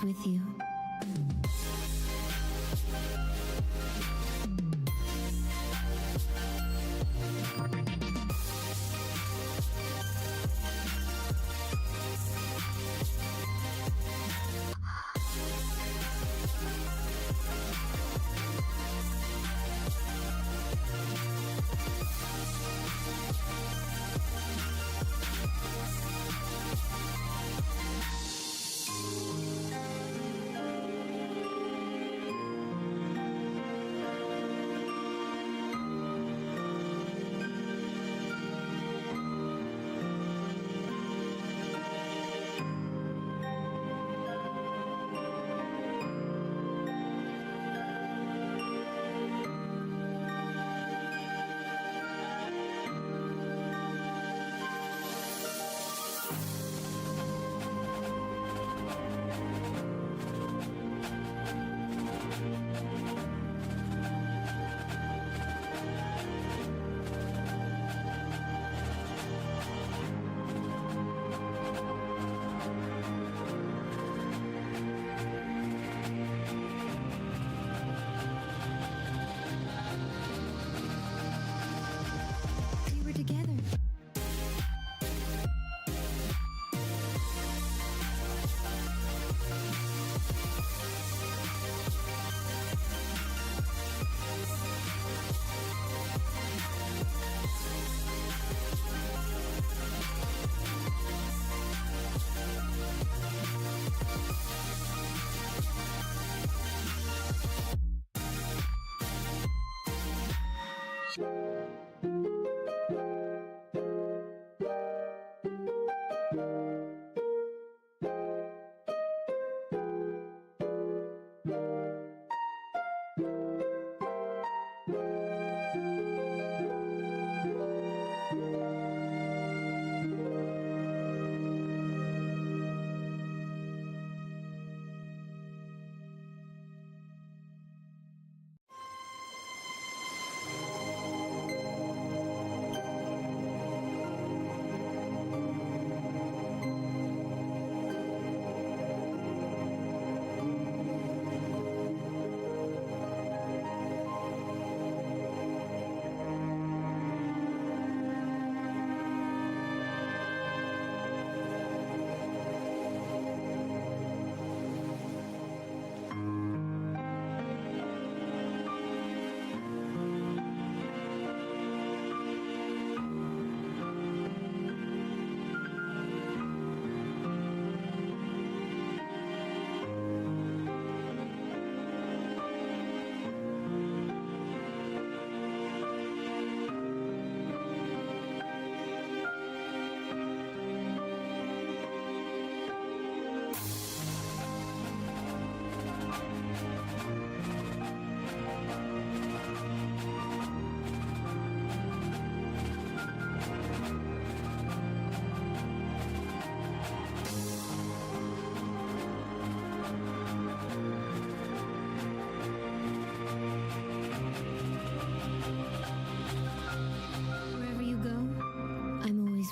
always with you.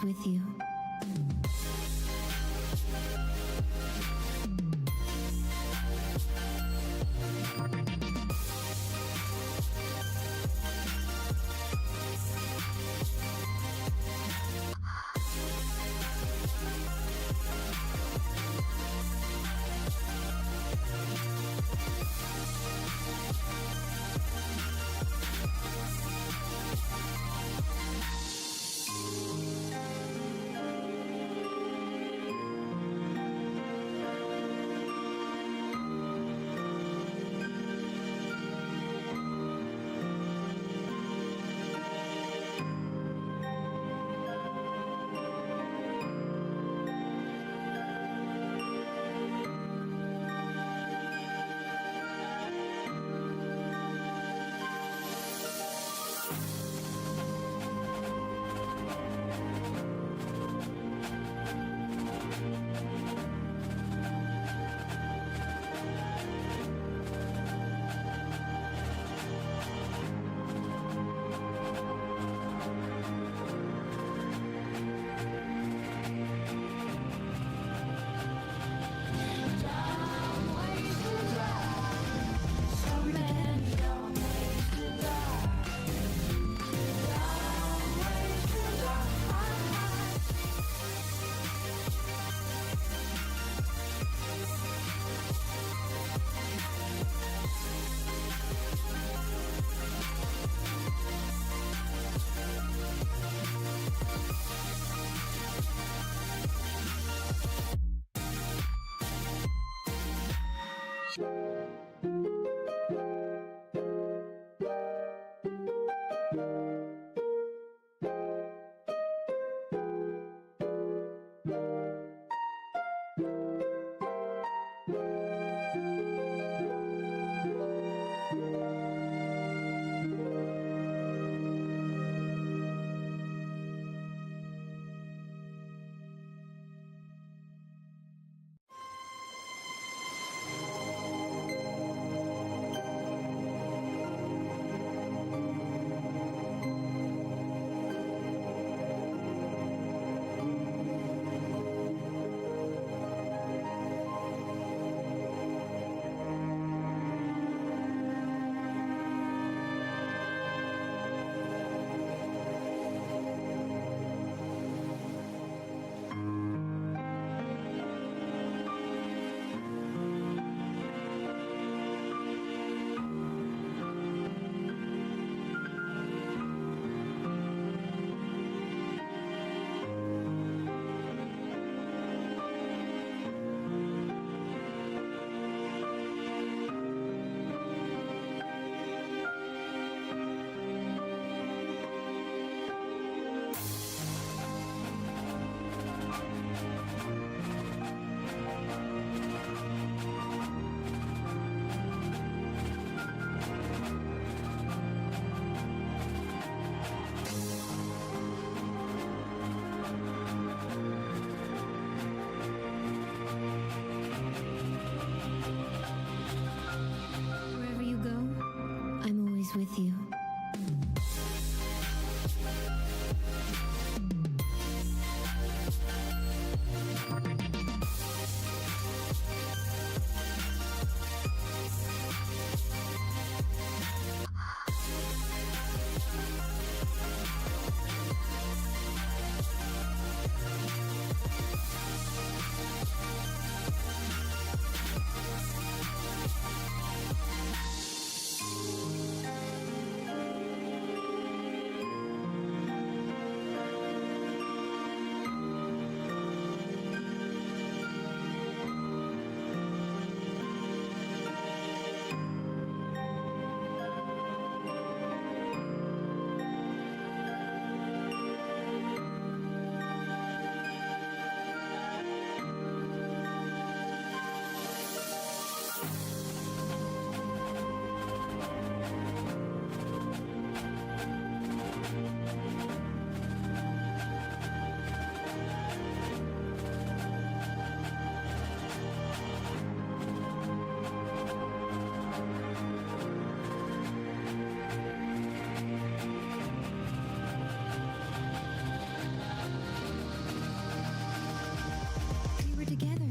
With you. always with you. We were together.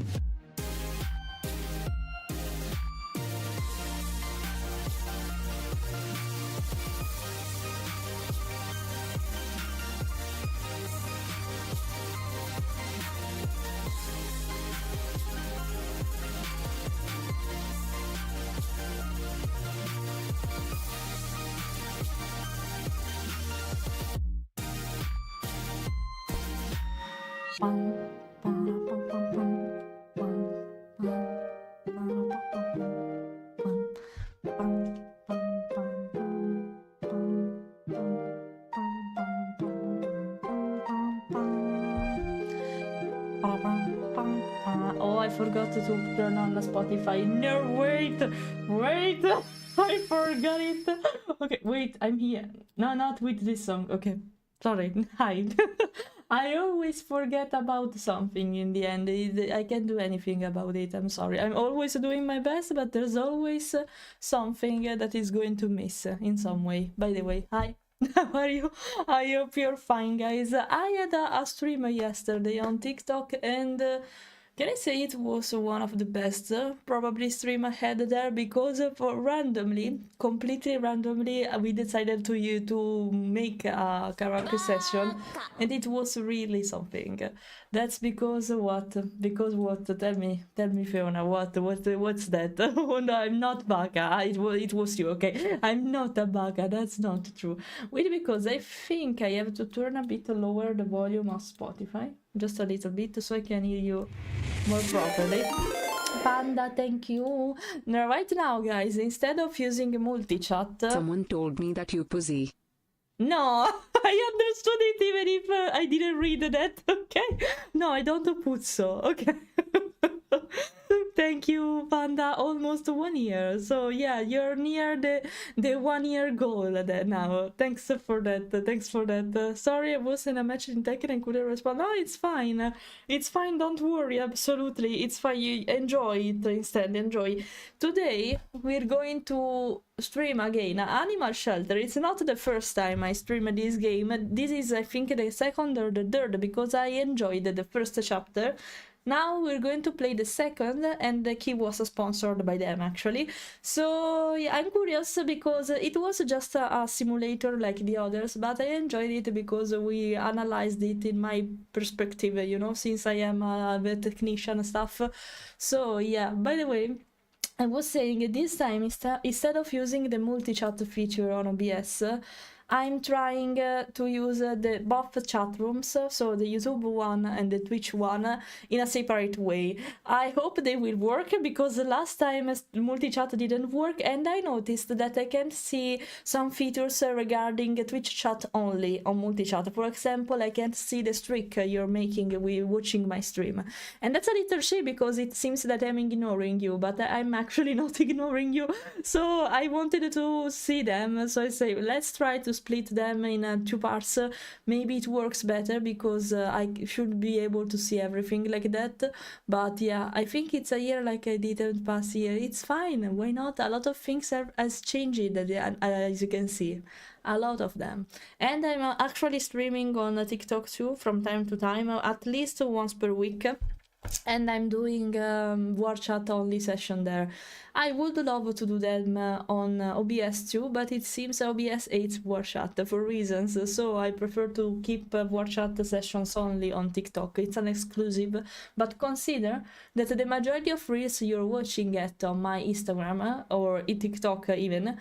Oh, I forgot to turn on the Spotify. No, wait! I forgot it. Okay, wait, I'm here. No, not with this song. Okay, sorry, hide. I always forget about something in the end. I can't do anything about it. I'm sorry. I'm always doing my best, but there's always something that is going to miss in some way. By the way, hi. How are you? I hope you're fine, guys. I had a stream yesterday on TikTok, and can I say it was one of the best probably stream I had there, because completely randomly, we decided to make a karaoke session, and it was really something. That's because what? Because what? Tell me, Fiona. What's that? Oh no, I'm not baka. It was you. Okay, I'm not a baka. That's not true. Wait, because I think I have to turn a bit lower the volume of Spotify, just a little bit, so I can hear you more properly. Panda, thank you. Now, right now, guys, instead of using multi-chat... Someone told me that you pussy. No, I understood it even if I didn't read that, okay? No, I don't put so, okay? Thank you, Panda. Almost 1 year. So yeah, you're near the 1 year goal now. Thanks for that. Sorry, I was in a match in Tekken and couldn't respond. No, it's fine. It's fine. Don't worry. Absolutely, it's fine. You enjoy it instead. Enjoy. Today we're going to stream again Animal Shelter. It's not the first time I stream this game. This is, I think, the second or the third, because I enjoyed the first chapter. Now we're going to play the second, and the key was sponsored by them, actually. So yeah, I'm curious because it was just a simulator like the others, but I enjoyed it because we analyzed it in my perspective, you know, since I am the technician and stuff. So yeah, by the way, I was saying this time, instead of using the multi-chat feature on OBS, I'm trying to use both chat rooms, so the YouTube one and the Twitch one, in a separate way. I hope they will work, because the last time multi-chat didn't work, and I noticed that I can see some features regarding Twitch chat only on multi-chat. For example, I can't see the streak you're making while watching my stream. And that's a little shame, because it seems that I'm ignoring you, but I'm actually not ignoring you. So I wanted to see them, so I say, let's try to split them in 2 parts, maybe it works better because I should be able to see everything like that. But yeah, I think it's a year like I didn't pass year. It's fine. Why not? A lot of things has changed, as you can see. A lot of them. And I'm actually streaming on TikTok too from time to time, at least once per week. And I'm doing war chat only session there. I would love to do them on OBS too, but it seems OBS hates war chat for reasons, so I prefer to keep war chat sessions only on TikTok. It's an exclusive, but consider that the majority of reels you're watching at on my Instagram or TikTok even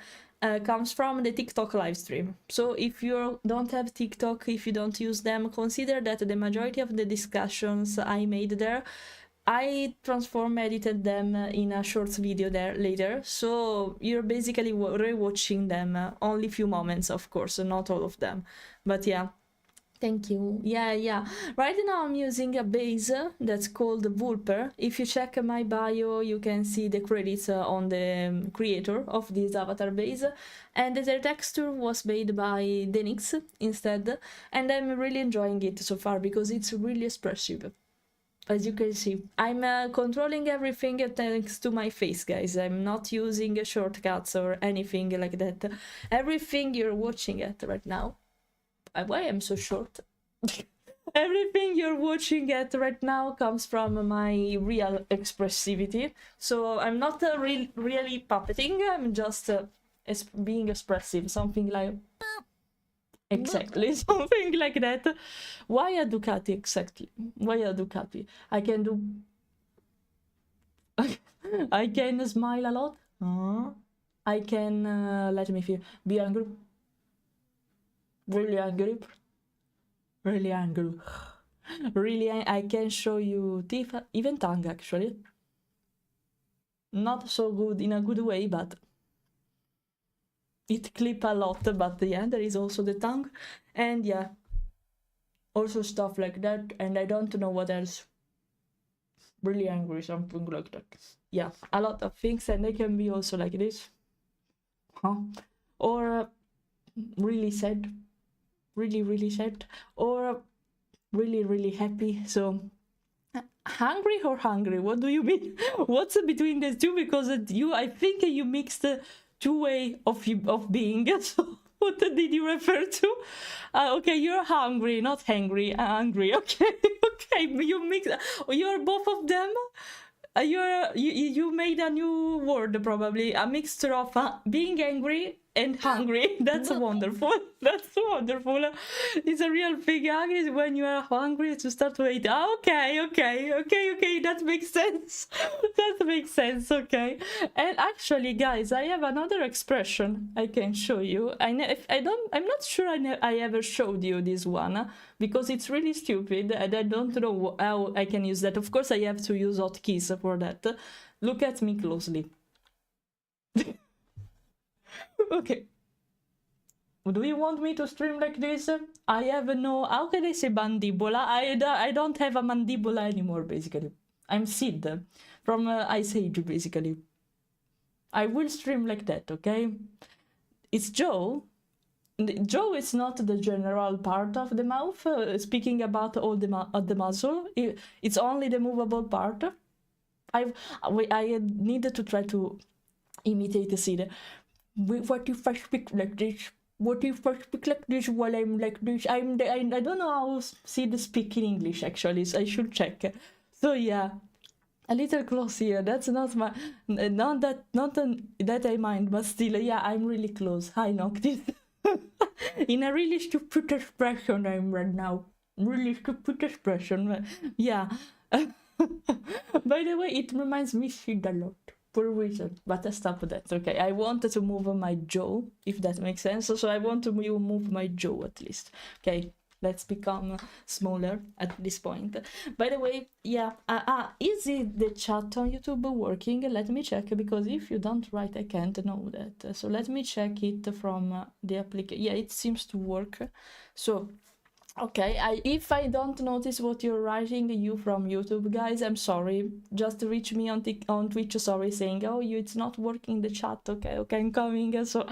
comes from the TikTok live stream. So if you don't have TikTok, if you don't use them, consider that the majority of the discussions I made there, I edited them in a short video there later. So you're basically rewatching them, only few moments, of course, not all of them. But yeah. Thank you. Yeah. Right now I'm using a base that's called Vtuber. If you check my bio, you can see the credits on the creator of this avatar base. And the texture was made by Denix instead. And I'm really enjoying it so far because it's really expressive. As you can see, I'm controlling everything thanks to my face, guys. I'm not using shortcuts or anything like that. Everything you're watching at right now. Why I'm so short? Everything you're watching at right now comes from my real expressivity. So I'm not really puppeting, I'm just being expressive. Something like... Exactly, something like that. Why a Ducati exactly? Why a Ducati? I can do... I can smile a lot. I can, let me feel, be angry. Really angry. Really, I can show you teeth, even tongue actually. Not so good in a good way, but it clip a lot. But yeah, there is also the tongue, and yeah, also stuff like that. And I don't know what else. Really angry, something like that. Yeah, a lot of things, and they can be also like this, or really sad. Really sad, or really happy. So hungry or hungry, what do you mean? What's between the two? Because I think you mixed two way of being. So what did you refer to? Okay, you're hungry, not hangry. Angry. Okay. You mix. You're both of them. You made a new word, probably a mixture of being angry and hungry. That's wonderful. That's wonderful. It's a real thing. Hungry is when you are hungry to start to eat. Okay. That makes sense. That makes sense. Okay. And actually, guys, I have another expression I can show you. I'm not sure I ever showed you this one because it's really stupid and I don't know how I can use that. Of course, I have to use hotkeys for that. Look at me closely. Okay. Do you want me to stream like this? I have no... How can I say mandibola? I don't have a mandibola anymore, basically. I'm Sid from Ice Age, basically. I will stream like that, okay? It's Joe. Joe is not the general part of the mouth, speaking about all the muscle. It's only the movable part. I needed to try to imitate the Sid. What if I speak like this? What if I speak like this while I'm like this? I don't know how Sid speak in English, actually, so I should check. So yeah, a little close here. That's not my... Not that I mind, but still, yeah, I'm really close. Hi, Noctis. In a really stupid expression I'm right now. Really stupid expression. Yeah. By the way, it reminds me Sid a lot. For a reason, but I stop that. Okay, I wanted to move my jaw, if that makes sense. So I want to move my jaw at least. Okay, let's become smaller at this point. By the way, yeah, is the chat on YouTube working? Let me check, because if you don't write, I can't know that. So let me check it from the application. Yeah, it seems to work. So okay, if I don't notice what you're writing, you from YouTube, guys, I'm sorry. Just reach me on Twitch, sorry, saying, oh, it's not working the chat. Okay, I'm coming. So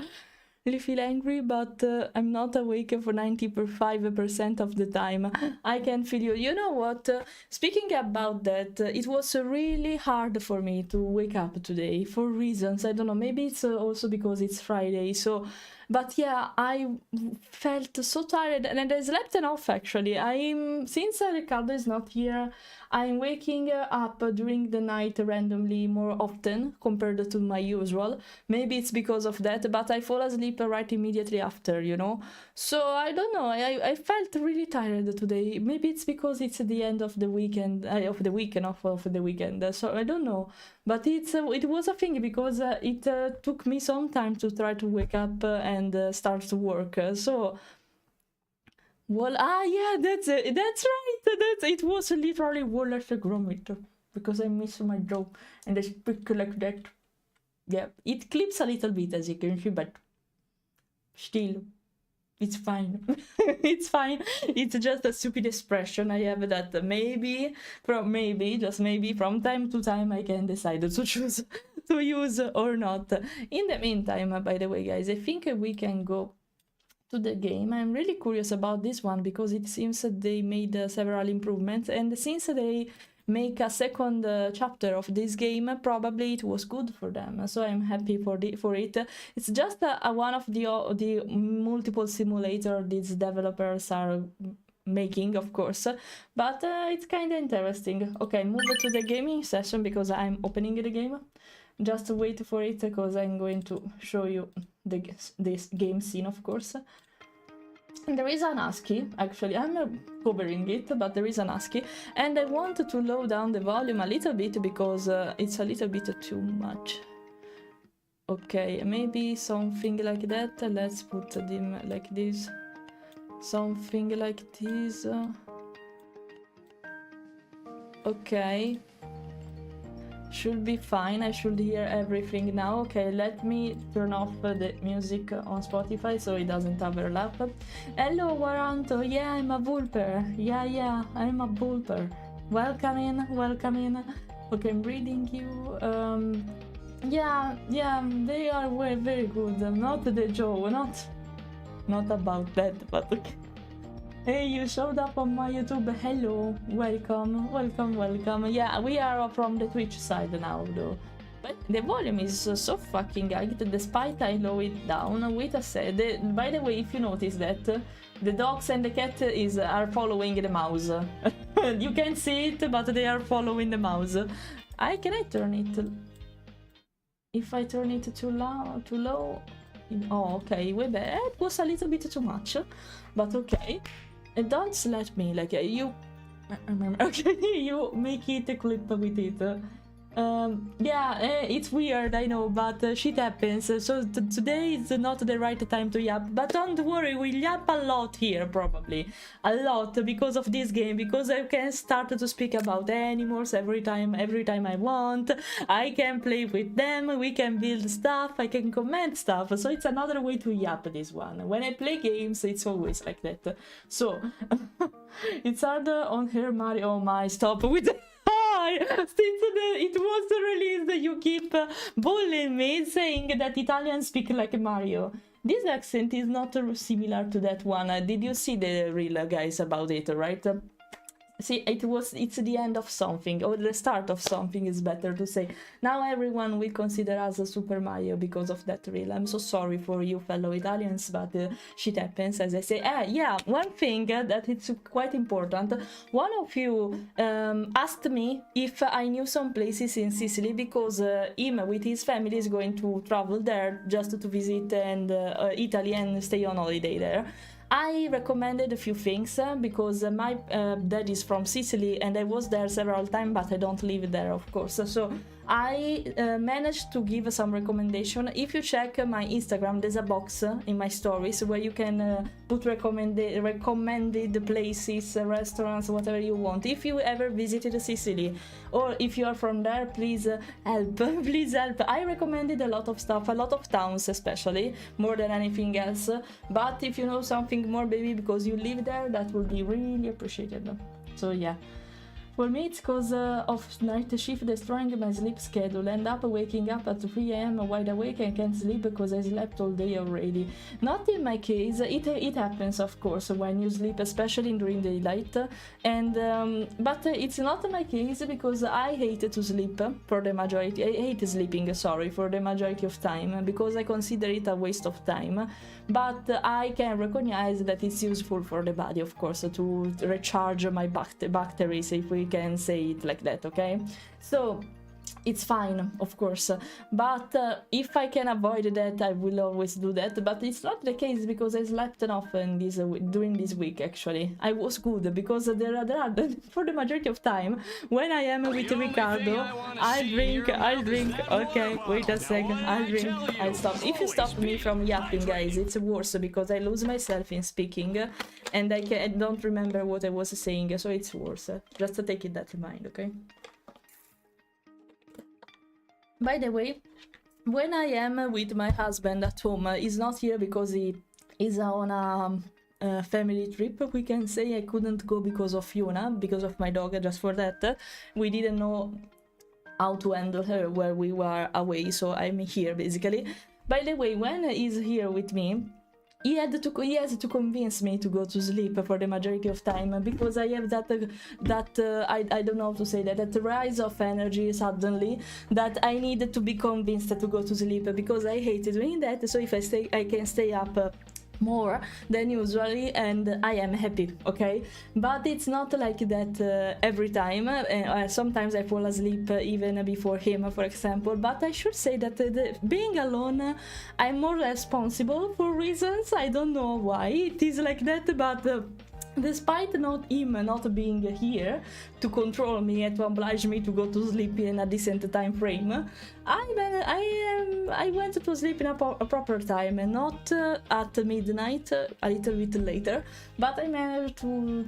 really feel angry, but I'm not awake for 95% of the time. I can feel you. You know what? Speaking about that, it was really hard for me to wake up today for reasons. I don't know. Maybe it's also because it's Friday. So, but yeah, I felt so tired and I slept enough actually. Since Ricardo is not here, I'm waking up during the night randomly more often compared to my usual. Maybe it's because of that, but I fall asleep right immediately after, you know. So I don't know. I felt really tired today. Maybe it's because it's the end of the weekend, of the weekend, of the weekend. So I don't know. But it was a thing because it took me some time to try to wake up and start to work. So. Well, yeah, that's it. That's right. It was literally wall at the grometer because I miss my job and I speak like that. Yeah, it clips a little bit as you can see, but still, it's fine. It's fine. It's just a stupid expression I have that maybe just maybe from time to time I can decide to choose to use or not. In the meantime, by the way, guys, I think we can go to the game. I'm really curious about this one because it seems that they made several improvements, and since they make a second chapter of this game, probably it was good for them. So I'm happy for it. It's just one of the multiple simulator these developers are making, of course, but it's kind of interesting. Okay, move to the gaming session because I'm opening the game. Just wait for it because I'm going to show you this game scene, of course. And there is an ASCII, actually, I'm covering it, but there is an ASCII, and I want to low down the volume a little bit because it's a little bit too much. Okay, maybe something like that. Let's put them like this. Something like this. Okay. Should be fine. I should hear everything now. Okay, let me turn off the music on Spotify so it doesn't overlap. Hello, Waranto. Yeah, I'm a Vulper. Yeah, I'm a Vulper. Welcome in. Okay, I'm reading you. Yeah, they are very, very good. Not the Joe, not about that, but okay. Hey, you showed up on my YouTube. Hello, welcome. Yeah, we are from the Twitch side now, though. But the volume is so fucking high, despite I lower it down. Wait a sec. By the way, if you notice that the dogs and the cat are following the mouse. You can't see it, but they are following the mouse. Can I turn it? If I turn it too low. Oh, okay. It was a little bit too much, but okay. Don't let me, like, you... Okay, you make it a clip with it. Yeah, it's weird, I know, but shit happens. So today is not the right time to yap. But don't worry, we'll yap a lot here, probably. A lot, because of this game. Because I can start to speak about animals every time I want. I can play with them, we can build stuff, I can comment stuff. So it's another way to yap this one. When I play games, it's always like that. So, it's harder on her Mario. Oh my, stop with since it was released, you keep bullying me, saying that Italians speak like Mario. This accent is not similar to that one. Did you see the reel, guys, about it, right? See, it's the end of something, or the start of something is better to say. Now everyone will consider us a Super Mario because of that reel. I'm so sorry for you fellow Italians, but shit happens, as I say. Yeah, one thing that it's quite important. One of you asked me if I knew some places in Sicily because him with his family is going to travel there just to visit Italy and stay on holiday there. I recommended a few things because my dad is from Sicily and I was there several times, but I don't live there, of course. So I managed to give some recommendation. If you check my Instagram, there's a box in my stories where you can put recommended places, restaurants, whatever you want. If you ever visited Sicily or if you are from there, please help. Please help. I recommended a lot of stuff, a lot of towns especially, more than anything else. But if you know something more, baby, because you live there, that would be really appreciated. So yeah. For me, it's because of night shift destroying my sleep schedule. End up waking up at 3 a.m. wide awake and can't sleep because I slept all day already. Not in my case. It happens, of course, when you sleep, especially during daylight. And but it's not my case because I hate to sleep for the majority. I hate sleeping, sorry, for the majority of time because I consider it a waste of time. But I can recognize that it's useful for the body, of course, to recharge my batteries, if we can say it like that, okay? So it's fine, of course, but if I can avoid that, I will always do that. But it's not the case because I slept enough in this during this week. Actually, I was good because there are for the majority of time when I am with Ricardo, I drink. Okay, wait a second. I drink. I stop. If you stop me from yapping, guys, it's worse because I lose myself in speaking, and I don't remember what I was saying, so it's worse. Just to take that in mind, okay? By the way, when I am with my husband at home, he's not here because he is on a family trip, we can say. I couldn't go because of Fiona, because of my dog, just for that. We didn't know how to handle her while we were away, so I'm here, basically. By the way, when he's here with me, he has to convince me to go to sleep for the majority of time because I have I don't know how to say that rise of energy suddenly that I need to be convinced to go to sleep because I hate doing that. So if I can stay up more than usually and I am happy, okay? But it's not like that every time. Sometimes I fall asleep even before him, for example. But I should say that being alone, I'm more responsible for reasons. I don't know why it is like that, but despite him not being here to control me and to oblige me to go to sleep in a decent time frame, I went to sleep in a proper time, and not at midnight, a little bit later, but I managed to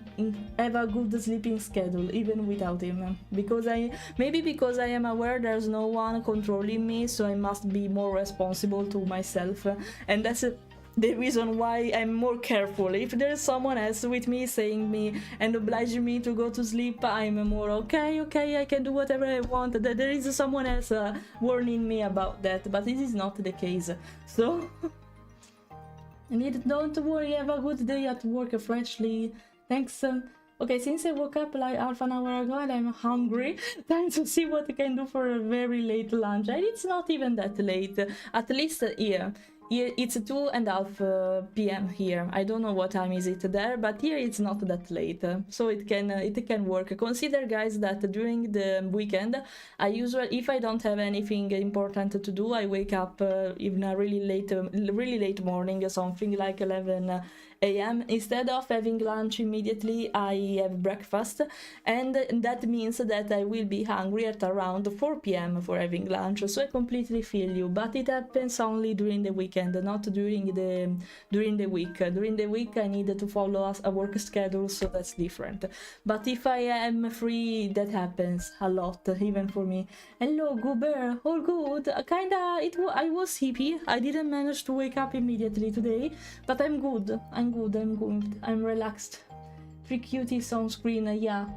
have a good sleeping schedule even without him, because because I am aware there's no one controlling me, so I must be more responsible to myself, and that's the reason why I'm more careful. If there's someone else with me saying me and obliging me to go to sleep, I'm more okay, I can do whatever I want. There is someone else warning me about that, but this is not the case. So, don't worry, have a good day at work, freshly. Thanks. Okay, since I woke up like half an hour ago and I'm hungry, time to see what I can do for a very late lunch. And it's not even that late, at least here. Here it's 2:30 p.m. here. I don't know what time is it there, but here it's not that late, so it can work. Consider, guys, that during the weekend, I usually, if I don't have anything important to do, I wake up in a really late morning, something like 11 a.m. Instead of having lunch immediately, I have breakfast, and that means that I will be hungry at around 4 p.m. for having lunch. So I completely feel you, but it happens only during the weekend, not during the week. During the week, I need to follow a work schedule, so that's different. But if I am free, that happens a lot, even for me. Hello, Goober, all good. I was hippie. I didn't manage to wake up immediately today, but I'm good. I'm relaxed. 3 cuties on screen, yeah.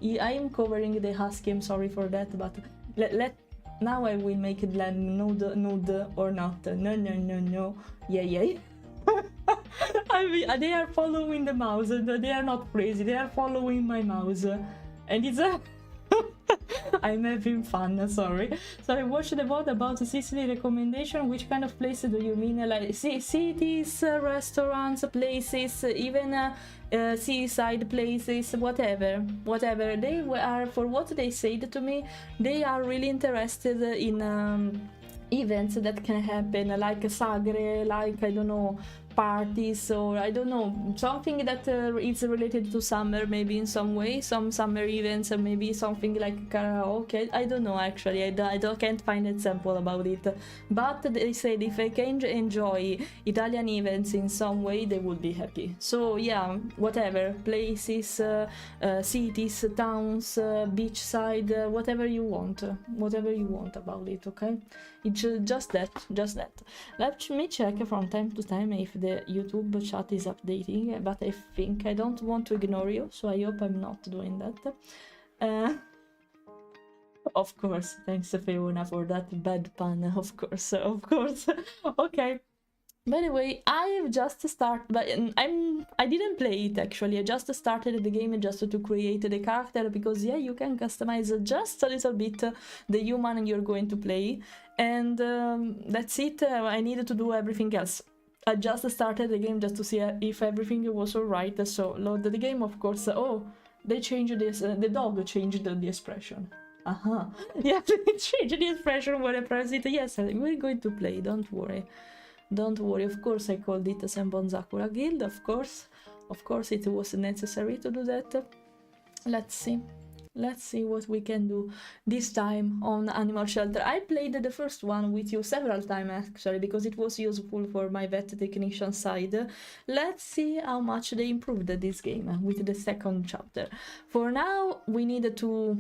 I am covering the husky, I'm sorry for that, but now I will make it nude or not. No. Yeah. They are following the mouse, they are not crazy, they are following my mouse. And it's I'm having fun, sorry. So I watched the VOD about Sicily recommendation. Which kind of place do you mean? Like cities, restaurants, places, even seaside places, whatever. They are, for what they said to me, they are really interested in events that can happen, like sagre, like, I don't know, parties, or I don't know, something that is related to summer, maybe in some way, some summer events, or maybe something like karaoke. I don't know, actually. I can't find an example about it, but they said if I can enjoy Italian events in some way, they would be happy. So yeah, whatever, places, cities, towns, beachside, whatever you want about it, okay? It's just that. Let me check from time to time if the YouTube chat is updating, but I think I don't want to ignore you, so I hope I'm not doing that. Uh, of course, thanks Fiona for that bad pun. Of course, of course. Okay. By the way, I've just started, but I didn't play it actually. I just started the game just to create the character because yeah, you can customize just a little bit the human you're going to play, and that's it. I needed to do everything else. I just started the game just to see if everything was alright. So loaded the game, of course. Oh, they changed this. The dog changed the expression. Yeah, they changed the expression when I press it. Yes, we're going to play. Don't worry. Don't worry, of course I called it Senbon Sakura Guild, of course it was necessary to do that. Let's see what we can do this time on Animal Shelter. I played the first one with you several times actually, because it was useful for my vet technician side. Let's see how much they improved this game with the second chapter. For now, we need to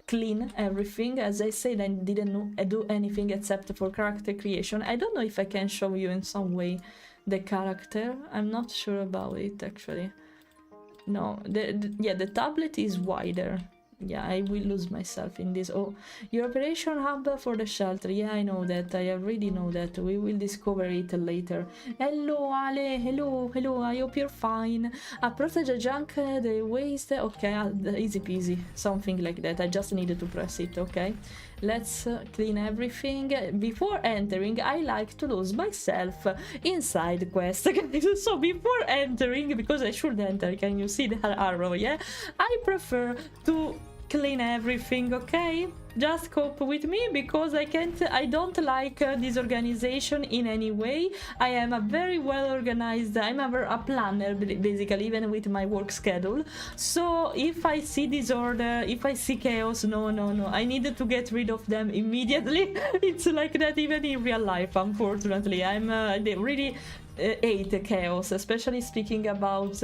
clean everything. As I said, I didn't do anything except for character creation. I don't know if I can show you in some way the character. I'm not sure about it actually. No, the tablet is wider. Yeah, I will lose myself in this. Oh, your operation hub for the shelter. Yeah, I know that. I already know that. We will discover it later. Hello, Ale. Hello. I hope you're fine. Protege the junk, the waste. Okay, easy peasy. Something like that. I just needed to press it, okay? Let's clean everything. Before entering, I like to lose myself inside quest. So before entering, because I should enter, can you see the arrow, yeah? I prefer to clean everything, okay? Just cope with me because I don't like disorganization in any way. I am a very well organized, I'm a planner basically, even with my work schedule. So if I see disorder, if I see chaos, no, I need to get rid of them immediately. It's like that even in real life, unfortunately. They really hate chaos, especially speaking about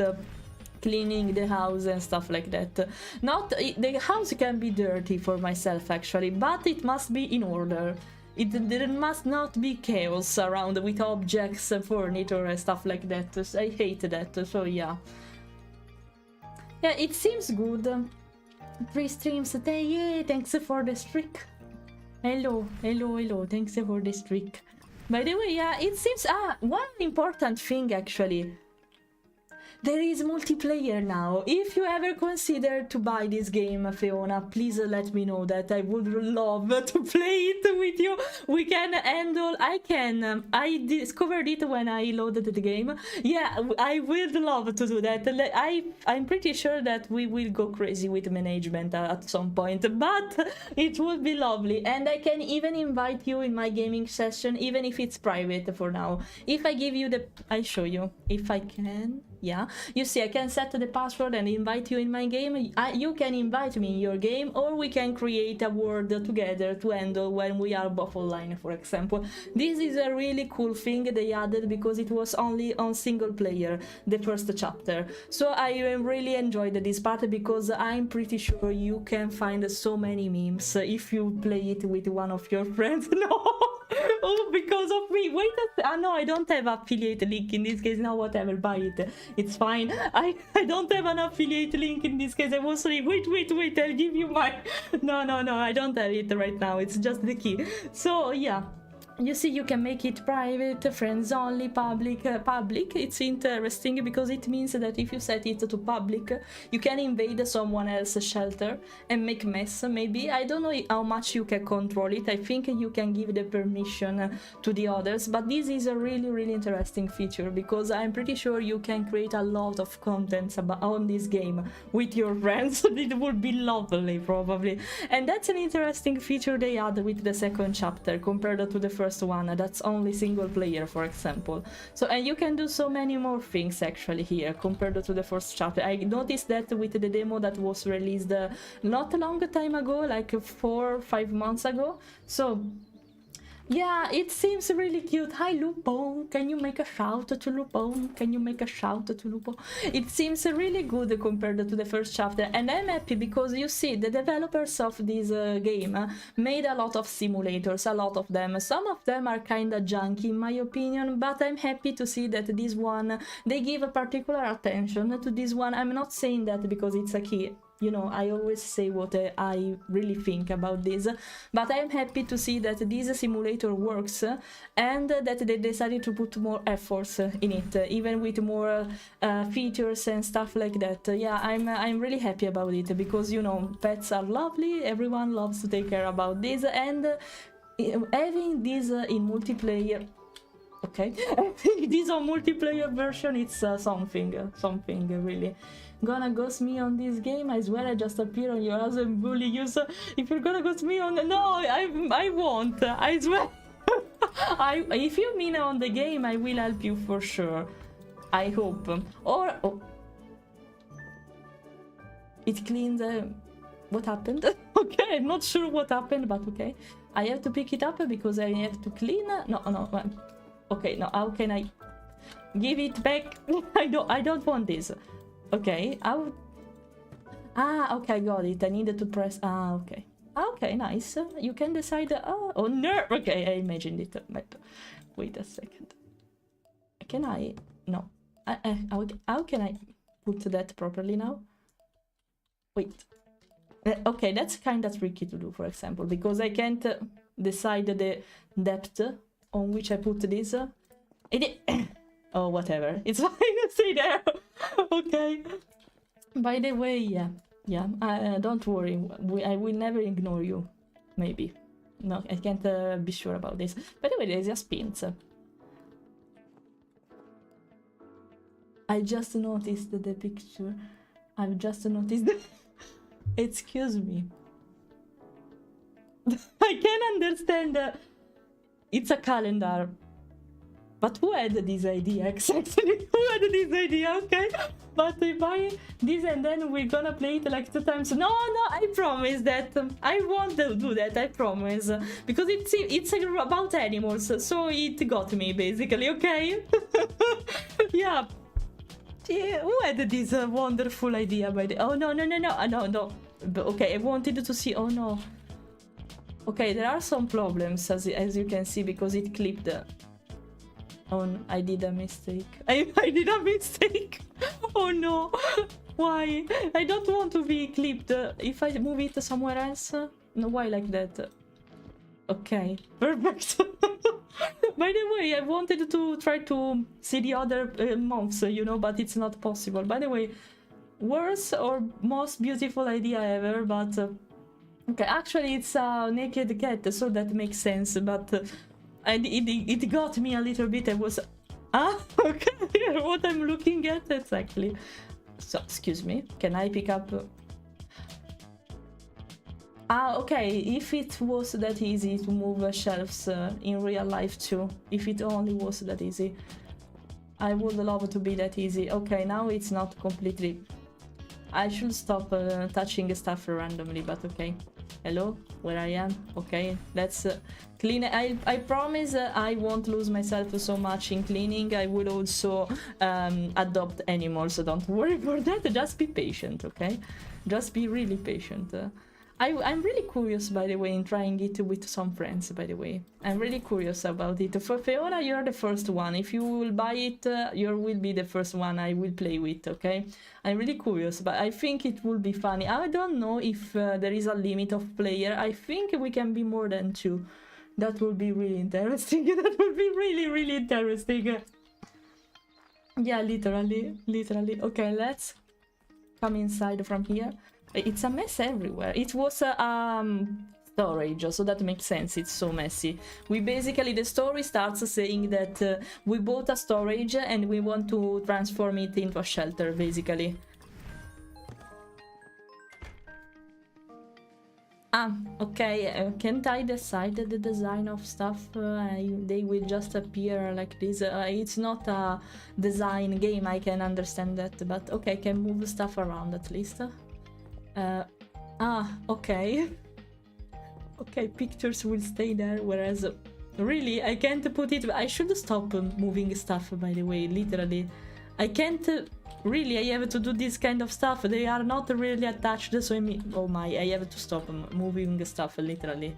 cleaning the house and stuff like that. Not the house can be dirty for myself actually, but it must be in order. There must not be chaos around with objects, furniture and stuff like that. I hate that, so yeah. Yeah, it seems good. 3 streams a day, yeah, thanks for the streak. Hello, thanks for the streak. By the way, yeah, it seems, one important thing actually. There is multiplayer now. If you ever consider to buy this game, Fiona, please let me know that. I would love to play it with you. We can handle... I discovered it when I loaded the game. Yeah, I would love to do that. I'm pretty sure that we will go crazy with management at some point, but it would be lovely. And I can even invite you in my gaming session, even if it's private for now. If I give you the... I show you. If I can... Yeah, you see, I can set the password and invite you in my game. You can invite me in your game, or we can create a world together to handle when we are both online, for example. This is a really cool thing they added because it was only on single player, the first chapter. So I really enjoyed this part because I'm pretty sure you can find so many memes if you play it with one of your friends. No! Oh, because of me. Wait no, I don't have affiliate link in this case. Now whatever, buy it. It's fine. I don't have an affiliate link in this case. I was saying, wait, I'll give you my... No, I don't have it right now. It's just the key. So yeah. You see, you can make it private, friends only, public. It's interesting because it means that if you set it to public, you can invade someone else's shelter and make mess, maybe. I don't know how much you can control it. I think you can give the permission to the others, but this is a really interesting feature because I'm pretty sure you can create a lot of content on this game with your friends. It would be lovely, probably. And that's an interesting feature they add with the second chapter compared to the first one. That's only single player, for example. So, and you can do so many more things actually here compared to the first chapter. I noticed that with the demo that was released not a long time ago, like 4 or 5 months ago. So yeah, it seems really cute. Hi Lupo, can you make a shout to Lupo? It seems really good compared to the first chapter, and I'm happy because you see the developers of this game made a lot of simulators, a lot of them. Some of them are kinda junky in my opinion, but I'm happy to see that this one, they give a particular attention to this one. I'm not saying that because it's a key. you know, I always say what I really think about this, but I am happy to see that this simulator works and that they decided to put more efforts in it, even with more features and stuff like that. Yeah, I'm really happy about it, because, you know, pets are lovely, everyone loves to take care about this, and having this in multiplayer, okay, this on multiplayer version, it's something really. Gonna ghost me on this game? I swear I just appear on your house and bully you. So if you're gonna ghost me on, no, I won't. I swear. If you mean on the game, I will help you for sure. I hope. Or it cleaned. What happened? Okay, I'm not sure what happened, but okay. I have to pick it up because I have to clean. No. Okay, no. How can I give it back? I don't want this. Okay, okay, got it. I needed to press. Okay. Okay, nice. You can decide. Oh no. Okay, I imagined it. Wait a second. Can I? No. How can I put that properly now? Wait. Okay, that's kind of tricky to do, for example, because I can't decide the depth on which I put this. Oh, whatever. It's fine. Stay there. Okay. By the way, yeah. Don't worry. I will never ignore you. Maybe. No, I can't be sure about this. By the way, there's a spins. I just noticed the picture. I've just noticed the... Excuse me. I can understand. It's a calendar. But who had this idea exactly? Who had this idea? Okay. But if I this and then we're gonna play it like 2 times. No, I promise that I won't do that. I promise, because it's about animals, so it got me basically. Okay. Yeah. Who had this wonderful idea by the? Oh no. No. Okay, I wanted to see. Oh no. Okay, there are some problems as you can see, because it clipped. Oh, I did a mistake. I did a mistake. Oh no. Why? I don't want to be clipped. If I move it somewhere else. No, why like that? Okay, perfect. By the way, I wanted to try to see the other months, you know, but it's not possible. By the way, worst or most beautiful idea ever, but okay, actually it's a naked cat, so that makes sense, but it got me a little bit. I was okay. What I'm looking at exactly. So excuse me, can I pick up? Okay, if it was that easy to move shelves in real life too, if it only was that easy, I would love to be that easy. Okay, now it's not completely. I should stop touching stuff randomly, but okay. Hello, where I am? Okay, let's clean. I promise I won't lose myself so much in cleaning. I will also adopt animals, so don't worry for that. Just be patient, okay? Just be really patient. I'm really curious, by the way, in trying it with some friends, by the way. I'm really curious about it. For Fiona, you're the first one. If you will buy it, you will be the first one I will play with, okay? I'm really curious, but I think it will be funny. I don't know if there is a limit of player. I think we can be more than 2. That will be really interesting. That will be really, really interesting. Yeah, literally. Okay, let's come inside from here. It's a mess everywhere. It was storage, so that makes sense. It's so messy. We basically, the story starts saying that we bought a storage and we want to transform it into a shelter, basically. Okay. Can't I decide the design of stuff? They will just appear like this. It's not a design game, I can understand that, but okay, I can move stuff around at least. Okay. Okay, pictures will stay there, whereas really I can't put it. I should stop moving stuff, by the way, literally. I can't really, I have to do this kind of stuff. They are not really attached, so oh my, I have to stop moving stuff, literally.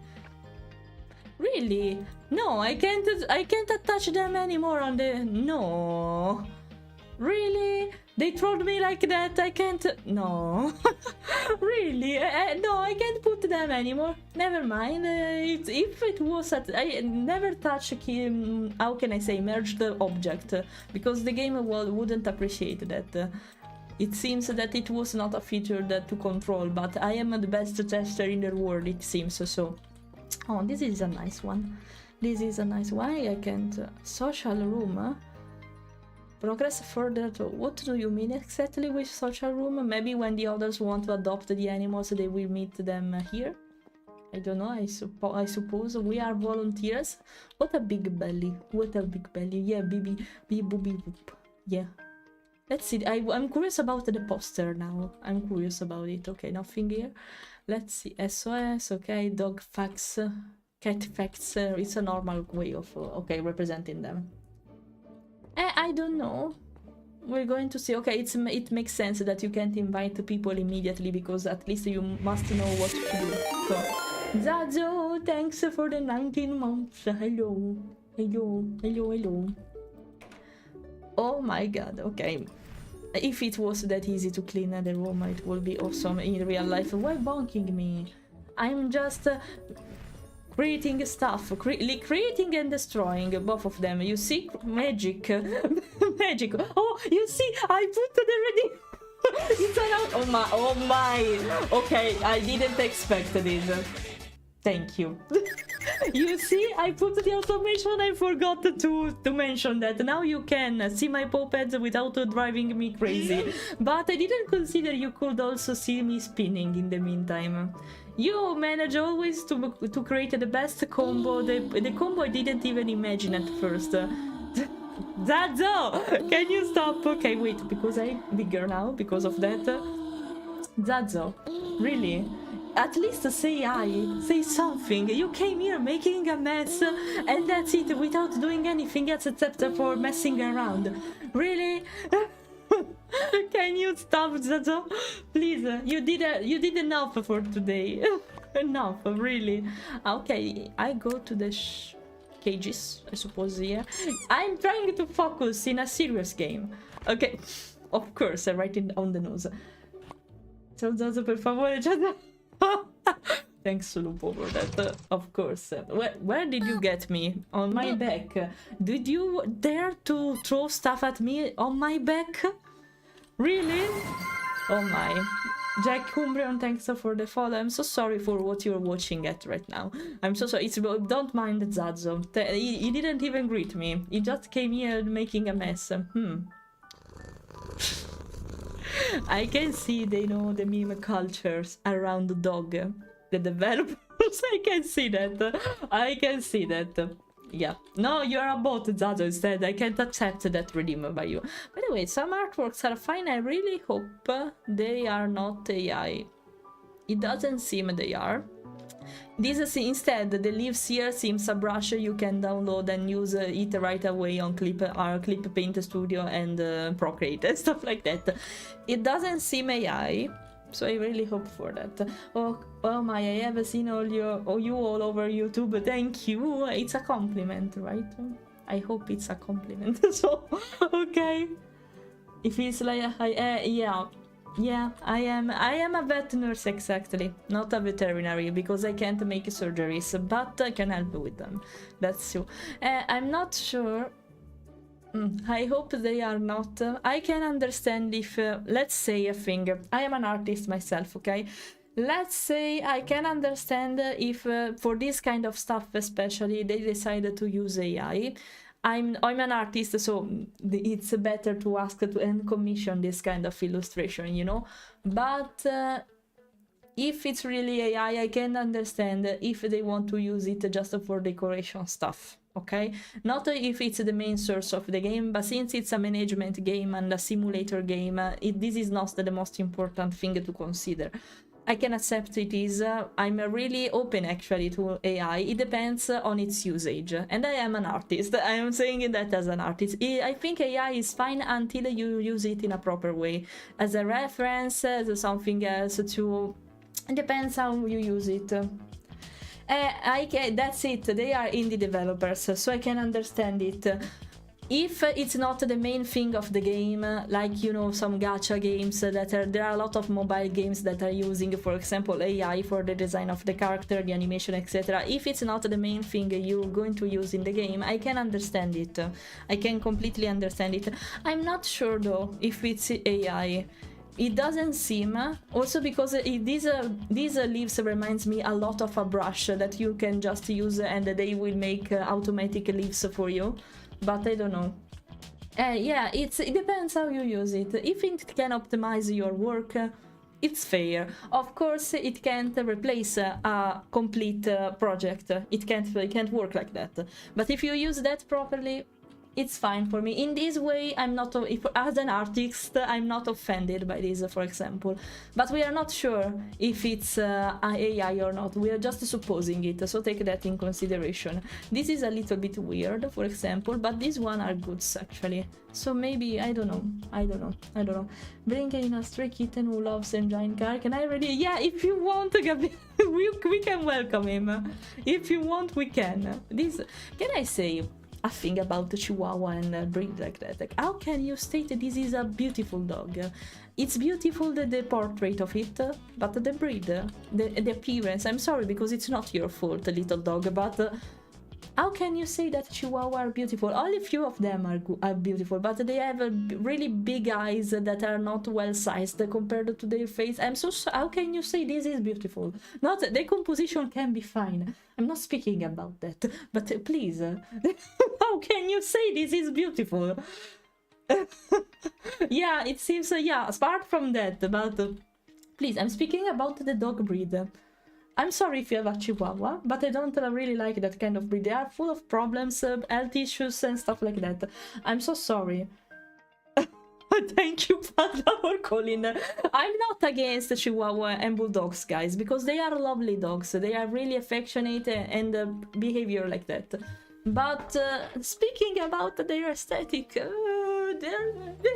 Really? No, I can't attach them anymore on the... No. Really? They trolled me like that. I can't. No, really? No, I can't put them anymore. Never mind. If it was at, I never touch. How can I say merged object? Because the game wouldn't appreciate that. It seems that it was not a feature to control, but I am the best tester in the world. It seems so. Oh, this is a nice one. This is a nice one. I can't. Social room. Huh? Progress further to what do you mean exactly with social room? Maybe when the others want to adopt the animals, they will meet them here. I don't know. I suppose we are volunteers. What a big belly! What a big belly! Yeah, baby, booby whoop. Yeah. Let's see. I'm curious about the poster now. I'm curious about it. Okay, nothing here. Let's see. SOS. Okay, dog facts, cat facts. It's a normal way of okay representing them. I don't know. We're going to see. Okay, it makes sense that you can't invite people immediately because at least you must know what to do. So, Zazo, thanks for the 19 months. Hello. Hello. Hello. Hello. Oh my god. Okay. If it was that easy to clean the room, it would be awesome in real life. Why bonking me? I'm just... creating stuff, creating and destroying both of them. You see, magic, magic. Oh, you see, I put the ready. It's around. Oh my. Okay, I didn't expect this. Thank you. You see, I put the automation. I forgot to mention that. Now you can see my paw pads without driving me crazy. But I didn't consider you could also see me spinning in the meantime. You manage always to create the best combo. The combo I didn't even imagine at first. Zazo! Can you stop? Okay, wait, because I'm bigger now because of that. Zazo, really? At least say hi, say something. You came here making a mess and that's it without doing anything else except for messing around. Really? Can you stop, Zazo? Please, you did enough for today. Enough, really. Okay, I go to the cages, I suppose, here. I'm trying to focus in a serious game. Okay, of course, I write it on the nose. Ciao, Zazo, per favore, ciao. Thanks, Lupo, for that, of course. Where did you get me? On my back? Did you dare to throw stuff at me on my back? Really? Oh my. Jack Humbrion, thanks for the follow. I'm so sorry for what you're watching at right now. I'm so sorry. Don't mind Zazo. He didn't even greet me. He just came here making a mess. I can see they know the meme cultures around the dog. The developers, I can see that. I can see that. Yeah. No, you're a bot, Zazo, instead. I can't accept that redeem by you. By the way, some artworks are fine. I really hope they are not AI. It doesn't seem they are. This is instead, the leaves here seems a brush you can download and use it right away on Clip Paint Studio and Procreate and stuff like that. It doesn't seem AI. So I really hope for that. Oh my, I have seen you all over YouTube. Thank you. It's a compliment, right? I hope it's a compliment. So, okay. If it's like, yeah, I am a vet nurse exactly, not a veterinary because I can't make surgeries, but I can help with them. That's true. I'm not sure. I hope they are not. I can understand if, let's say a thing. I am an artist myself, okay? Let's say I can understand if for this kind of stuff especially they decided to use AI. I'm an artist, so it's better to ask to and commission this kind of illustration, you know? But if it's really AI, I can understand if they want to use it just for decoration stuff. Okay, not if it's the main source of the game, but since it's a management game and a simulator game, this is not the most important thing to consider. I can accept it is. I'm really open actually to AI. It depends on its usage. And I am an artist. I am saying that as an artist. I think AI is fine until you use it in a proper way. As a reference, as something else to... It depends how you use it. That's it. They are indie developers, so I can understand it. if it's not the main thing of the game, like, you know, some gacha games that there are a lot of mobile games that are using, for example, AI for the design of the character, the animation, etc. If it's not the main thing you're going to use in the game, I can understand it. I can completely understand it. I'm not sure though if it's AI. It doesn't seem, also because these leaves reminds me a lot of a brush that you can just use and they will make automatic leaves for you. But I don't know. Yeah, it depends how you use it. If it can optimize your work, it's fair. Of course, it can't replace a complete project. It can't work like that. But if you use that properly, it's fine for me. In this way, I'm not, as an artist, I'm not offended by this, for example. But we are not sure if it's AI or not. We are just supposing it, so take that in consideration. This is a little bit weird, for example, but these one are good, actually. So maybe, I don't know. Bring in a stray kitten who loves enjoying car. Can I really? Yeah, if you want, Gabriel, we can welcome him. If you want, we can. This, can I say a thing about the Chihuahua and breed like that? Like, how can you state that this is a beautiful dog? It's beautiful, the portrait of it, but the breed, the appearance, I'm sorry, because it's not your fault, little dog, but how can you say that Chihuahua are beautiful? Only few of them are beautiful, but they have really big eyes that are not well sized compared to their face. I'm so how can you say this is beautiful? Not the composition can be fine. I'm not speaking about that, but please, how can you say this is beautiful? Yeah, it seems yeah. Apart from that, but please, I'm speaking about the dog breed. I'm sorry if you have a Chihuahua, but I don't really like that kind of breed. They are full of problems, health issues and stuff like that. I'm so sorry. Thank you, Panda, for calling. I'm not against Chihuahua and Bulldogs, guys, because they are lovely dogs. They are really affectionate and behavior like that. But speaking about their aesthetic,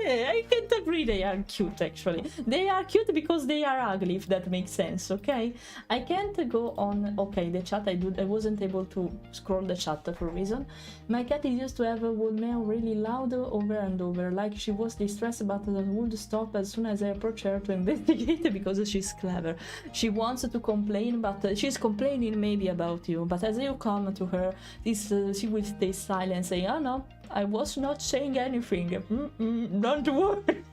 I can't agree they are cute, actually. They are cute because they are ugly, if that makes sense, okay? I can't go on... Okay, the chat, I wasn't able to scroll the chat for a reason. My cat used to have a would meow really loud over and over, like she was distressed, but would stop as soon as I approach her to investigate because she's clever. She wants to complain, but she's complaining maybe about you. But as you come to her, she will stay silent and say, oh no, I was not saying anything. Don't worry.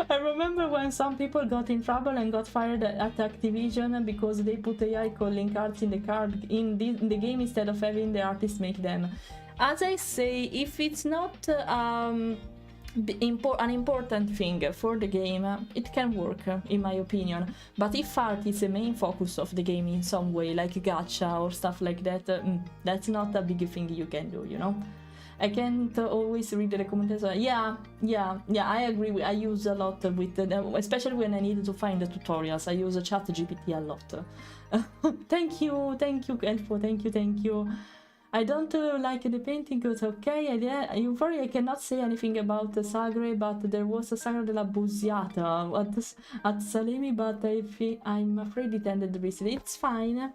I remember when some people got in trouble and got fired at Activision because they put AI calling cards in the game instead of having the artist make them. As I say, if it's not an important thing for the game, it can work, in my opinion. But if art is the main focus of the game in some way, like gacha or stuff like that, that's not a big thing you can do, you know? I can't always read the recommendations. Yeah, I agree. I use a lot with, especially when I need to find the tutorials. I use ChatGPT a lot. Thank you, Elfo. Thank you. I don't like the painting, it's okay. I cannot say anything about Sagre, but there was a Sagre della Busiata at Salemi, but I'm afraid it ended recently. It's fine.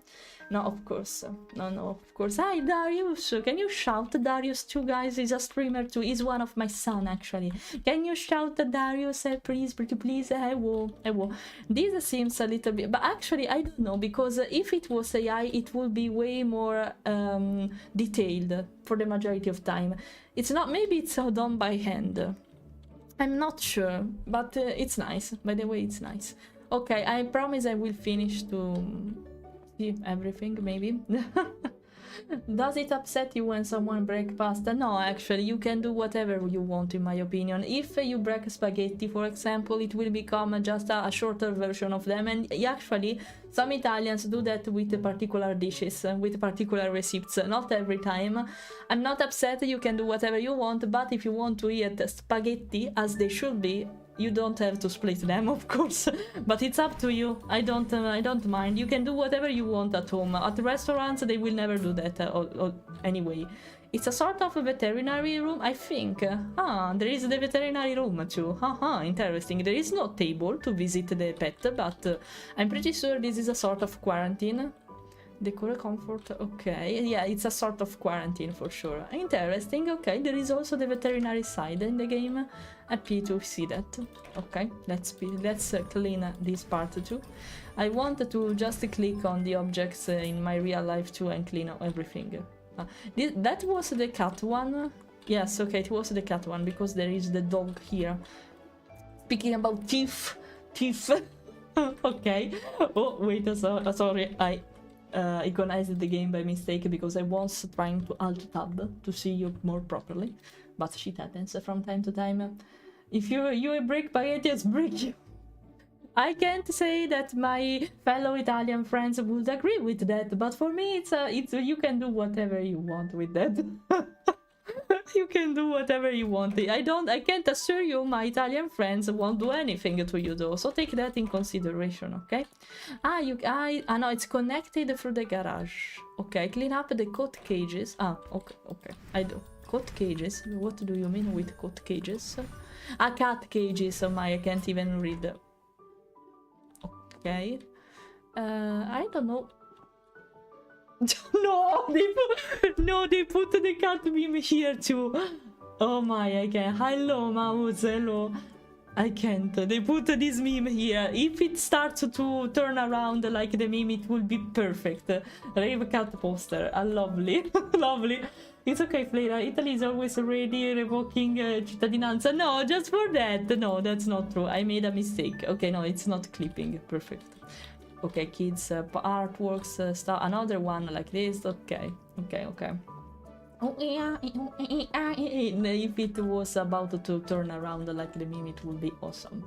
No, of course. No, of course. Hi, Darius. Can you shout Darius too, guys? He's a streamer too. He's one of my son, actually. Can you shout Darius, please, pretty please? I will. This seems a little bit... But actually, I don't know, because if it was AI, it would be way more detailed for the majority of time. It's not... Maybe it's done by hand. I'm not sure, but it's nice. By the way, it's nice. Okay, I promise I will finish to... everything, maybe. Does it upset you when someone breaks pasta? No, actually, you can do whatever you want, in my opinion. If you break spaghetti, for example, it will become just a shorter version of them. And actually, some Italians do that with particular dishes, with particular recipes. Not every time. I'm not upset, you can do whatever you want, but if you want to eat spaghetti as they should be, you don't have to split them, of course, but it's up to you. I don't mind. You can do whatever you want at home. At restaurants, they will never do that anyway. It's a sort of a veterinary room, I think. There is the veterinary room too. Interesting. There is no table to visit the pet, but I'm pretty sure this is a sort of quarantine. Decor comfort, okay. Yeah, it's a sort of quarantine for sure. Interesting, okay. There is also the veterinary side in the game. Happy to see that. Okay, let's clean this part too. I wanted to just click on the objects in my real life too and clean everything. That was the cat one. Yes, okay, it was the cat one because there is the dog here. Speaking about teeth. Okay. Oh, wait, sorry. I iconized the game by mistake because I was trying to alt tab to see you more properly. But shit happens from time to time. If you break spaghetti, it's break you. I can't say that my fellow Italian friends would agree with that, but for me it's you can do whatever you want with that. You can do whatever you want. I can't assure you my Italian friends won't do anything to you though, so take that in consideration, okay? No, it's connected through the garage. Okay, clean up the coat cages. Okay, I do. Coat cages? What do you mean with coat cages? Cat cages, oh my, I can't even read. Okay. I don't know. No, they put the cat meme here too. Oh my, I can't. Hello, Mamus, hello. I can't. They put this meme here. If it starts to turn around like the meme, it will be perfect. Rave cat poster. Lovely. Lovely. It's okay, Fleira. Italy is always ready revoking cittadinanza. No, just for that. No, that's not true. I made a mistake. Okay, no, it's not clipping. Perfect. Okay, kids, artworks, stuff. Another one like this. Okay. If it was about to turn around like the meme, it would be awesome.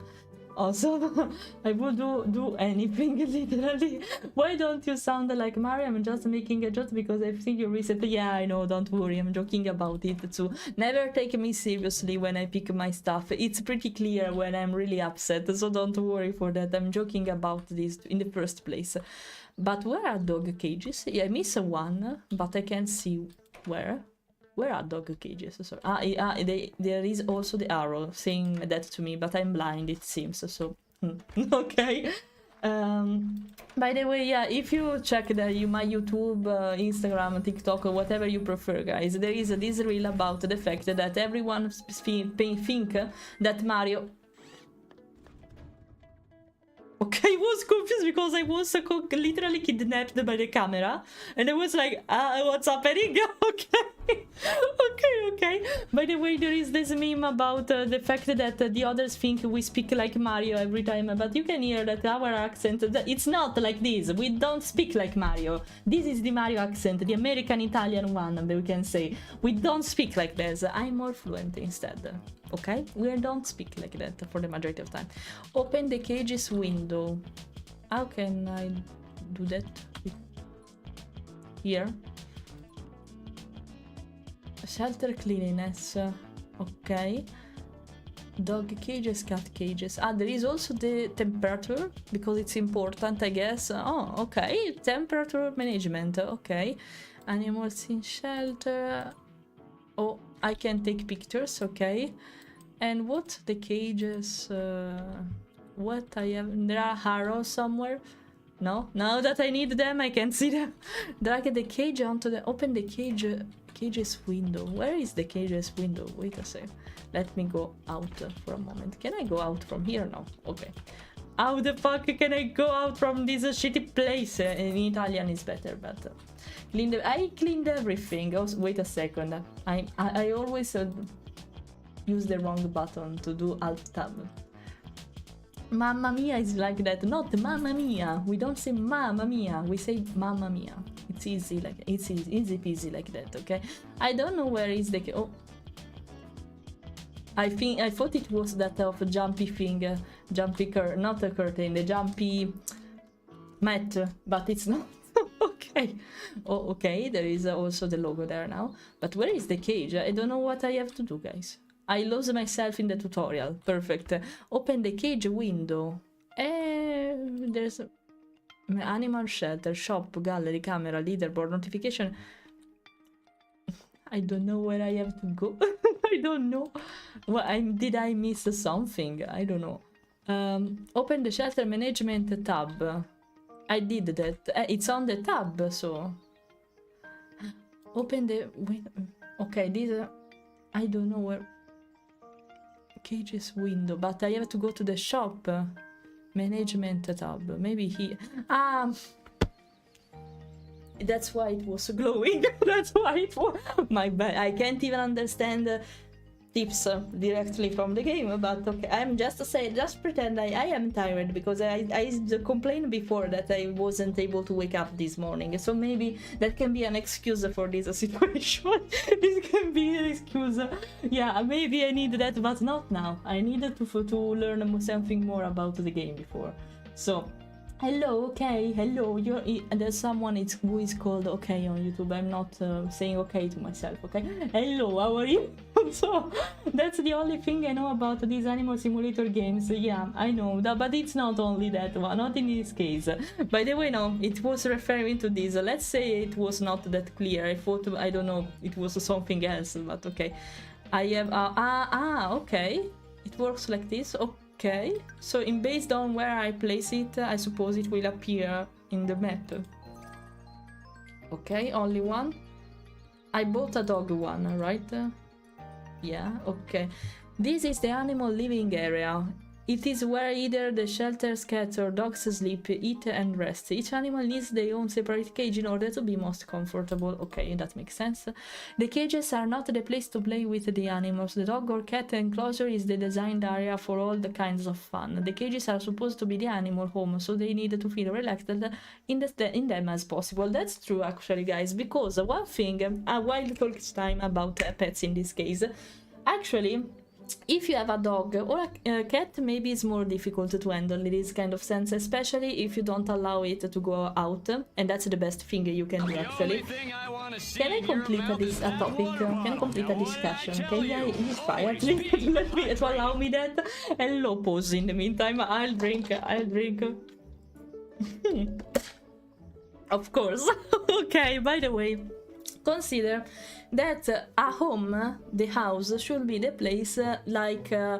Awesome. I would do anything, literally. Why don't you sound like Mario? I'm just making a joke because I think you recently... Yeah, I know, don't worry, I'm joking about it too. Never take me seriously when I pick my stuff. It's pretty clear when I'm really upset, so don't worry for that. I'm joking about this in the first place. But where are dog cages? Yeah, I miss one, but I can't see where. Where are dog cages? Sorry. There is also the arrow saying that to me, but I'm blind, it seems. So, okay. By the way, yeah, if you check my YouTube, Instagram, TikTok, or whatever you prefer, guys, there is this reel about the fact that everyone think that Mario... Okay, I was confused because I was literally kidnapped by the camera, and I was like, what's happening? Okay. Okay. By the way, there is this meme about the fact that the others think we speak like Mario every time, but you can hear that our accent, it's not like this. We don't speak like Mario. This is the Mario accent, the American Italian one, we can say. We don't speak like this. I'm more fluent instead. Okay? We don't speak like that for the majority of time. Open the cages window. How can I do that? Here. Shelter cleanliness. Okay. Dog cages, cat cages. There is also the temperature, because it's important, I guess. Oh, okay. Temperature management. Okay. Animals in shelter. Oh, I can take pictures. Okay. And what the cages? What I have? There are arrows somewhere. No, now that I need them, I can see them. Drag the cage onto the. Open the cages window. Where is the cages window? Wait a sec. Let me go out for a moment. Can I go out from here? No. Okay. How the fuck can I go out from this shitty place? In Italian is better, but I cleaned everything. Oh, wait a second. I always use the wrong button to do alt tab. Mamma mia is like that, not mamma mia. We don't say mamma mia, we say mamma mia. It's easy, like it's easy peasy like that. Okay, I don't know where is the I thought it was that of a jumpy thing, not a curtain, the jumpy mat, but it's not. Okay. Oh, okay, there is also the logo there now. But where is the cage? I don't know what I have to do, guys. I lost myself in the tutorial. Perfect. Open the cage window. There's animal shelter, shop, gallery, camera, leaderboard, notification. I don't know where I have to go. I don't know. Well, did I miss something? I don't know. Open the shelter management tab. I did that. It's on the tab, so open the wait. Okay, this I don't know where cages window, but I have to go to the shop management tab. Maybe here. That's why it was glowing. That's why it was. My bad. I can't even understand tips directly from the game, but okay. I'm just saying, just pretend I am tired because I complained before that I wasn't able to wake up this morning. So maybe that can be an excuse for this situation. This can be an excuse. Yeah, maybe I need that, but not now. I needed to learn something more about the game before. So. Hello, okay, hello, there's someone who is called okay on YouTube. I'm not saying okay to myself, okay? Hello, how are you? So, that's the only thing I know about these animal simulator games. Yeah, I know, that, but it's not only that one, not in this case. By the way, no, it was referring to this. Let's say it was not that clear. I thought, I don't know, it was something else, but okay. I have, okay. It works like this, okay, so based on where I place it, I suppose it will appear in the map. Okay, only one. I bought a dog one, right? Yeah, okay. This is the animal living area. It is where either the shelter's cats or dogs sleep, eat and rest. Each animal needs their own separate cage in order to be most comfortable. Okay, that makes sense. The cages are not the place to play with the animals. The dog or cat enclosure is the designed area for all the kinds of fun. The cages are supposed to be the animal home, so they need to feel relaxed in them as possible. That's true, actually, guys, because one thing, while talks time about pets in this case, actually, if you have a dog or a cat, maybe it's more difficult to handle in this kind of sense, especially if you don't allow it to go out, and that's the best thing you can do, actually. Can I complete this topic? Can I complete a discussion? Can I inspire to allow me that? Hello, pause in the meantime. I'll drink. Of course. Okay, by the way, consider that a home, the house, should be the place like a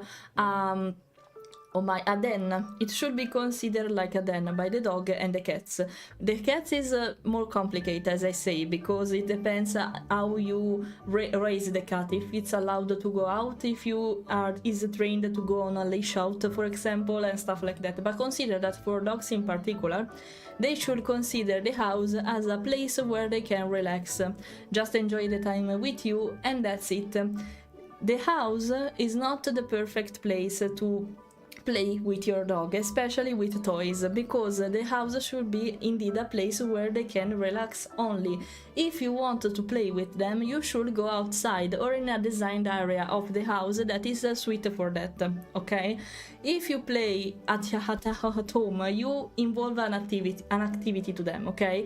den. It should be considered like a den by the dog and the cats. The cats is more complicated, as I say, because it depends how you raise the cat. If it's allowed to go out, if you is trained to go on a leash out, for example, and stuff like that. But consider that for dogs in particular, they should consider the house as a place where they can relax, just enjoy the time with you, and that's it. The house is not the perfect place to play with your dog, especially with toys, because the house should be indeed a place where they can relax only. If you want to play with them, you should go outside or in a designed area of the house that is suited for that, okay? If you play at home, you involve an activity to them, okay?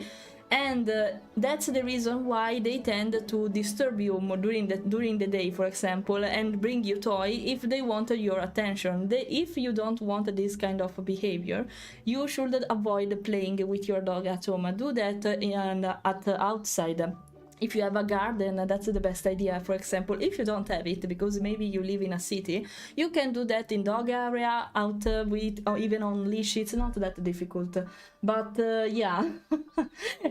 And that's the reason why they tend to disturb you more during the day, for example, and bring you toy if they want your attention. If you don't want this kind of behavior, you should avoid playing with your dog at home. Do that at outside. If you have a garden, that's the best idea. For example, if you don't have it, because maybe you live in a city, you can do that in dog area, out with, or even on leash. It's not that difficult. But yeah,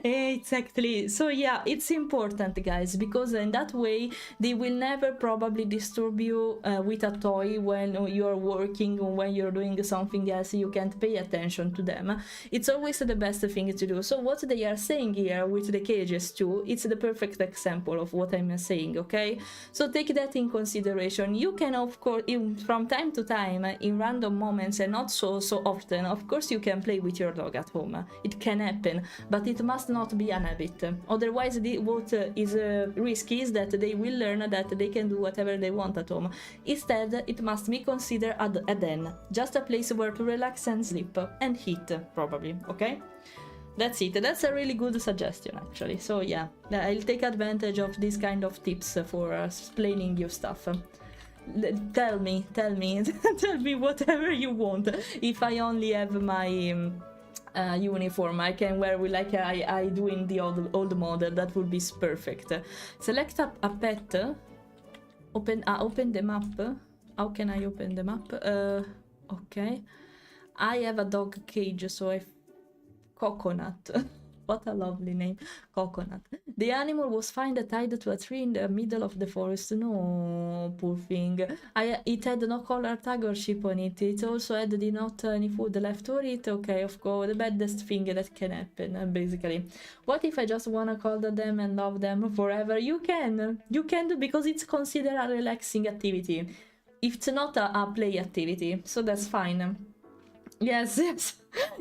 exactly. So yeah, it's important, guys, because in that way they will never probably disturb you with a toy when you're working or when you're doing something else. You can't pay attention to them. It's always the best thing to do. So what they are saying here with the cages too, it's the perfect example of what I'm saying, okay? So take that in consideration. You can, of course, from time to time, in random moments and not so often, of course you can play with your dog at home. It can happen, but it must not be an habit. Otherwise, what is risky is that they will learn that they can do whatever they want at home. Instead, it must be considered a den, just a place where to relax and sleep and eat, probably, okay? That's it. That's a really good suggestion, actually. So yeah, I'll take advantage of these kind of tips for explaining you stuff. Tell me tell me whatever you want. If I only have my uniform, I can wear like I do in the old model. That would be perfect. Select a pet. Open the map. How can I open the map? Okay. I have a dog cage, so Coconut. What a lovely name, Coconut. The animal was found tied to a tree in the middle of the forest. No, poor thing. It had no collar tag or chip on it. It also had not any food left for it. Okay, of course, the baddest thing that can happen, basically. What if I just wanna cuddle them and love them forever? You can do, because it's considered a relaxing activity. It's not a play activity, so that's fine. Yes, yes,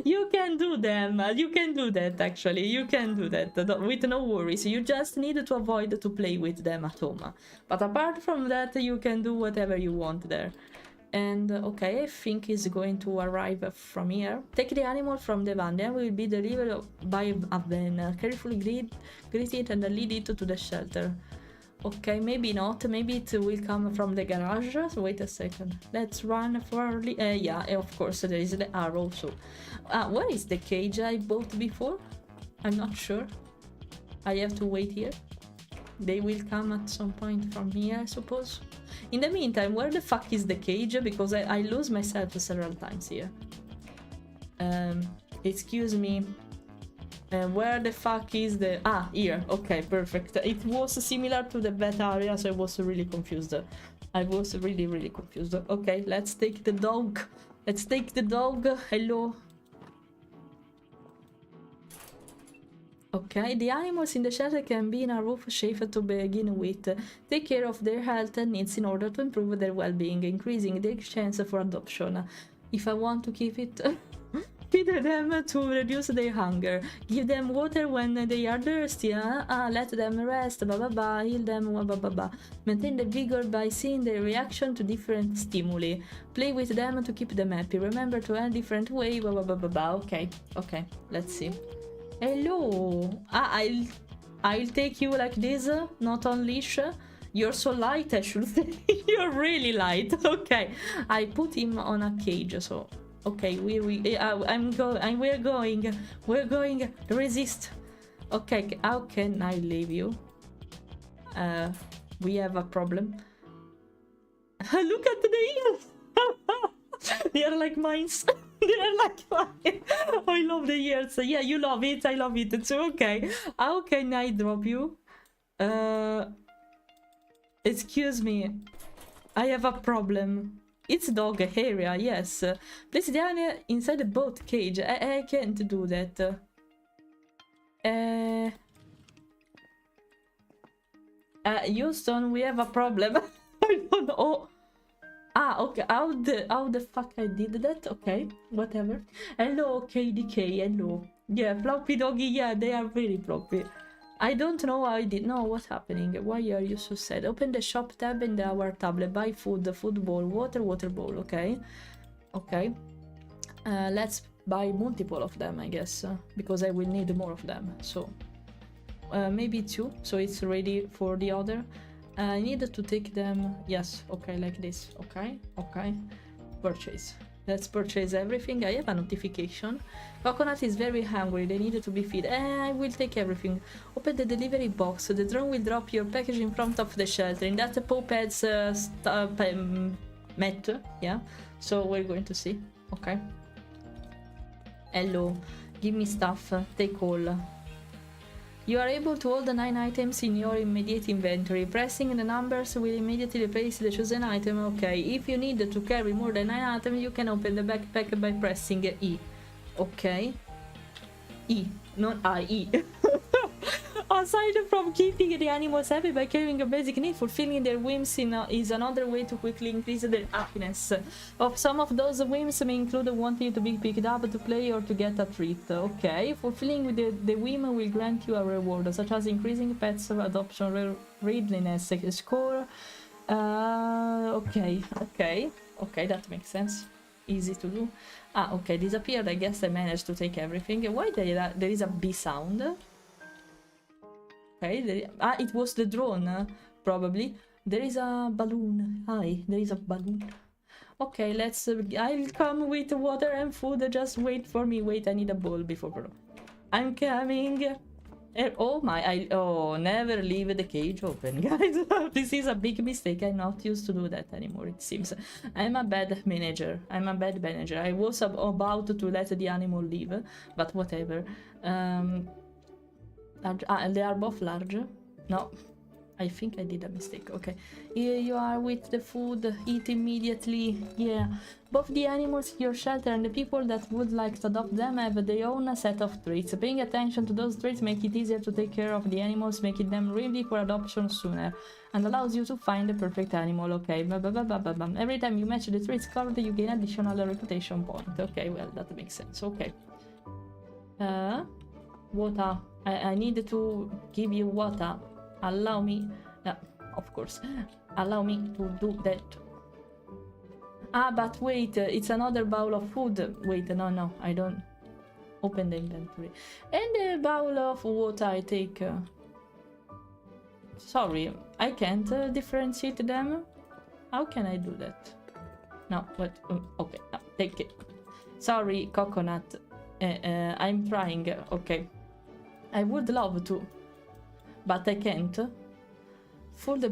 you can do them. You can do that, actually. You can do that with no worries. You just need to avoid to play with them at home. But apart from that, you can do whatever you want there. And okay, I think he's going to arrive from here. Take the animal from the van, then will be delivered by a van. Carefully greet it and lead it to the shelter. Okay, maybe not. Maybe it will come from the garage. So wait a second. Let's run for... yeah, of course, there is the arrow. So, where is the cage I bought before? I'm not sure. I have to wait here. They will come at some point from here, I suppose. In the meantime, where the fuck is the cage? Because I lose myself several times here. Excuse me. Where the fuck is the... Ah, here. Okay, perfect. It was similar to the vet area, so I was really confused. I was really, really confused. Okay, let's take the dog. Let's take the dog. Hello. Okay, the animals in the shelter can be in a rough shape to begin with. Take care of their health and needs in order to improve their well-being, increasing their chance for adoption. If I want to keep it... Feed them to reduce their hunger. Give them water when they are thirsty. Let them rest. Heal them. Maintain the vigor by seeing their reaction to different stimuli. Play with them to keep them happy. Remember to add different way. Okay. Okay. Let's see. Hello. I'll take you like this. Not on leash. You're so light, I should say. You're really light. Okay. I put him on a cage, so... Okay, we're going. Resist. Okay, how can I leave you? We have a problem. Look at the ears. They are like mines. They are like mine. I love the ears. Yeah, you love it. I love it too. Okay, how can I drop you? Excuse me. I have a problem. It's dog area, yes. Place the animal inside the boat cage. I can't do that. Houston, we have a problem. I don't know. Ah, okay. How the fuck I did that? Okay, whatever. Hello, KDK. Hello. Yeah, floppy doggy. Yeah, they are very floppy. I don't know how I did. No, what's happening? Why are you so sad? Open the shop tab in our tablet. Buy food, food bowl, water bowl. Okay. Okay. Let's buy multiple of them, I guess. Because I will need more of them. So, maybe 2. So it's ready for the other. I need to take them. Yes. Okay, like this. Okay. Okay. Purchase. Let's purchase everything. I have a notification. Coconut is very hungry. They need to be fed. I will take everything. Open the delivery box. The drone will drop your package in front of the shelter. In that paw-pet's mat. Yeah. So we're going to see. Okay. Hello. Give me stuff. Take all. You are able to hold the 9 items in your immediate inventory. Pressing the numbers will immediately replace the chosen item. Okay, if you need to carry more than 9 items, you can open the backpack by pressing E. Okay. E, not I, E. Aside from keeping the animals happy by carrying a basic need, fulfilling their whims is another way to quickly increase their happiness. Some of those whims may include wanting to be picked up to play or to get a treat. Okay, fulfilling the whim will grant you a reward, such as increasing pets adoption readiness score. Okay, that makes sense. Easy to do. Ah, okay, disappeared. I guess I managed to take everything. Why there is a B sound? Okay, it was the drone, probably. There is a balloon. Hi, there is a balloon. Okay, let's... I'll come with water and food. Just wait for me. Wait, I need a bowl before... I'm coming. Oh my, never leave the cage open, guys. This is a big mistake. I'm not used to do that anymore, it seems. I'm a bad manager. I was about to let the animal leave, but whatever. They are both large? No. I think I did a mistake. Okay. Here you are with the food. Eat immediately. Yeah. Both the animals in your shelter and the people that would like to adopt them have their own set of traits. Paying attention to those traits make it easier to take care of the animals, making them ready for adoption sooner, and allows you to find the perfect animal. Okay. Every time you match the traits covered, you gain additional reputation point. Okay, well, that makes sense. Okay. Water. I need to give you water. Allow me, of course, allow me to do that. Ah, but wait, it's another bowl of food. Wait, no, I don't open the inventory. And the bowl of water I take. Sorry, I can't differentiate them. How can I do that? No, what? Okay, take it. Sorry, coconut. I'm trying. Okay, I would love to. But I can't. Fill the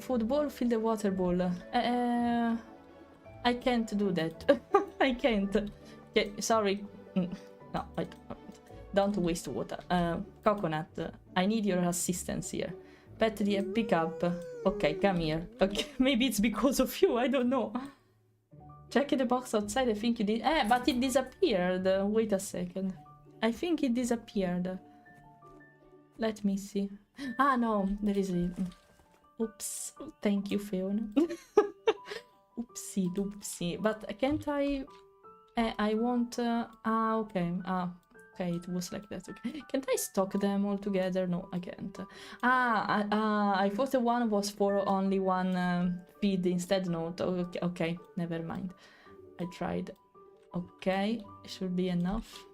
food bowl, fill the water bowl. I can't do that. I can't. Okay, sorry. No, don't waste water. Coconut, I need your assistance here. Petri, pick up. Okay, come here. Okay, maybe it's because of you, I don't know. Check the box outside, I think you did. But it disappeared. Wait a second. I think it disappeared. Let me see. Ah, no, there is a... Oops. Thank you, Fiona. Oopsie. But can't I... I want... okay. Okay, it was like that. Okay. Can't I stock them all together? No, I can't. I thought the one was for only one feed instead. No, okay, never mind. I tried. Okay, should be enough.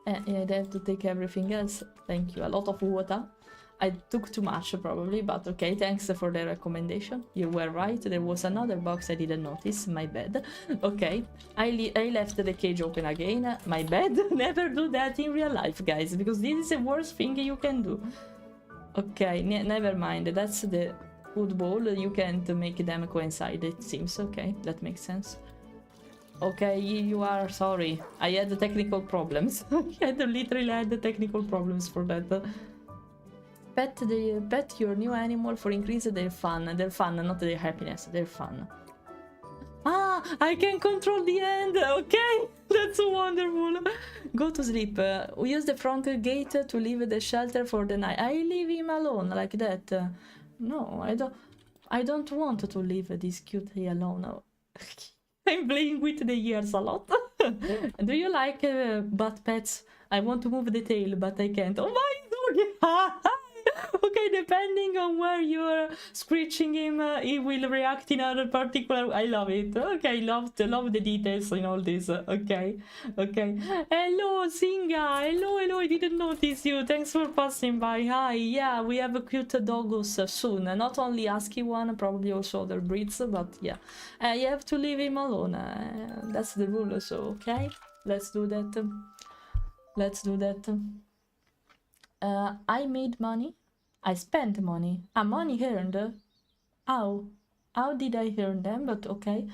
I'd have to take everything else. Thank you. A lot of water. I took too much probably, but okay, thanks for the recommendation. You were right, there was another box I didn't notice, my bad. Okay, I left the cage open again, my bad. Never do that in real life, guys, because this is the worst thing you can do. Okay, never mind, that's the food bowl, you can't make them coincide, it seems. Okay, that makes sense. Okay, you are sorry. I had the technical problems. I literally had the technical problems for that. Pet your new animal for increase their fun. Their fun, not their happiness. Their fun. Ah, I can control the end. Okay, that's wonderful. Go to sleep. Use the front gate to leave the shelter for the night. I leave him alone like that. No, I don't want to leave this cutie alone. I'm playing with the ears a lot. Do you like butt pets? I want to move the tail, but I can't. Oh my dog! Okay, depending on where you're screeching him, he will react in a particular... I love it. Okay, love the details in all this. Okay. Hello, Singa. Hello, I didn't notice you. Thanks for passing by. Hi. Yeah, we have a cute doggos soon. Not only husky one, probably also other breeds, but yeah. You have to leave him alone. That's the rule, so okay. Let's do that. I made money. I spent money. Money earned. How did I earn them? But okay.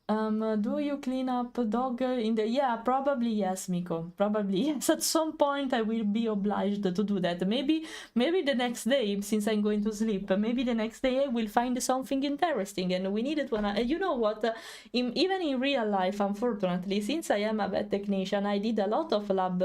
Do you clean up a dog in the... Yeah, probably yes, Miko. Probably yes. At some point I will be obliged to do that. Maybe the next day, since I'm going to sleep, maybe the next day I will find something interesting and we need to... You know what? Even in real life, unfortunately, since I am a vet technician, I did a lot of lab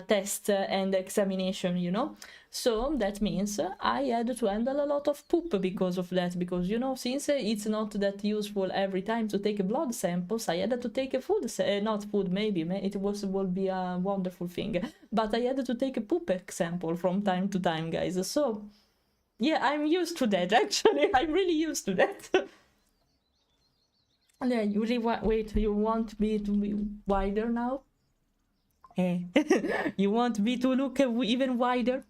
tests and examination, you know? So that means I had to handle a lot of poop because of that, because you know, since it's not that useful every time to take blood samples, I had to take a food, not food, maybe it would be a wonderful thing, but I had to take a poop sample from time to time, guys. So yeah, I'm used to that. Actually, I'm really used to that. Yeah, wait, you want me to be wider now? You want me to look even wider?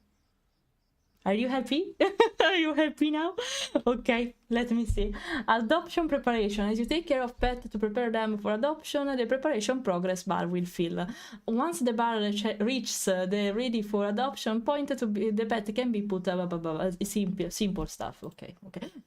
Are you happy? Are you happy now? Okay, let me see. Adoption preparation. As you take care of pet to prepare them for adoption, the preparation progress bar will fill. Once the bar reaches the ready for adoption point, the pet can be put simple stuff. Okay.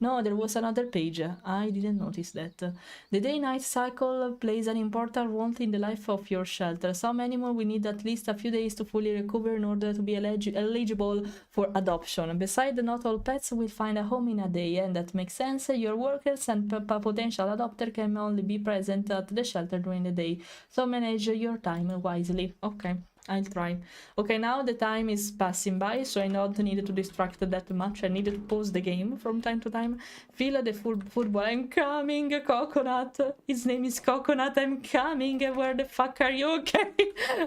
No, there was another page. I didn't notice that. The day-night cycle plays an important role in the life of your shelter. Some animals will need at least a few days to fully recover in order to be eligible for adoption. Besides, not all pets will find a home in a day, and that makes sense. Your workers and potential adopter can only be present at the shelter during the day, so manage your time wisely. Okay, I'll try. Okay, now the time is passing by, so I don't need to distract that much. I need to pause the game from time to time. Feel the football. I'm coming, Coconut. His name is Coconut. I'm coming. Where the fuck are you? Okay.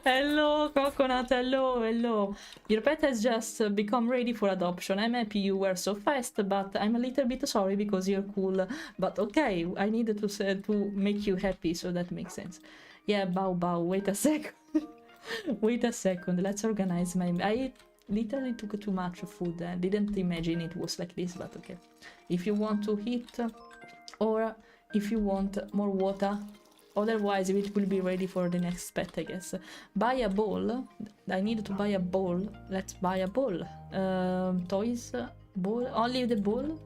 Hello, Coconut. Hello. Your pet has just become ready for adoption. I'm happy you were so fast, but I'm a little bit sorry because you're cool. But okay, I needed to make you happy, so that makes sense. Yeah, bow. Wait a second. Wait a second, let's organize my... I literally took too much food. I didn't imagine it was like this, but okay. If you want to eat, or if you want more water, otherwise it will be ready for the next pet, I guess. Buy a ball. I need to buy a ball. Let's buy a ball. Toys, ball, only the ball.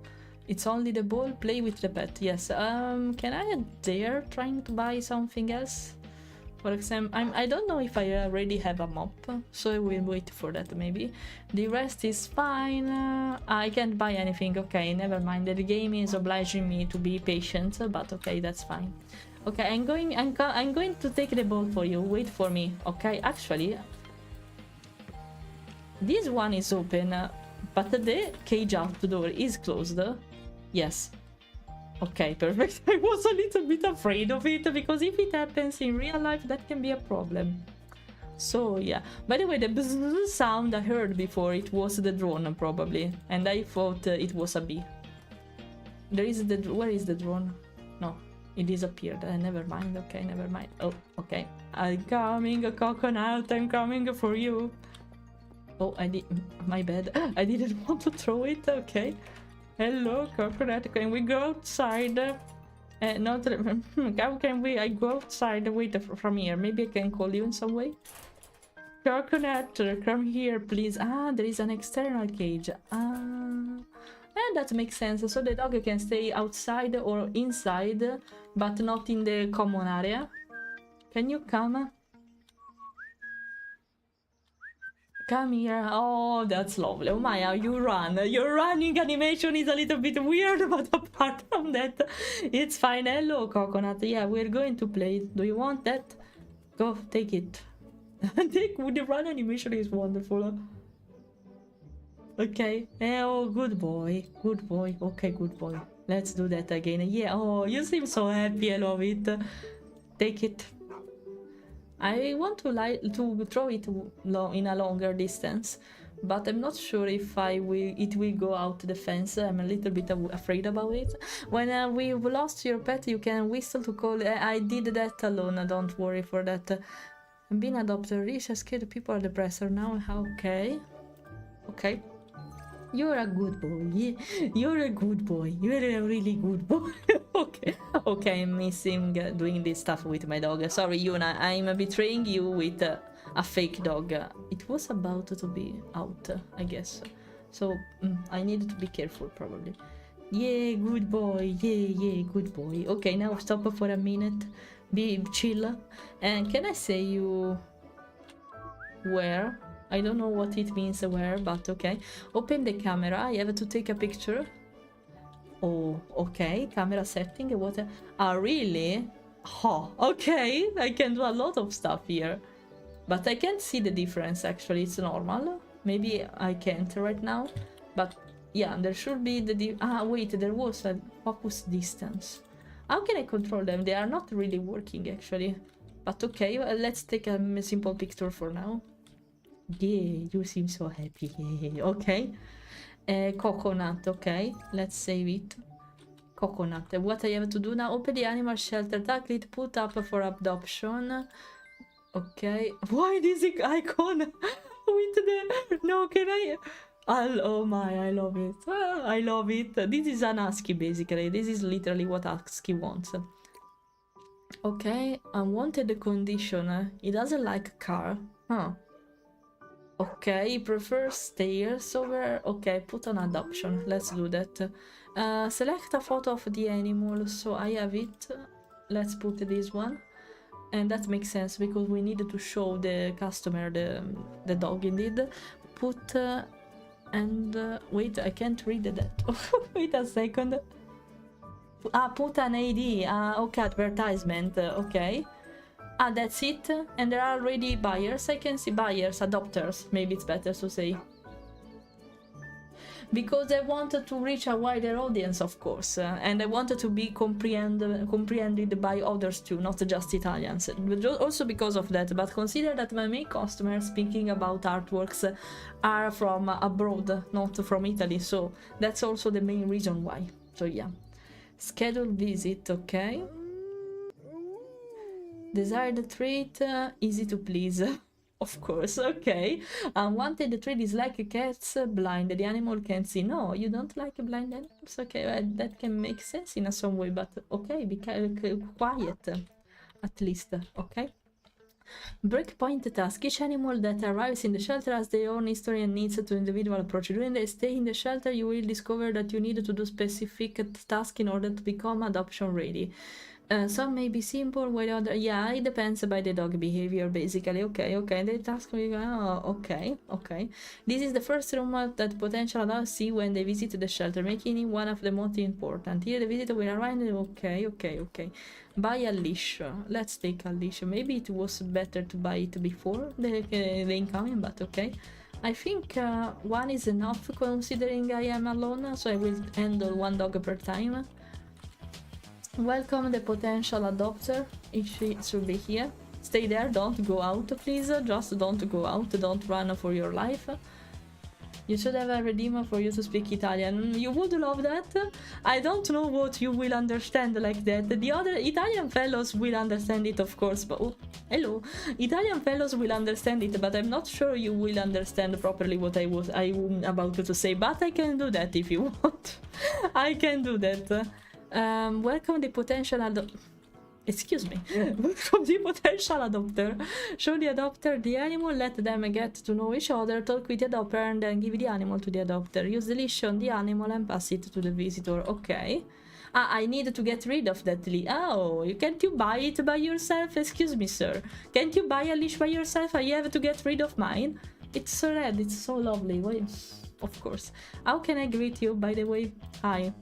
It's only the ball. Play with the pet, yes. Can I dare trying to buy something else? For example, I don't know if I already have a mop, so I will wait for that maybe. The rest is fine. I can't buy anything. Okay, never mind. The game is obliging me to be patient, but okay, that's fine. Okay, I'm going to take the ball for you. Wait for me. Okay, actually, this one is open, but the cage outdoor is closed. Yes. Okay, perfect. I was a little bit afraid of it, because if it happens in real life, that can be a problem. So, yeah. By the way, the bzzz sound I heard before, it was the drone, probably. And I thought it was a bee. Where is the drone? No, it disappeared. Never mind. Okay, never mind. Oh, okay. I'm coming, Coconut. I'm coming for you. Oh, my bad. I didn't want to throw it. Okay. Hello, Coconut. Can we go outside? Not. How can I go outside? Wait, from here. Maybe I can call you in some way. Coconut, come here, please. Ah, there is an external cage. And that makes sense. So the dog can stay outside or inside, but not in the common area. Can you come? Come here. Oh, that's lovely. Oh, Maya, you run. Your running animation is a little bit weird, but apart from that, it's fine. Hello, Coconut. Yeah, we're going to play. Do you want that? Go, take it. The run animation is wonderful. Okay. Oh, good boy. Good boy. Okay, good boy. Let's do that again. Yeah. Oh, you seem so happy. I love it. Take it. I want to throw it in a longer distance, but I'm not sure if it will go out the fence. I'm a little bit afraid about it. When we've lost your pet, you can whistle to call. I did that alone. Don't worry for that. I'm being adopted. Rich, scared people are depressed now. Okay. Okay. You're a good boy. You're a good boy. You're a really good boy. Okay. Okay, I'm missing doing this stuff with my dog. Sorry, Yuna. I'm betraying you with a fake dog. It was about to be out, I guess. So, I needed to be careful, probably. Yeah, good boy. Yeah, good boy. Okay, now stop for a minute. Be chill. And can I say you... where? I don't know what it means where, but okay. Open the camera. I have to take a picture. Oh, okay. Camera setting. What? Ah, really? Oh, okay. I can do a lot of stuff here. But I can't see the difference, actually. It's normal. Maybe I can't right now. But, yeah, there should be the... wait. There was a focus distance. How can I control them? They are not really working, actually. But, okay. Let's take a simple picture for now. Yeah, you seem so happy. Okay. Coconut, okay. Let's save it. Coconut. What I have to do now? Open the animal shelter. Tackle it. Put up for adoption. Okay. Why this icon? With the... No, can I... Oh my, I love it. Ah, I love it. This is an husky basically. This is literally what husky wants. Okay, unwanted condition. He doesn't like car. Huh. Okay, he prefers stairs over... Okay, put on adoption. Let's do that. Select a photo of the animal. So I have it. Let's put this one. And that makes sense because we needed to show the customer the dog indeed. Put... wait, I can't read that. Wait a second. Put an AD. Okay, advertisement. Okay. That's it. And there are already buyers. I can see buyers, adopters. Maybe it's better to say. Because I wanted to reach a wider audience, of course. And I wanted to be comprehended by others too, not just Italians. But also because of that. But consider that my main customers, speaking about artworks, are from abroad, not from Italy. So that's also the main reason why. So yeah. Schedule visit, okay. Desired trait, easy to please. Of course, okay. Unwanted trait is like cats blind. The animal can see. No, you don't like blind animals? Okay, that can make sense in some way, but okay, be quiet. At least, okay. Breakpoint task. Each animal that arrives in the shelter has their own history and needs to individual approach. During the stay in the shelter, you will discover that you need to do specific tasks in order to become adoption ready. Some may be simple, while other... Yeah, it depends by the dog behavior, basically. Okay, okay, the task will... Oh, okay, okay. This is the first room that potential adults see when they visit the shelter, making it one of the most important. Here the visitor will arrive... Okay, okay, okay. Buy a leash. Let's take a leash. Maybe it was better to buy it before the incoming, but okay. I think one is enough considering I am alone, so I will handle one dog per time. Welcome the potential adopter. She should be here. Stay there, don't go out please. Just don't go out, don't run for your life. You should have a redeemer for you to speak Italian. You would love that. I don't know what you will understand like that. The other Italian fellows will understand it, of course, but... Oh, hello. Italian fellows will understand it, but I'm not sure you will understand properly what I'm about to say. But I can do that if you want. I can do that. Welcome the potential excuse me. Welcome the potential adopter. Show the adopter the animal, let them get to know each other, talk with the adopter, and then give the animal to the adopter. Use the leash on the animal and pass it to the visitor. Okay. I need to get rid of that leash. Oh, can't you buy it by yourself? Excuse me, sir. Can't you buy a leash by yourself? I have to get rid of mine. It's so red. It's so lovely. Wait. Of course. How can I greet you, by the way? Hi.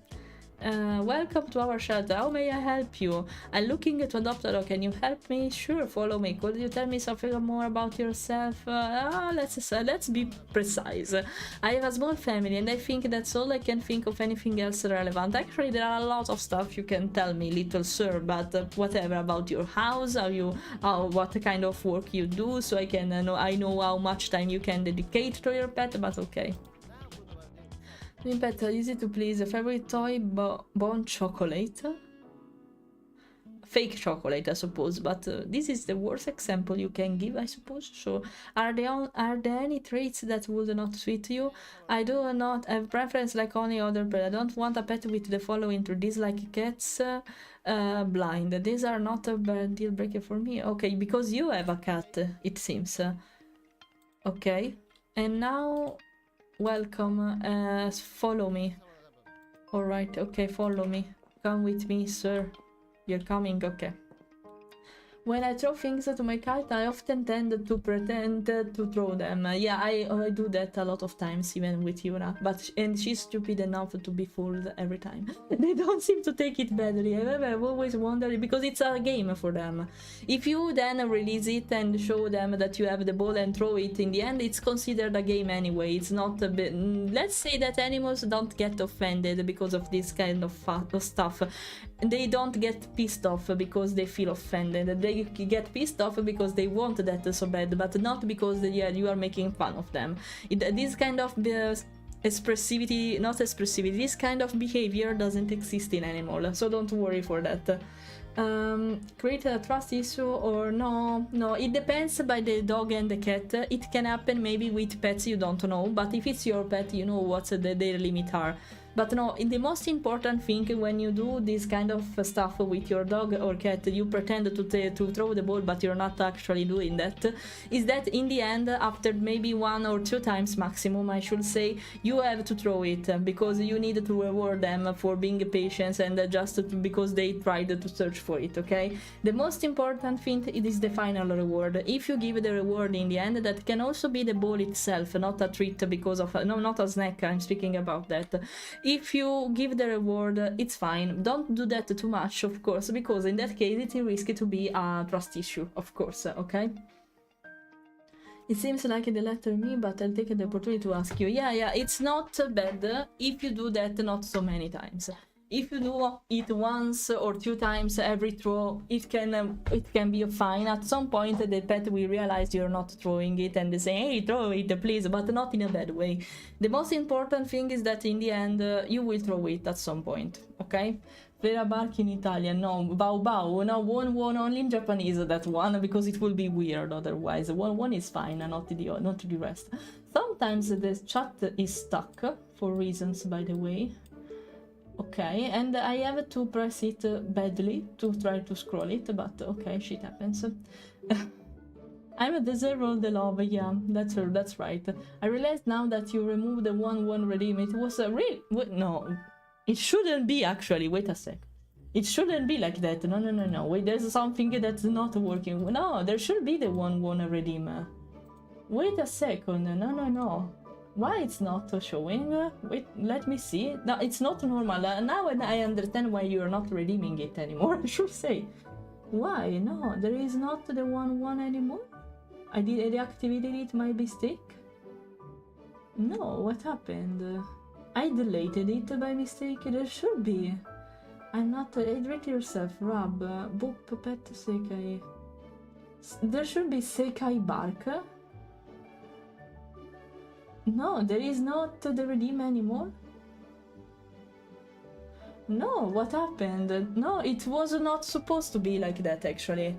Welcome to our shelter. How may I help you? I'm looking to adopt a dog. Can you help me? Sure, follow me. Could you tell me something more about yourself? Let's be precise. I have a small family and I think that's all. I can't think of anything else relevant. Actually, there are a lot of stuff you can tell me, little sir, but whatever about your house, what kind of work you do, so I can I know how much time you can dedicate to your pet, but okay. Pet, easy to please. Favorite toy, bone chocolate. Fake chocolate, I suppose, but this is the worst example you can give, I suppose. So, are there any traits that would not suit you? I do not have preference like any other pet. I don't want a pet with the following to dislike cats, blind. These are not a bad deal breaker for me. Okay, because you have a cat, it seems. Okay, and now... Welcome, follow me. Alright, okay, follow me. Come with me, sir. You're coming, okay. When I throw things to my cat, I often tend to pretend to throw them. Yeah, I do that a lot of times, even with Yuna. And she's stupid enough to be fooled every time. They don't seem to take it badly. I've always wondered, because it's a game for them. If you then release it and show them that you have the ball and throw it in the end, it's considered a game anyway. It's not a bit... Let's say that animals don't get offended because of this kind of stuff. They don't get pissed off because they feel offended. They get pissed off because they want that so bad, but not because you are making fun of them. This kind of this kind of behavior doesn't exist in animal, so don't worry for that. create a trust issue or no, it depends by the dog and the cat. It can happen maybe with pets you don't know, but if it's your pet you know what their limits are. But no, the most important thing when you do this kind of stuff with your dog or cat, you pretend to throw the ball but you're not actually doing that, is that in the end, after maybe 1 or 2 times maximum, I should say, you have to throw it because you need to reward them for being patient and because they tried to search for it, okay? The most important thing is the final reward. If you give the reward in the end, that can also be the ball itself, not a treat because of, no, not a snack, I'm speaking about that. If you give the reward, it's fine. Don't do that too much, of course, because in that case it's risky to be a trust issue, of course, okay? It seems like they letter me, but I'll take the opportunity to ask you. Yeah, it's not bad if you do that not so many times. If you do it 1 or 2 times every throw, it can be fine. At some point the pet will realize you're not throwing it and they say, hey, throw it please, but not in a bad way. The most important thing is that in the end you will throw it at some point, okay? Fleira bark in Italian, no, bow bow, no, one only in Japanese, that one, because it will be weird otherwise. One is fine, not the rest. Sometimes the chat is stuck, for reasons by the way. Okay, and I have to press it badly to try to scroll it, but okay, shit happens. I'm a deserve all the love, yeah, that's right. I realized now that you removed the 1-1 redeem. It was a real... no, it shouldn't be actually, wait a sec. It shouldn't be like that, no, wait, there's something that's not working. No, there should be the 1-1 redeem. Wait a second, no. Why it's not showing? Wait, let me see. No, it's not normal. Now I understand why you're not redeeming it anymore, I should say. Why? No, there is not the 1-1 anymore? I deactivated it by mistake? No, what happened? I deleted it by mistake. There should be. I'm not... Hydrate yourself, Rub. Boop, pet, sekai. There should be sekai bark. No, there is not the redeem anymore. No, what happened? No, it was not supposed to be like that actually.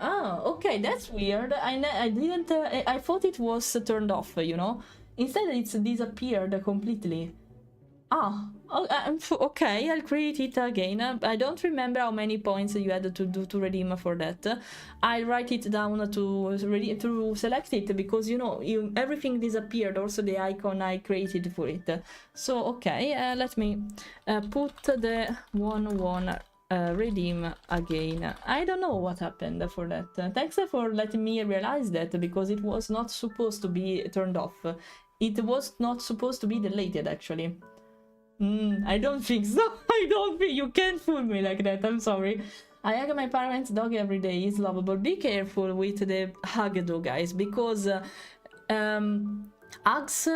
Oh, okay, that's weird. I didn't... I thought it was turned off, you know? Instead it's disappeared completely. Ah, okay, I'll create it again. I don't remember how many points you had to do to redeem for that. I'll write it down to select it because, you know, everything disappeared, also the icon I created for it. So, okay, let me put the 1-1 redeem again. I don't know what happened for that. Thanks for letting me realize that, because it was not supposed to be turned off. It was not supposed to be deleted, actually. I don't think so. I don't think you can't fool me like that. I'm sorry. I hug my parents' dog every day. He's lovable. Be careful with the hug though, guys, because hugs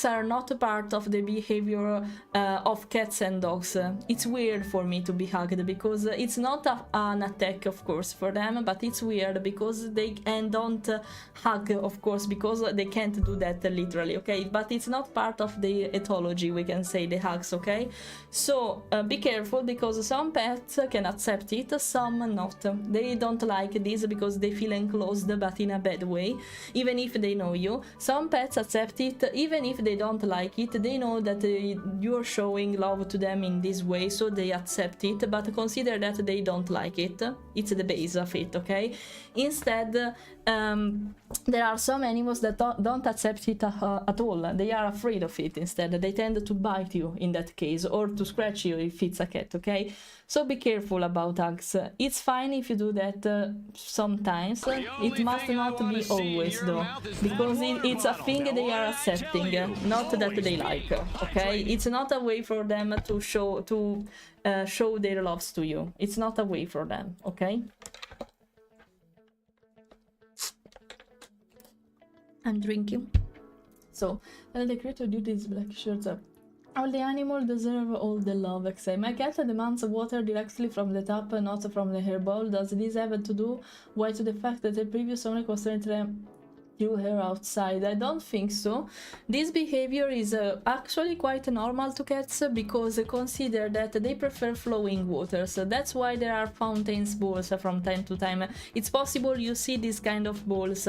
are not a part of the behavior of cats and dogs. It's weird for me to be hugged because it's not an attack, of course, for them, but it's weird because they don't hug, of course, because they can't do that literally, okay? But it's not part of the ethology, we can say, the hugs, okay? So be careful, because some pets can accept it, some not. They don't like this because they feel enclosed, but in a bad way, even if they know you. Some pets accept it, even if they don't like it. They know that you're showing love to them in this way, so they accept it, but consider that they don't like it. It's the base of it, okay? Instead, there are some animals that don't accept it at all. They are afraid of it instead. They tend to bite you in that case, or to scratch you if it's a cat, okay? So be careful about hugs. It's fine if you do that sometimes. It must not be always though, because it's a thing they are accepting, not that they like, okay? It's not a way for them to show their loves to you. It's not a way for them, okay? I'm drinking. So, the creator did these black shirts up. All the animals deserve all the love, except my cat demands water directly from the tap, not from the hairball. Does this have to do with the fact that the previous owner constantly threw her outside. I don't think so. This behavior is actually quite normal to cats because consider that they prefer flowing water. So that's why there are fountains bowls from time to time. It's possible you see this kind of bowls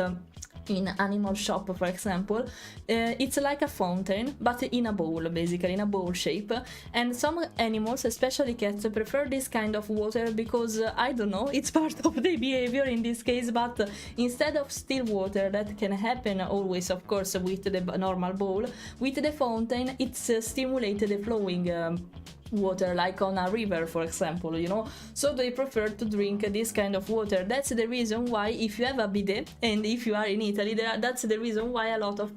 in animal shop, for example. It's like a fountain but in a bowl, basically in a bowl shape, and some animals, especially cats, prefer this kind of water because I don't know, it's part of the behavior in this case. But instead of still water, that can happen always, of course, with the normal bowl, with the fountain it's stimulated the flowing water, like on a river, for example, you know. So they prefer to drink this kind of water. That's the reason why, if you have a bidet and if you are in Italy, that's the reason why a lot of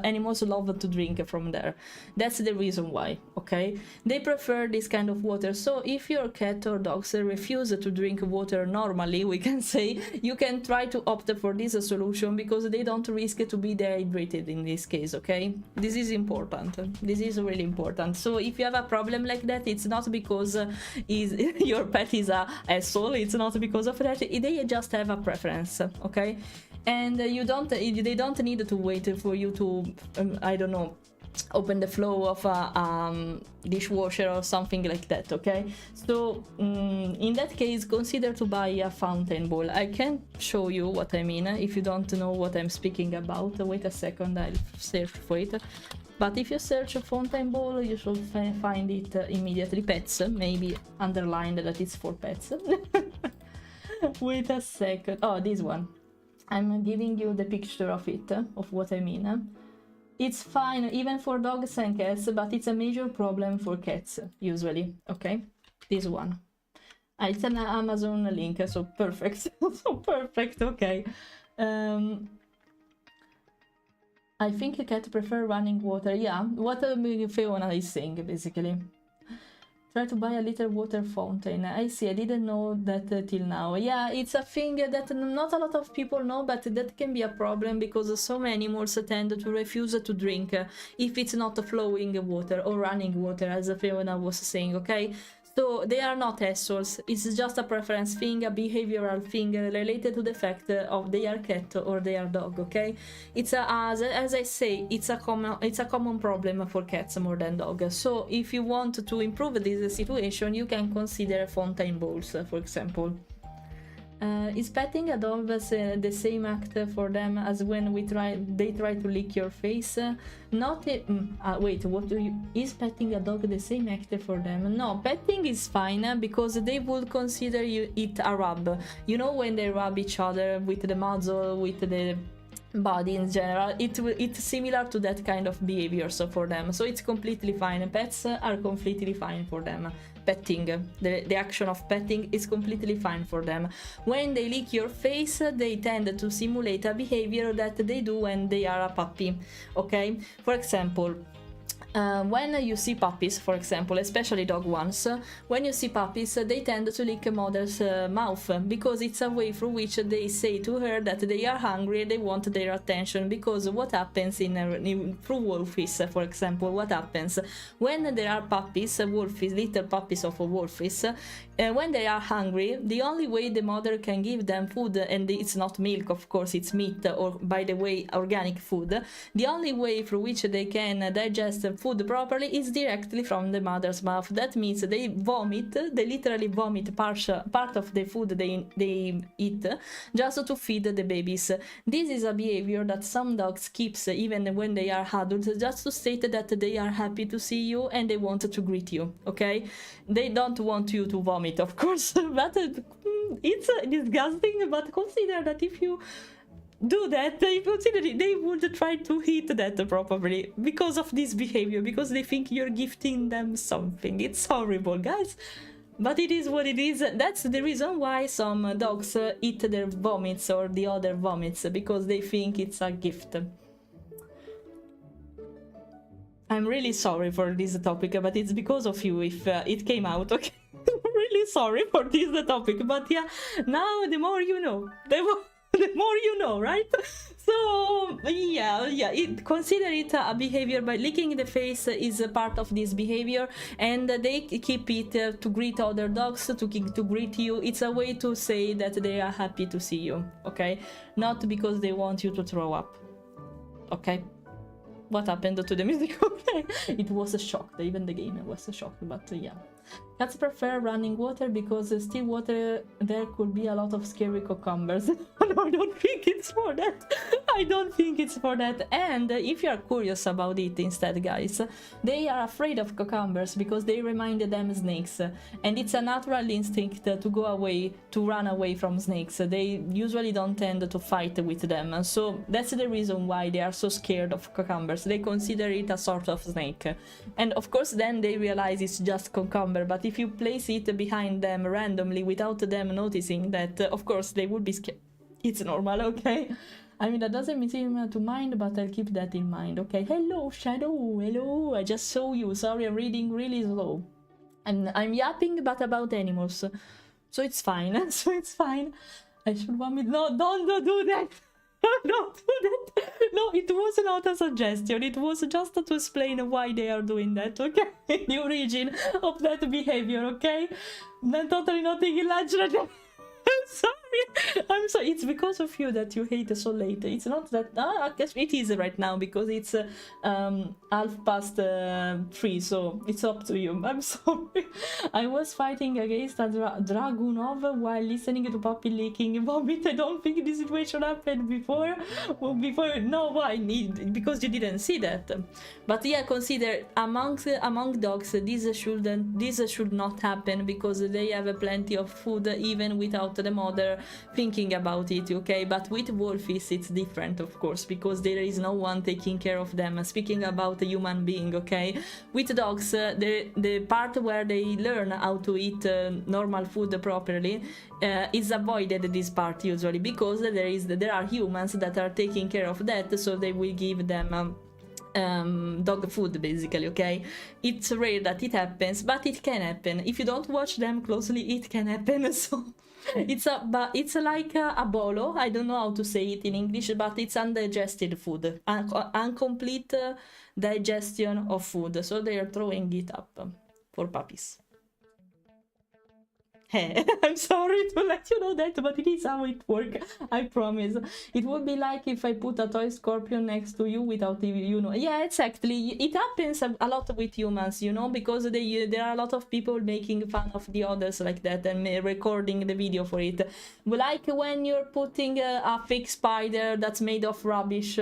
animals love to drink from there. That's the reason why, okay? They prefer this kind of water. So if your cat or dogs refuse to drink water normally, we can say, you can try to opt for this solution because they don't risk to be dehydrated in this case, okay? This is important. This is really important. So if you have a problem like that, it's not because your pet is a asshole, it's not because of that, they just have a preference, okay? And they don't need to wait for you to I don't know, open the flow of a dishwasher or something like that, okay? So in that case, consider to buy a fountain bowl. I can show you what I mean if you don't know what I'm speaking about. Wait a second, I'll search for it. But if you search a fountain bowl, you should find it immediately. Pets, maybe underlined that it's for pets. Wait a second. Oh, this one. I'm giving you the picture of it, of what I mean. It's fine even for dogs and cats, but it's a major problem for cats, usually, okay? This one. It's an Amazon link, so perfect. So perfect, okay. I think a cat prefer running water. Yeah, what Fiona is saying, basically. Try to buy a little water fountain. I see, I didn't know that till now. Yeah, it's a thing that not a lot of people know, but that can be a problem because some animals tend to refuse to drink if it's not flowing water or running water, as Fiona was saying, okay? So they are not assholes, it's just a preference thing, a behavioral thing related to the fact of their cat or their dog, okay? It's as I say, it's a common problem for cats more than dogs. So if you want to improve this situation, you can consider fountain bowls, for example. Is petting a dog the same act for them as when they try to lick your face? Wait, what do you... Is petting a dog the same act for them? No, petting is fine because they would consider it a rub. You know, when they rub each other with the muzzle, with the body in general, it's similar to that kind of behavior, so for them. So it's completely fine. Pets are completely fine for them. Petting, the action of petting is completely fine for them. When they lick your face, they tend to simulate a behavior that they do when they are a puppy, okay? For example, when you see puppies, for example, especially dog ones, when you see puppies, they tend to lick a mother's mouth because it's a way through which they say to her that they are hungry, they want their attention. Because what happens through wolfies, for example, what happens when there are puppies, wolfies, little puppies of wolfies, when they are hungry, the only way the mother can give them food, and it's not milk, of course, it's meat, or by the way, organic food, the only way through which they can digest food properly is directly from the mother's mouth. That means they vomit, they literally vomit part of the food they eat just to feed the babies. This is a behavior that some dogs keeps even when they are adults, just to state that they are happy to see you and they want to greet you, okay? They don't want you to vomit, of course, but it's disgusting. But consider that if you do that, they would try to eat that probably because of this behavior, because they think you're gifting them something. It's horrible, guys, but it is what it is. That's the reason why some dogs eat their vomits or the other vomits, because they think it's a gift. I'm really sorry for this topic, but it's because of you if it came out, okay? I'm really sorry for this topic, but yeah, now the more you know, the more The more you know, right? So yeah, consider it a behavior. By licking the face is a part of this behavior, and they keep it to greet other dogs, to greet you. It's a way to say that they are happy to see you, okay? Not because they want you to throw up, okay? What happened to the music? Okay, it was a shock. Even the game was a shock, but yeah. Cats prefer running water because still water there could be a lot of scary cucumbers. No, I don't think it's for that. I don't think it's for that. And if you are curious about it instead, guys, they are afraid of cucumbers because they remind them snakes. And it's a natural instinct to go away, to run away from snakes. They usually don't tend to fight with them. So that's the reason why they are so scared of cucumbers. They consider it a sort of snake. And of course then they realize it's just cucumber. But if you place it behind them randomly without them noticing that, of course they would be scared. It's normal, okay? I mean, that doesn't seem to mind, but I'll keep that in mind, okay? Hello, Shadow, hello, I just saw you. Sorry, I'm reading really slow. I'm yapping, but about animals. So it's fine, so it's fine. I should want me... No, don't do that! Don't do that! No, it was not a suggestion, it was just to explain why they are doing that, okay? The origin of that behavior, okay? I'm totally not taking lunch right now. I'm sorry, it's because of you that you hate so late. It's not that, I guess it is right now because it's 3:30, so it's up to you. I'm sorry. I was fighting against a Dragunov while listening to puppy licking vomit. I don't think this situation happened before. Well, no, why? Because you didn't see that. But yeah, consider among dogs, this should not happen because they have plenty of food even without the mother thinking about it, okay? But with wolfies it's different, of course, because there is no one taking care of them. Speaking about a human being, okay? With dogs, the part where they learn how to eat normal food properly is avoided, this part usually, because there are humans that are taking care of that, so they will give them dog food, basically, okay? It's rare that it happens, but it can happen. If you don't watch them closely, it can happen. So it's like a bolo. I don't know how to say it in English, but it's undigested food, incomplete digestion of food. So they are throwing it up for puppies. Hey, I'm sorry to let you know that, but it is how it works. I promise. It would be like if I put a toy scorpion next to you without you know. Yeah, exactly. It happens a lot with humans, you know, because there are a lot of people making fun of the others like that and recording the video for it. Like when you're putting a fake spider that's made of rubbish,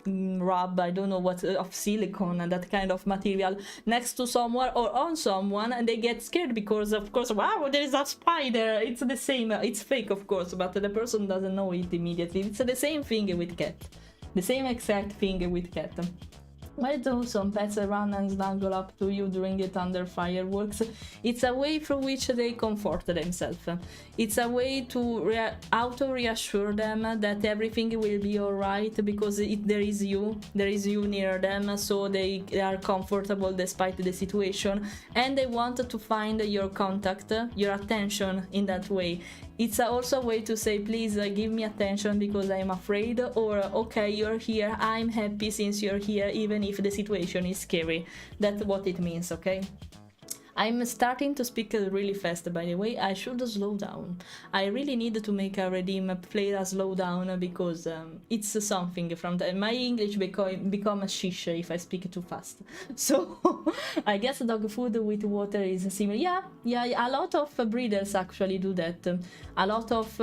rub, I don't know what, of silicone and that kind of material next to someone or on someone, and they get scared because, of course, wow, there is a spider. It's the same. It's fake, of course, but the person doesn't know it immediately. It's the same thing with cat. The same exact thing with cat. Why do some pets run and snuggle up to you during the thunder fireworks? It's a way through which they comfort themselves. It's a way to auto-reassure them that everything will be alright because there is you near them, so they are comfortable despite the situation, and they want to find your contact, your attention in that way. It's also a way to say, please give me attention because I'm afraid, or okay, you're here, I'm happy since you're here, even if the situation is scary. That's what it means, okay? I'm starting to speak really fast, by the way. I should slow down. I really need to make a redeem Fleira slow down because it's something from my English become a shish if I speak too fast. So I guess dog food with water is similar. Yeah, a lot of breeders actually do that. A lot of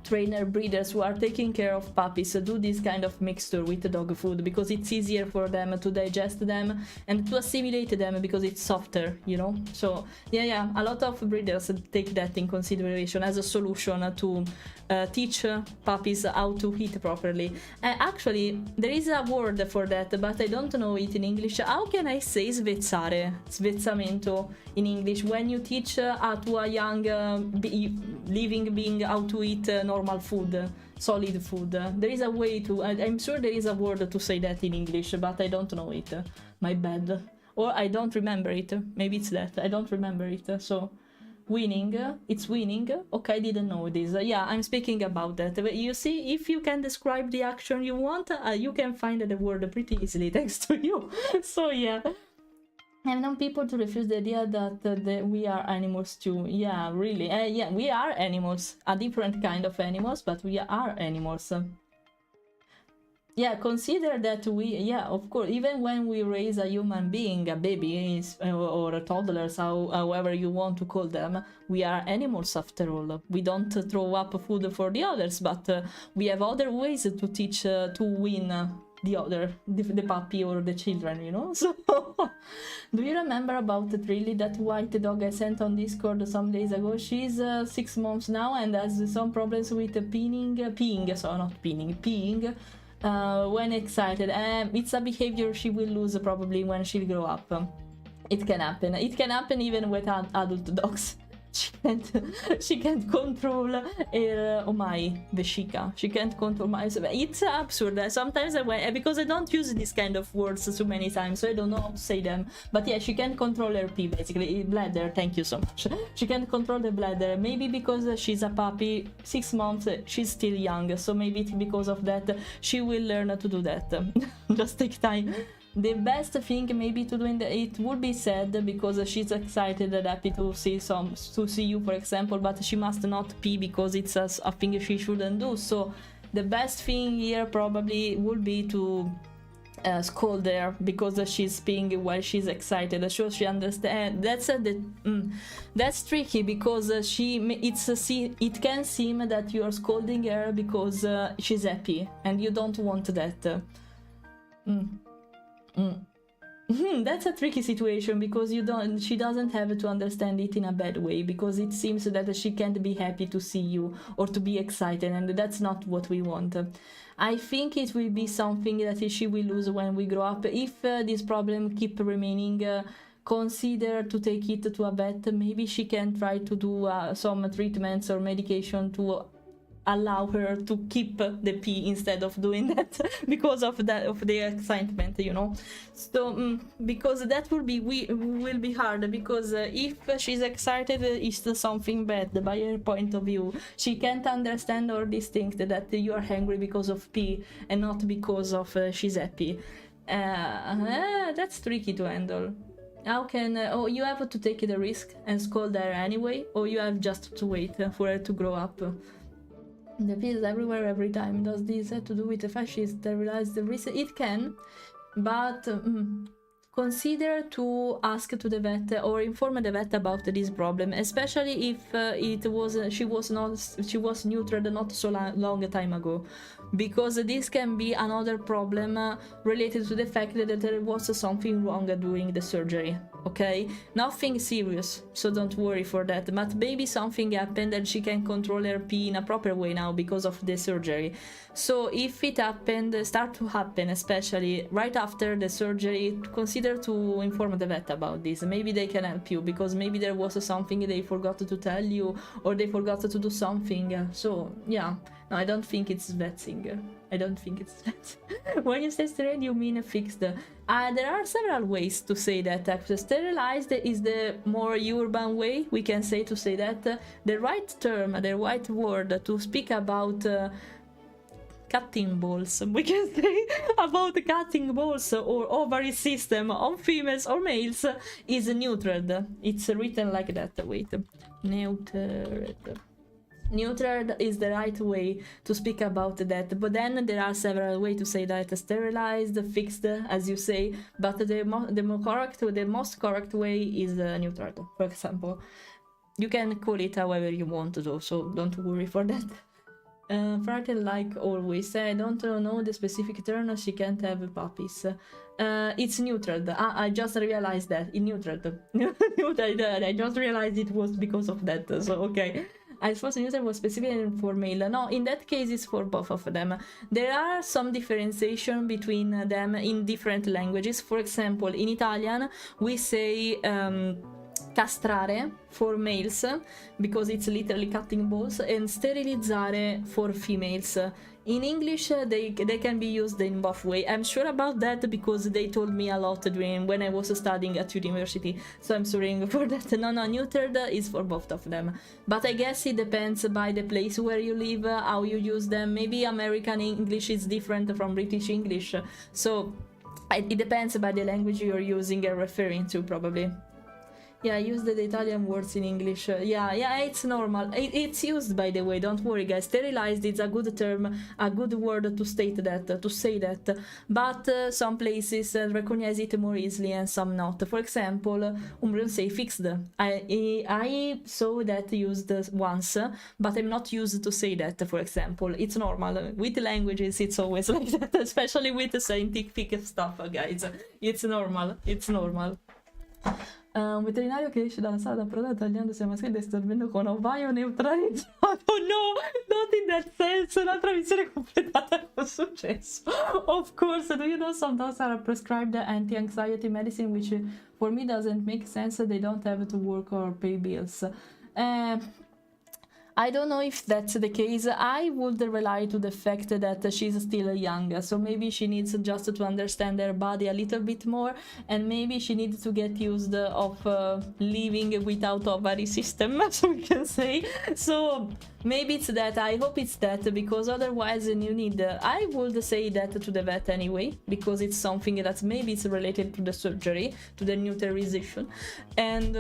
trainer breeders who are taking care of puppies do this kind of mixture with the dog food because it's easier for them to digest them and to assimilate them because it's softer, you know. So yeah, a lot of breeders take that in consideration as a solution to teach puppies how to eat properly. Actually, there is a word for that, but I don't know it in English. How can I say svezzare, svezzamento in English, when you teach to a young living being how to eat normal food, solid food? There is a way to, I'm sure there is a word to say that in English, but I don't know it. My bad. Or I don't remember it. Maybe it's that. I don't remember it. So Winning, it's winning. Okay, I didn't know this. Yeah, I'm speaking about that. But you see, if you can describe the action you want, you can find the word pretty easily thanks to you. So yeah. I've known people to refuse the idea that we are animals too. Yeah, really. Yeah, we are animals. A different kind of animals, but we are animals. Yeah, consider that yeah, of course, even when we raise a human being, a baby or a toddlers, however you want to call them, we are animals after all. We don't throw up food for the others, but we have other ways to teach, to win the other, the puppy or the children, you know? So, do you remember about Trilly, that white dog I sent on Discord some days ago? She's 6 months now and has some problems with peeing, so not peeing, when excited. It's a behavior she will lose probably when she'll grow up. It can happen. It can happen even with adult dogs. She can't control her, oh my, veshica. She can't control my. It's absurd. Sometimes because I don't use this kind of words so many times, so I don't know how to say them. But yeah, she can't control her pee, basically. Bladder, thank you so much. She can't control the bladder. Maybe because she's a puppy, 6 months, she's still young. So maybe it's because of that she will learn to do that. Just take time. The best thing maybe to do it would be sad because she's excited and happy to see you, for example, but she must not pee because it's a thing she shouldn't do. So the best thing here probably would be to scold her because she's peeing while she's excited, so she understands. That's tricky because it can seem that you are scolding her because she's happy and you don't want that. That's a tricky situation because she doesn't have to understand it in a bad way, because it seems that she can't be happy to see you or to be excited, and that's not what we want. I think it will be something that she will lose when we grow up. If this problem keep remaining, consider to take it to a vet. Maybe she can try to do some treatments or medication to allow her to keep the pee instead of doing that because of the excitement, you know. So because that will be hard, because if she's excited, it's something bad by her point of view. She can't understand or distinct that you are angry because of pee and not because of she's happy. That's tricky to handle. How can you have to take the risk and scold her anyway, or you have just to wait for her to grow up? The pee is everywhere every time. Does this have to do with the fact she sterilized the wrist? It can, but consider to ask to the vet or inform the vet about this problem, especially if she was neutered not so long a time ago, because this can be another problem related to the fact that there was something wrong during the surgery. Okay, nothing serious, so don't worry for that, but maybe something happened and she can control her pee in a proper way now because of the surgery. So if it start to happen, especially right after the surgery, consider to inform the vet about this. Maybe they can help you, because maybe there was something they forgot to tell you, or they forgot to do something. So yeah, no, I don't think it's vetsing. I don't think it's that. When you say sterile, you mean fixed. There are several ways to say that. Sterilized is the more urban way, we can say, to say that. The right term, the right word to speak about cutting balls, we can say about cutting balls or ovary system on females or males, is neutered. It's written like that. Wait, neutered. Neutered is the right way to speak about that, but then there are several ways to say that. Sterilized, fixed, as you say, but the most correct way is neutered, for example. You can call it however you want to, so don't worry for that. Frightened like always. I don't know the specific term. She can't have puppies. It's neutered. I just realized that. Neutered. I just realized it was because of that, so okay. I suppose the neuter was specifically for male. No, in that case it's for both of them. There are some differentiation between them in different languages. For example, in Italian we say castrare for males, because it's literally cutting balls, and sterilizzare for females. In English, they can be used in both way. I'm sure about that because they told me a lot when I was studying at university. So I'm sorry for that. No, neutered is for both of them. But I guess it depends by the place where you live, how you use them. Maybe American English is different from British English. So it depends by the language you're using and referring to, probably. Yeah, use the Italian words in English. Yeah, it's normal. It's used, by the way, don't worry, guys. Sterilized is a good term, a good word to state that, to say that. But some places recognize it more easily and some not. For example, Umbrian say fixed. I saw that used once, but I'm not used to say that, for example. It's normal. With languages, it's always like that, especially with the scientific stuff, guys. It's normal. It's normal. Un veterinario che esce dalla sala da prodotto tagliandosi la mascherina e stormendo con ovaio neutralizzato. No, not in that sense. Una traduzione completata con successo. Of course, do you know some dogs are prescribed anti-anxiety medicine, which for me doesn't make sense. They don't have to work or pay bills. I don't know if that's the case. I would rely to the fact that she's still young, so maybe she needs just to understand her body a little bit more, and maybe she needs to get used of living without ovary system, as we can say. So maybe it's that. I hope it's that, because otherwise you need... I would say that to the vet anyway, because it's something that maybe it's related to the surgery, to the neuterization, and...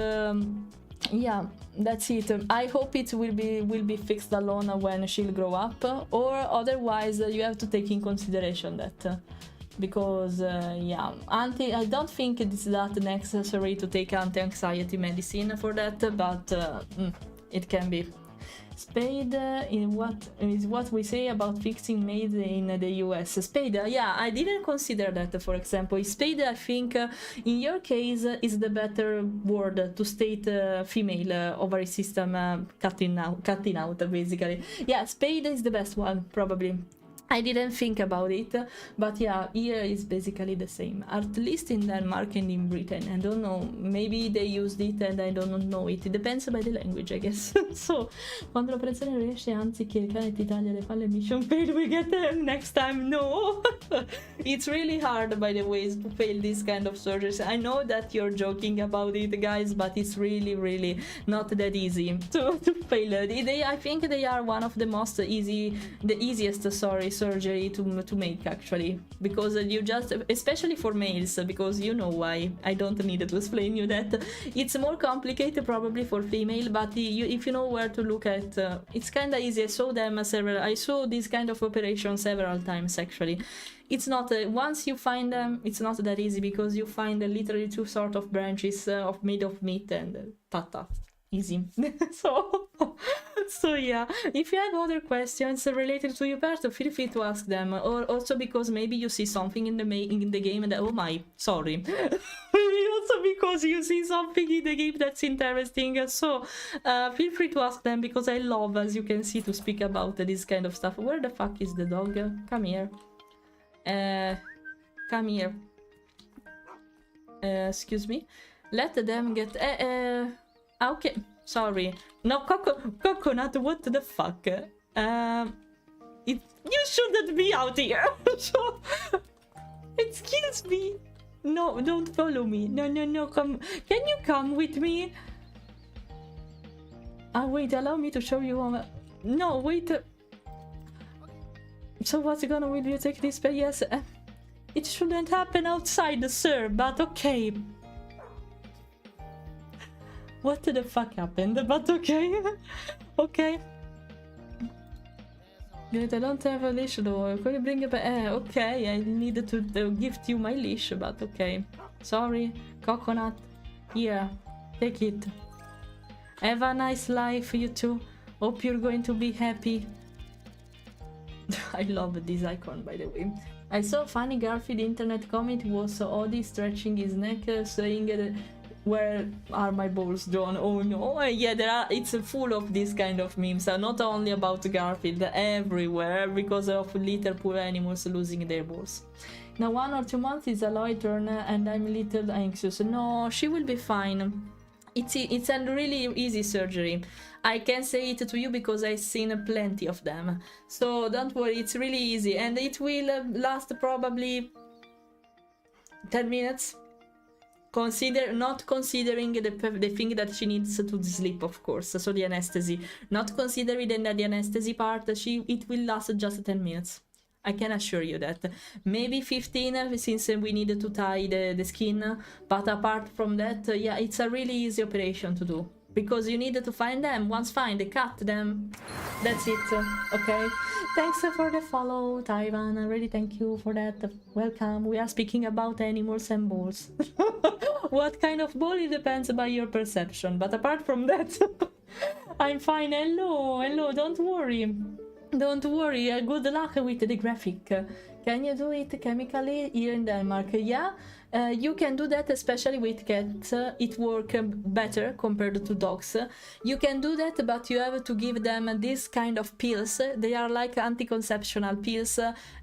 yeah, that's it. I hope it will be fixed alone when she'll grow up, or otherwise you have to take in consideration that, because yeah, I don't think it's that necessary to take anti-anxiety medicine for that, but it can be. Spade is what we say about fixing maids in the US. Spade, yeah, I didn't consider that, for example. Spade, I think, in your case, is the better word to state female ovary system cutting out, basically. Yeah, spade is the best one, probably. I didn't think about it, but yeah, here is basically the same, at least in Denmark and in Britain. I don't know, maybe they used it and I don't know it. It depends by the language, I guess. So, quando l'operazione riesce, anziché il cane ti taglia le falle mission fail, we get them next time. No! It's really hard, by the way, to fail this kind of surgeries. I know that you're joking about it, guys, but it's really, really not that easy to fail. I think they are one of the easiest surgery to make, actually, because you just, especially for males, because you know why, I don't need to explain you that. It's more complicated probably for female, but if you know where to look at, it's kind of easy. I saw this kind of operation several times, actually. It's not, once you find them, it's not that easy, because you find literally two sort of branches made of meat, and tata, easy. So yeah, if you have other questions related to your pet, feel free to ask them, or also because maybe you see something in the game that, oh my, sorry. Maybe also because you see something in the game that's interesting, so feel free to ask them, because I love, as you can see, to speak about this kind of stuff. Where the fuck is the dog? Come here. Come here. Excuse me. Let them get... okay. Sorry. No, coconut, what the fuck? You shouldn't be out here. So, excuse me. No, don't follow me. No, come. Can you come with me? Wait, allow me to show you. No, wait. So what's gonna, will you take this? Yes. It shouldn't happen outside, sir, but okay. What the fuck happened? But okay. Okay. Good, I don't have a leash though. Can you bring it back? Okay, I needed to gift you my leash, but okay. Sorry. Coconut. Here. Take it. Have a nice life, you too. Hope you're going to be happy. I love this icon, by the way. I saw a funny Garfield internet comment was Odie stretching his neck, saying where are my balls, John? Oh no. Yeah, it's full of this kind of memes, not only about Garfield, everywhere, because of little poor animals losing their balls. Now 1 or 2 months is Aloy turn and I'm a little anxious. No, she will be fine. It's a really easy surgery. I can say it to you because I've seen plenty of them. So don't worry, it's really easy, and it will last probably 10 minutes. Not considering the thing that she needs to sleep, of course, so the anesthesia. Not considering the anesthesia part, it will last just 10 minutes. I can assure you that. Maybe 15 since we need to tie the skin, but apart from that, yeah, it's a really easy operation to do. Because you need to find them. Once find, cut them. That's it, okay? Thanks for the follow, Taiwan. I really thank you for that. Welcome. We are speaking about animals and balls. What kind of ball? It depends by your perception. But apart from that, I'm fine. Hello. Don't worry. Don't worry. Good luck with the graphic. Can you do it chemically here in Denmark? Yeah. You can do that, especially with cats. It works better compared to dogs. You can do that, but you have to give them this kind of pills. They are like anti-conceptional pills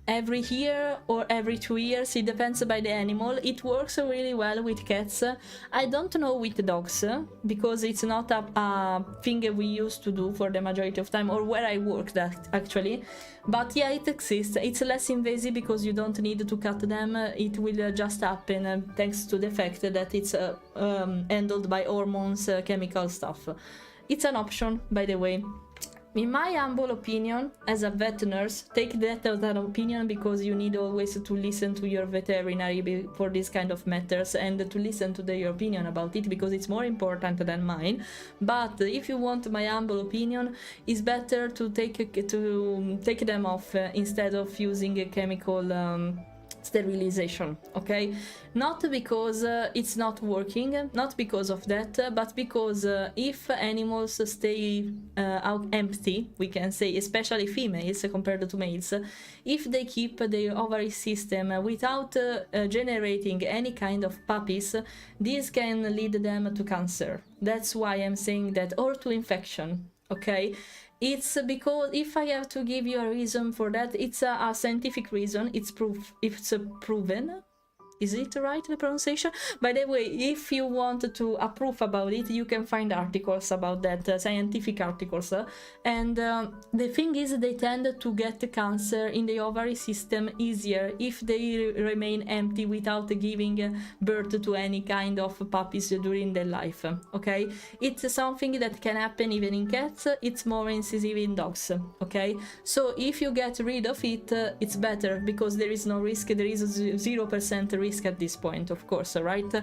every year or every 2 years. It depends by the animal. It works really well with cats. I don't know with dogs, because it's not a thing we used to do for the majority of time, or where I worked actually. But yeah, it exists. It's less invasive because you don't need to cut them. It will just happen thanks to the fact that it's handled by hormones, chemical stuff. It's an option, by the way. In my humble opinion, as a vet nurse, take that as an opinion, because you need always to listen to your veterinary for this kind of matters, and to listen to their opinion about it, because it's more important than mine. But if you want my humble opinion, it's better to take them off instead of using a chemical sterilization, okay? Not because it's not working, not because of that, but because if animals stay out empty, we can say, especially females compared to males, if they keep their ovary system without generating any kind of puppies, this can lead them to cancer. That's why I'm saying that, or to infection, okay? It's because, if I have to give you a reason for that, it's a scientific reason. It's proven. Is it right, the pronunciation? By the way, if you want to approve about it, you can find articles about that, scientific articles. And the thing is, they tend to get cancer in the ovary system easier if they remain empty without giving birth to any kind of puppies during their life, okay? It's something that can happen even in cats. It's more incisive in dogs, okay? So if you get rid of it, it's better, because there is no risk. There is 0% risk at this point, of course, right?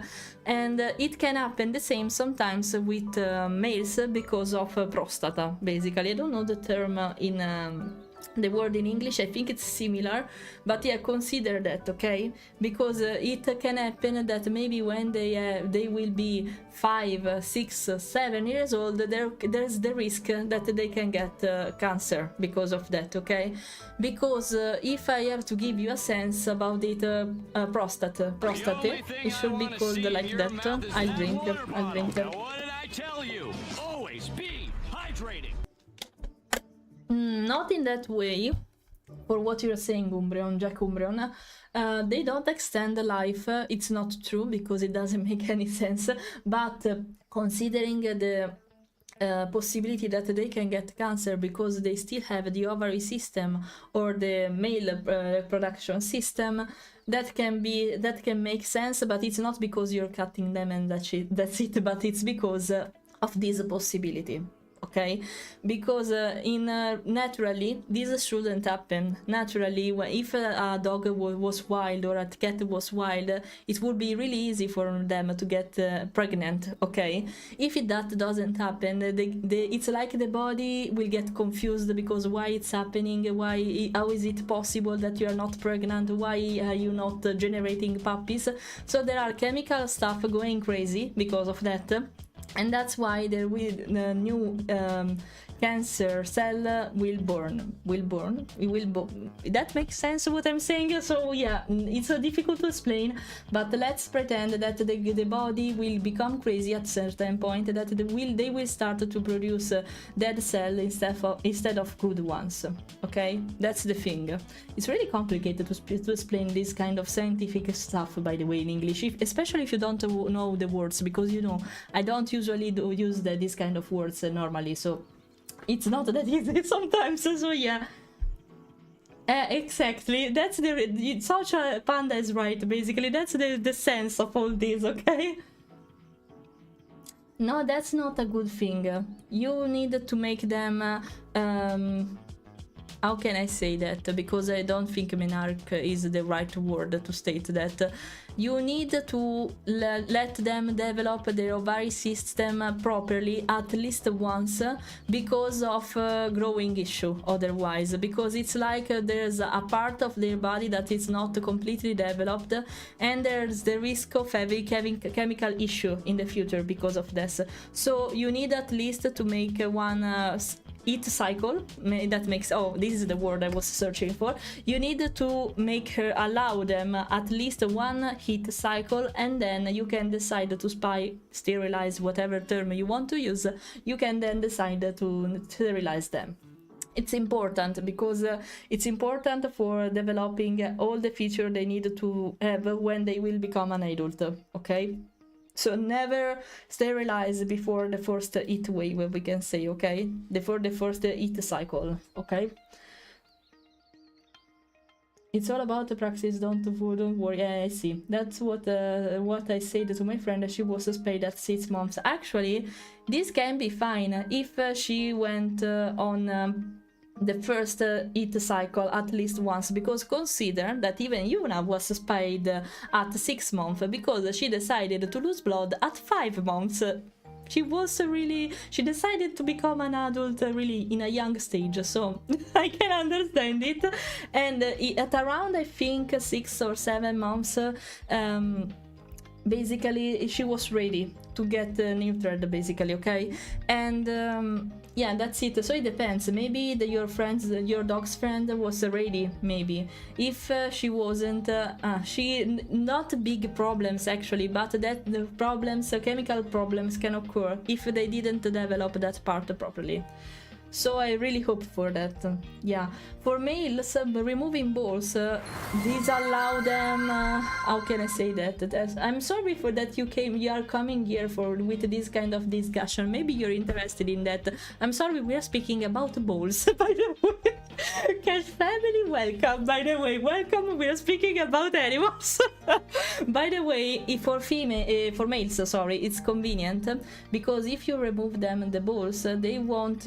And it can happen the same sometimes with males because of prostata, basically. I don't know the term in the word in English. I think it's similar, but yeah, consider that, okay? Because it can happen that maybe when they will be 5, 6, 7 years old, there's the risk that they can get cancer because of that, okay? Because if I have to give you a sense about it, prostate, it should be called like that. I'll drink. Now, what did I tell you? Always be hydrating. Not in that way. For what you're saying, Umbreon, Jack Umbreon, they don't extend the life. It's not true, because it doesn't make any sense. But considering the possibility that they can get cancer because they still have the ovary system or the male reproduction system, that can make sense. But it's not because you're cutting them and that's it. But it's because of this possibility. Okay, because naturally this shouldn't happen. Naturally, if a dog was wild or a cat was wild, it would be really easy for them to get pregnant. Okay, if that doesn't happen, it's like the body will get confused, because why it's happening? How is it possible that you are not pregnant? Why are you not generating puppies? So there are chemical stuff going crazy because of that. And that's why there will new cancer cell will burn. That makes sense what I'm saying. So yeah, it's difficult to explain, but let's pretend that the body will become crazy at a certain point, that they will start to produce dead cell instead of good ones. Okay, that's the thing. It's really complicated to explain this kind of scientific stuff, by the way, in English, especially if you don't know the words, because you know I don't usually use this kind of words normally, so it's not that easy sometimes. So yeah, exactly, that's the such a panda is right, basically that's the sense of all this. Okay, no, that's not a good thing. You need to make them how can I say that, because I don't think menarch is the right word to state that. You need to let them develop their ovary system properly at least once, because of growing issue otherwise, because it's like there's a part of their body that is not completely developed, and there's the risk of having chemical issue in the future because of this. So you need at least to make one heat cycle. That makes, oh, this is the word I was searching for. You need to make her allow them at least one heat cycle, and then you can decide to sterilize, whatever term you want to use. You can then decide to sterilize them. It's important because it's important for developing all the features they need to have when they will become an adult. Okay, so never sterilize before the first heat wave, we can say. Okay, before the first heat cycle. Okay, it's all about the practice. Don't worry. Yeah, I see. That's what I said to my friend. She was spayed at 6 months. Actually, this can be fine if she went on the first heat cycle at least once, because consider that even Yuna was spayed at 6 months because she decided to lose blood at 5 months. She decided to become an adult really in a young stage, so I can understand it. And at around, I think, 6 or 7 months, basically she was ready to get neutered, basically. Okay, and yeah, that's it. So it depends. Maybe your dog's friend was ready. Maybe if she wasn't, not big problems actually, but that the problems, chemical problems, can occur if they didn't develop that part properly. So I really hope for that. Yeah, for males, removing balls, these allow them. How can I say that? I'm sorry for that you are coming here with this kind of discussion. Maybe you're interested in that. I'm sorry, we are speaking about balls. By the way, Cash family, welcome. By the way, welcome. We are speaking about animals. By the way, for males, sorry, it's convenient because if you remove them the balls, they won't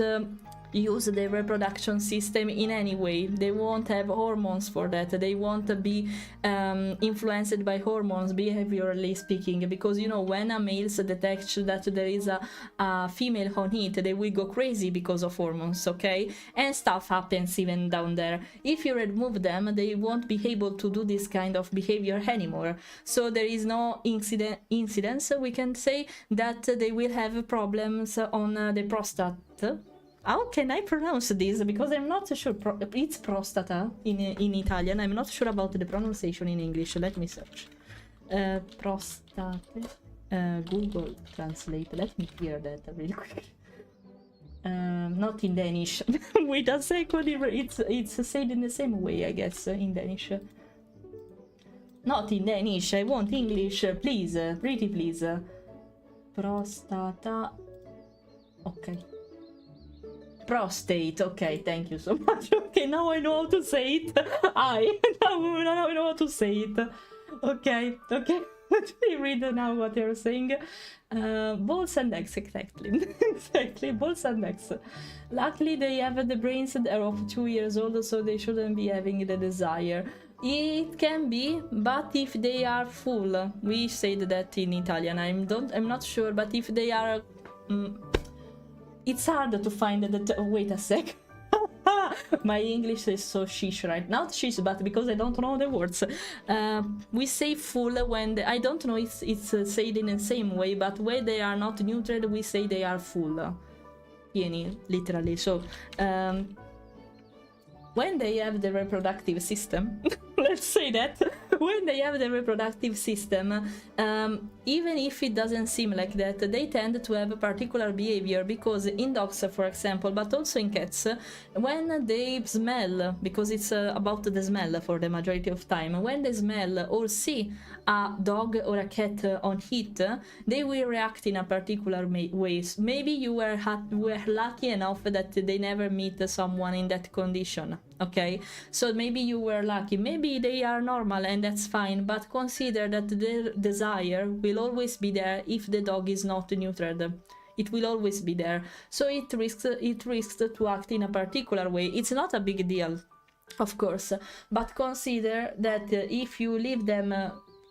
use the reproduction system in any way. They won't have hormones for that. They won't be influenced by hormones, behaviorally speaking, because you know when a male detects that there is a female on it, they will go crazy because of hormones. Okay, and stuff happens even down there. If you remove them, they won't be able to do this kind of behavior anymore, so there is no incidence, we can say, that they will have problems on the prostate. How can I pronounce this? Because I'm not sure. It's prostata in Italian. I'm not sure about the pronunciation in English. Let me search. Prostate. Google Translate. Let me hear that really quick. Not in Danish. Wait a second. It's said in the same way, I guess, in Danish. Not in Danish. I want English, please. Pretty please. Prostata. Okay. Prostate. Okay, thank you so much. Okay, now I know how to say it. Now I know how to say it. Okay. Let me read now what you're saying. Balls and eggs, exactly. Exactly, balls and eggs. Luckily, they have the brains that are of 2 years old, so they shouldn't be having the desire. It can be, but if they are full, we said that in Italian. I'm not sure, but if they are. It's hard to find that. Wait a sec. My English is so shish right now. Not shish, but because I don't know the words. We say full when I don't know. It's said in the same way, but when they are not neutered, we say they are full. pieni, literally. So when they have the reproductive system, let's say that, when they have the reproductive system, even if it doesn't seem like that, they tend to have a particular behavior, because in dogs, for example, but also in cats, when they smell, because it's about the smell for the majority of time, when they smell or see a dog or a cat on heat, they will react in a particular ways. Maybe you were lucky enough that they never meet someone in that condition, okay? So maybe you were lucky, maybe they are normal, and that's fine, but consider that their desire will always be there if the dog is not neutered. It will always be there, so it risks to act in a particular way. It's not a big deal, of course, but consider that if you leave them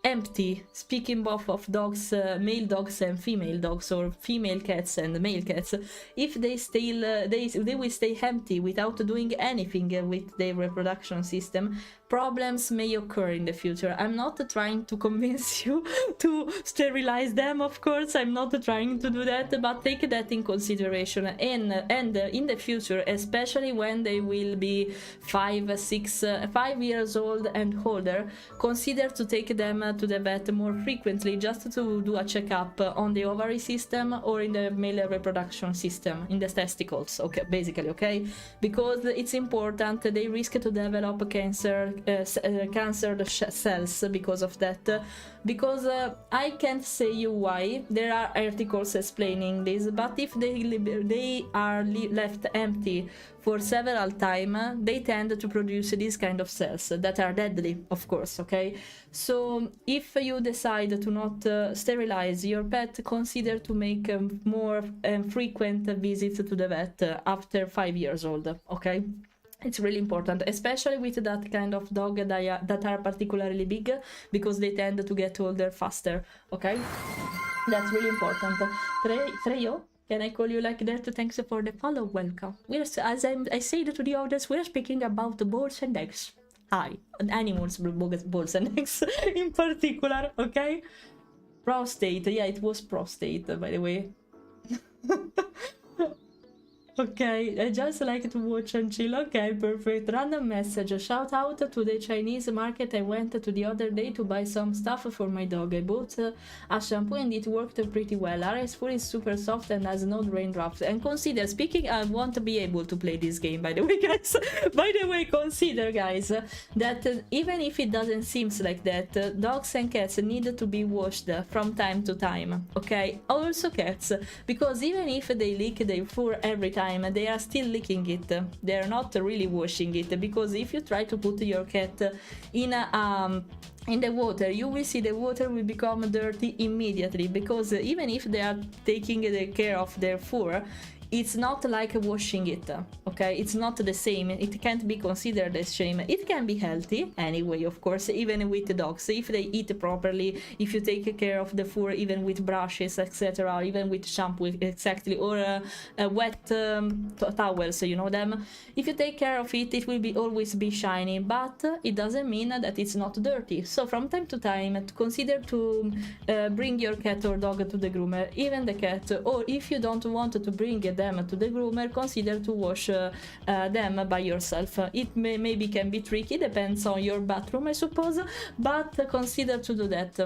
empty, speaking both of dogs, male dogs and female dogs, or female cats and male cats, if they still they will stay empty without doing anything with their reproduction system, problems may occur in the future. I'm not trying to convince you to sterilize them, of course, I'm not trying to do that, but take that in consideration. And in the future, especially when they will be 5 years old and older, consider to take them to the vet more frequently, just to do a checkup on the ovary system or in the male reproduction system, in the testicles, okay, basically, okay, because it's important. They risk to develop cancer cells because of that, because I can't say you why, there are articles explaining this, but if they are left empty for several times, they tend to produce these kind of cells that are deadly, of course, okay? So if you decide to not sterilize your pet, consider to make more frequent visits to the vet after 5 years old, okay? It's really important, especially with that kind of dog that are particularly big, because they tend to get older faster, okay? That's really important. Freyo, can I call you like that? Thanks for the follow, welcome. As I said to the audience, we're speaking about the balls and eggs. Hi, animals, balls and eggs in particular, okay? Prostate, yeah, it was prostate, by the way. Okay, I just like to watch and chill. Okay, perfect. Random message. Shout out to the Chinese market. I went to the other day to buy some stuff for my dog. I bought a shampoo and it worked pretty well. RS4 is super soft and has no raindrops. And consider, speaking, I won't be able to play this game, by the way, guys. By the way, consider, guys, that even if it doesn't seem like that, dogs and cats need to be washed from time to time. Okay, also cats, because even if they lick their fur every time, they are still licking it. They are not really washing it, because if you try to put your cat in the water, you will see the water will become dirty immediately, because even if they are taking care of their fur, it's not like washing it, okay? It's not the same. It can't be considered the same. It can be healthy anyway, of course, even with the dogs, if they eat properly, if you take care of the fur, even with brushes, etc., or even with shampoo, exactly, or wet towels, you know them. If you take care of it, it will always be shiny, but it doesn't mean that it's not dirty. So from time to time, consider to bring your cat or dog to the groomer, even the cat, or if you don't want to bring them to the groomer, consider to wash them by yourself. It maybe can be tricky, depends on your bathroom, I suppose, but consider to do that.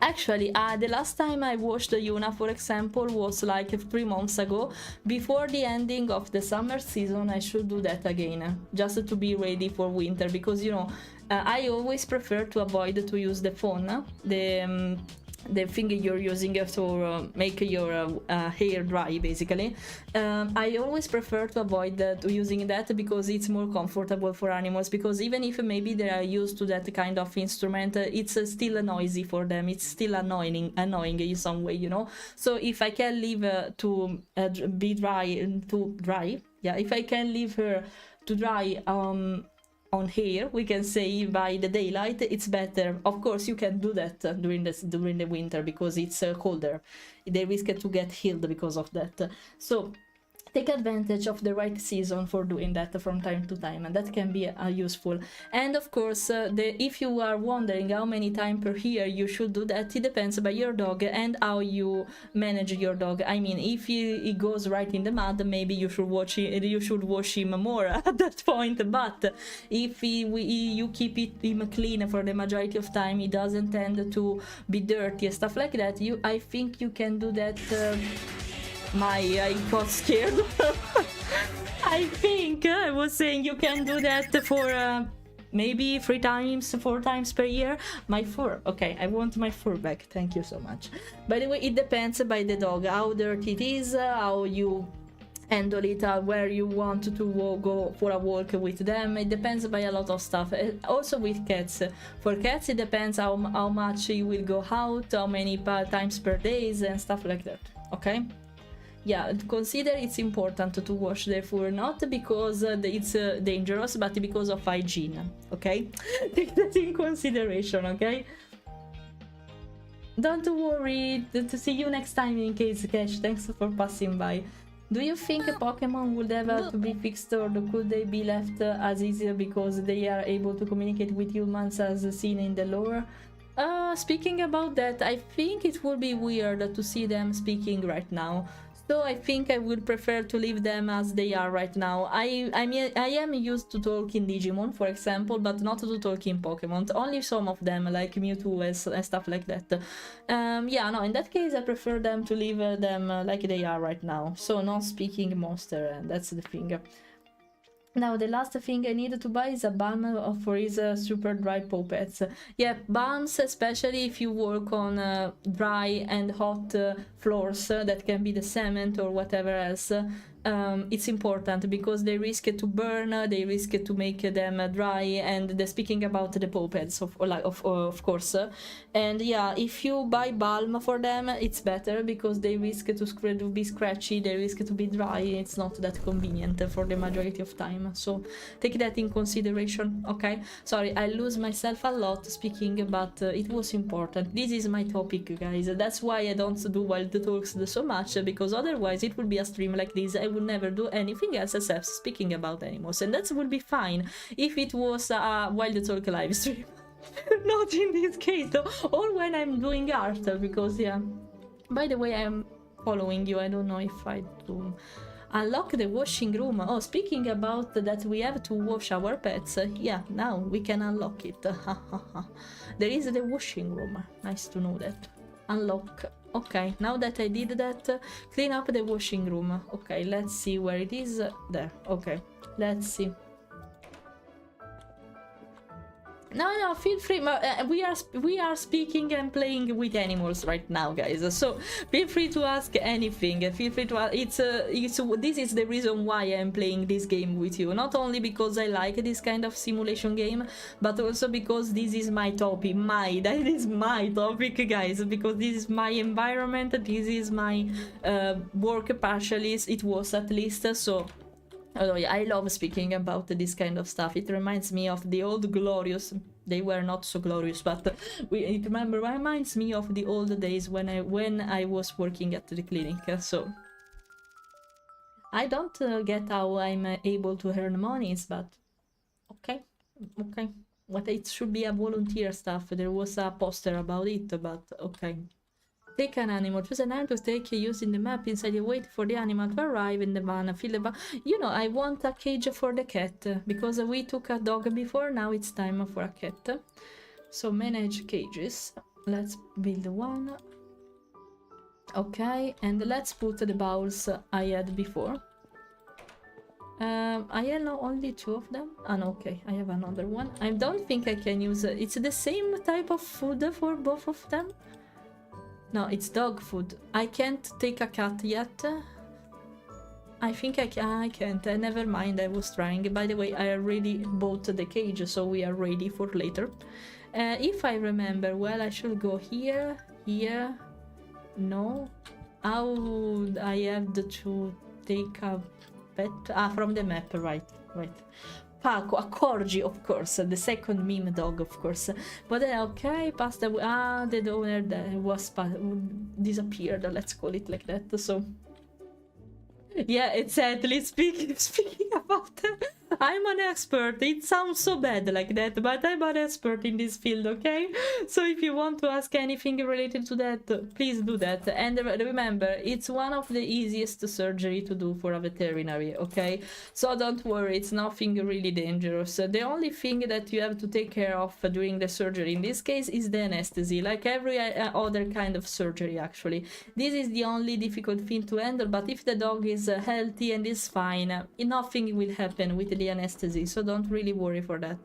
Actually, the last time I washed Yuna, for example, was like 3 months ago. Before the ending of the summer season, I should do that again, just to be ready for winter, because, you know, I always prefer to avoid to use the phone, the thing you're using to make your hair dry, basically. I always prefer to avoid using that, because it's more comfortable for animals, because even if maybe they are used to that kind of instrument, it's still noisy for them, it's still annoying in some way, you know. So if I can leave to be dry, yeah, if I can leave her to dry on hair, we can say, by the daylight, it's better. Of course, you can do that during the winter, because it's colder. They risk to get healed because of that. So take advantage of the right season for doing that from time to time, and that can be useful. And of course, if you are wondering how many times per year you should do that, it depends by your dog and how you manage your dog. I mean, if he goes right in the mud, maybe you should wash him more at that point. But if you keep him clean for the majority of time, he doesn't tend to be dirty and stuff like that. I think you can do that. I got scared. I think I was saying you can do that for maybe 3 times, 4 times per year. My fur. Okay, I want my fur back. Thank you so much. By the way, it depends by the dog, how dirty it is, how you handle it, where you want to go for a walk with them. It depends by a lot of stuff. Also with cats. For cats, it depends how much you will go out, how many times per day, and stuff like that. Okay? Yeah, consider it's important to wash their fur, not because it's dangerous, but because of hygiene, okay? Take that in consideration, okay? Don't worry, to see you next time in case, Cash. Thanks for passing by. Do you think a Pokemon would ever to be fixed, or could they be left as easier because they are able to communicate with humans as seen in the lore? Speaking about that, I think it would be weird to see them speaking right now. So I think I would prefer to leave them as they are right now. I mean, I am used to talk in Digimon, for example, but not to talk in Pokemon. Only some of them, like Mewtwo and stuff like that. Yeah, no, in that case, I prefer them to leave them like they are right now. So non-speaking monster, and that's the thing. Now, the last thing I need to buy is a balm for his super dry paw pets. Yeah, balms, especially if you work on dry and hot floors, that can be the cement or whatever else. It's important because they risk to burn, they risk to make them dry, and speaking about the paw pads, of course. And yeah, if you buy balm for them, it's better because they risk to be scratchy, they risk to be dry. It's not that convenient for the majority of time, so take that in consideration, okay? Sorry, I lose myself a lot speaking, but it was important. This is my topic, guys. That's why I don't do wild talks so much, because otherwise it would be a stream like this. I would never do anything else except speaking about animals, and that would be fine if it was a wild talk live stream. Not in this case though, or when I'm doing art, because yeah. By the way, I'm following you. I don't know if I do unlock the washing room. Oh, speaking about that, we have to wash our pets. Yeah, now we can unlock it. There is the washing room. Nice to know that. Unlock. Okay, now that I did that, clean up the washing room. Okay, let's see where it is. There. Okay, let's see. No, feel free. We are speaking and playing with animals right now, guys. So feel free to ask anything. Feel free to. This is the reason why I'm playing this game with you. Not only because I like this kind of simulation game, but also because this is my topic. That is my topic, guys. Because this is my environment. This is my work partially. It was at least so. Oh, yeah, I love speaking about this kind of stuff. It reminds me of the old glorious. They were not so glorious, but it reminds me of the old days when I was working at the clinic. So I don't get how I'm able to earn monies, but okay. What it should be a volunteer stuff. There was a poster about it, but okay. Take an animal, choose an animal to take using the map inside. You wait for the animal to arrive in the van, fill the van. You know, I want a cage for the cat because we took a dog before. Now it's time for a cat. So manage cages. Let's build one. Okay, and let's put the bowls I had before. I have now only 2 of them. No, okay, I have another one. I don't think I can use it's the same type of food for both of them. No, it's dog food. I can't take a cat yet. I think I can't. Never mind, I was trying. By the way, I already bought the cage, so we are ready for later. If I remember well, I should go here, here. No. How would I have to take a pet? From the map, right. Paco, a corgi, of course, the second meme dog, of course. But then, okay, passed away. The owner that was disappeared, let's call it like that. So Yeah, exactly. Speaking about I'm an expert. It sounds so bad like that, but I'm an expert in this field, okay? So if you want to ask anything related to that, please do that. And remember, it's one of the easiest surgery to do for a veterinary, okay? So don't worry, it's nothing really dangerous. The only thing that you have to take care of during the surgery in this case is the anesthesia, like every other kind of surgery actually. This is the only difficult thing to handle, but if the dog is healthy and is fine, nothing will happen with the anesthesia, so don't really worry for that.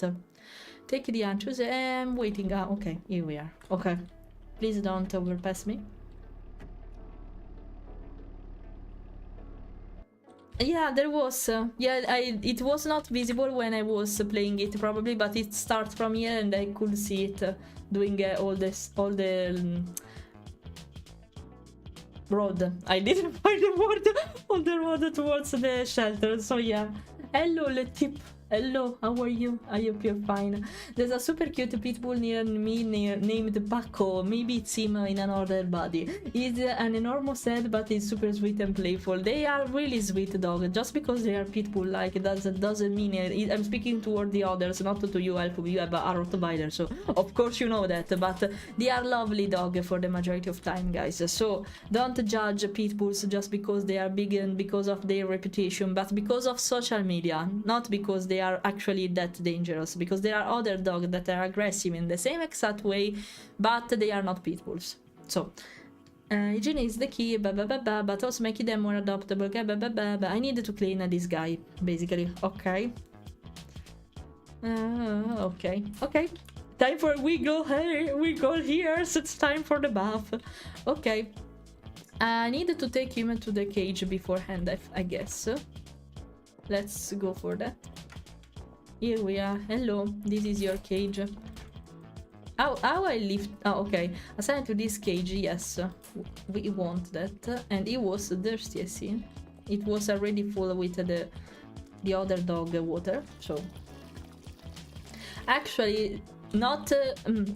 Take the anchors. I'm waiting. Okay, here we are. Okay, please don't overpass me. Yeah, there was. It was not visible when I was playing it probably, but it starts from here and I could see it doing all the road. I didn't find the word on the road towards the shelter. So yeah. Hello, Letip. Hello, how are you? I hope you're fine. There's a super cute pit bull near me named Paco. Maybe it's him in another body. He's an enormous head, but he's super sweet and playful. They are really sweet dog. Just because they are pit bull like doesn't mean I'm speaking toward the others, not to you, Alpha. You have a Rottweiler, so of course you know that. But they are lovely dog for the majority of time, guys. So don't judge pit bulls just because they are big and because of their reputation, but because of social media, not because they are actually that dangerous, because there are other dogs that are aggressive in the same exact way, but they are not pit bulls. So hygiene is the key, but also making them more adoptable. I need to clean this guy, basically. Okay. Okay. Time for wiggle here, so it's time for the bath. Okay. I need to take him to the cage beforehand, I guess. Let's go for that. Here we are. Hello, this is your cage. How I lift? Oh, okay. Assigned to this cage, yes. We want that. And it was thirsty, I see. It was already full with the other dog water, so... Actually, not...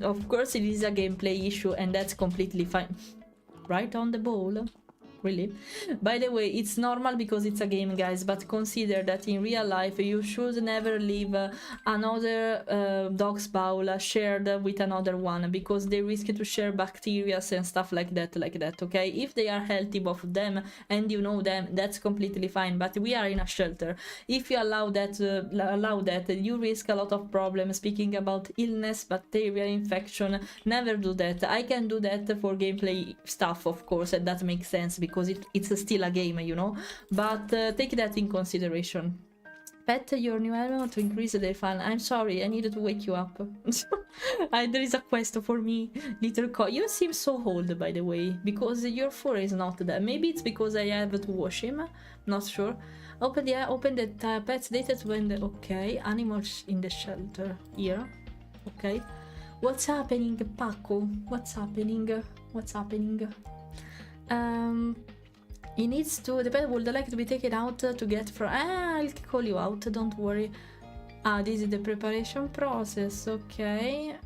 of course, it is a gameplay issue, and that's completely fine. Right on the ball. Really? By the way, it's normal because it's a game, guys, but consider that in real life you should never leave another dog's bowl shared with another one, because they risk to share bacteria and stuff like that, okay? If they are healthy, both of them, and you know them, that's completely fine, but we are in a shelter. If you allow that, you risk a lot of problems. Speaking about illness, bacteria, infection, never do that. I can do that for gameplay stuff, of course, and that makes sense, because it's still a game, you know, but take that in consideration. Pet your new animal to increase their fun. I'm sorry, I needed to wake you up. There is a quest for me, little you seem so old, by the way, because your fur is not that. Maybe it's because I have to wash him, not sure. Open the pet's data to end. Okay, animals in the shelter here. Okay, what's happening, Paco? What's happening? He needs to... The pet would like to be taken out to get from... I'll call you out, don't worry. This is the preparation process, okay.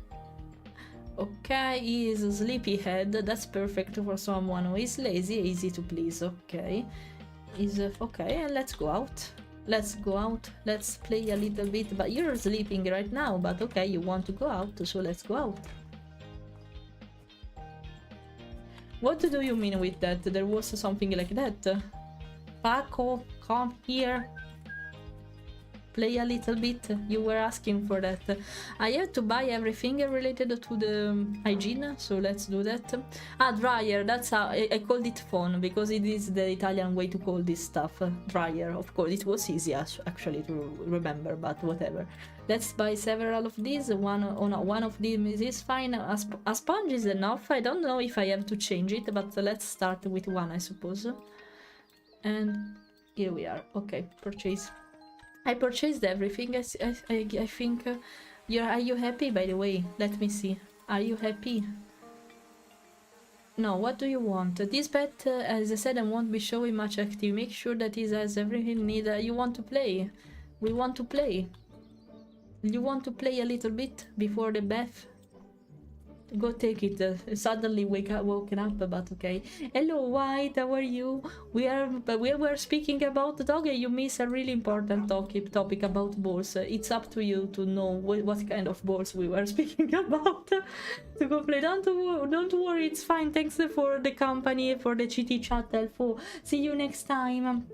Okay, he is a sleepyhead. That's perfect for someone who is lazy, easy to please, okay. Okay, and let's go out. Let's play a little bit, but you're sleeping right now, but okay, you want to go out, so let's go out. What do you mean with that? There was something like that. Paco, come here. Play a little bit. You were asking for that. I have to buy everything related to the hygiene, so let's do that. Dryer. That's how I called it phone, because it is the Italian way to call this stuff. Dryer, of course. It was easy actually to remember, but whatever. Let's buy several of these. One of them is fine. A sponge is enough. I don't know if I have to change it, but let's start with one, I suppose. And here we are. Okay, purchase. I purchased everything. I think. Are you happy? By the way, let me see. Are you happy? No. What do you want? This pet, as I said, I won't be showing much active. Make sure that he has everything needed. You want to play? We want to play. You want to play a little bit before the bath? Go take it. Suddenly woken up, but okay. Hello, White. How are you? We were speaking about the dog, and you miss a really important topic about balls. It's up to you to know what kind of balls we were speaking about. To go play. Don't worry. It's fine. Thanks for the company, for the GT chat. Helpful. See you next time.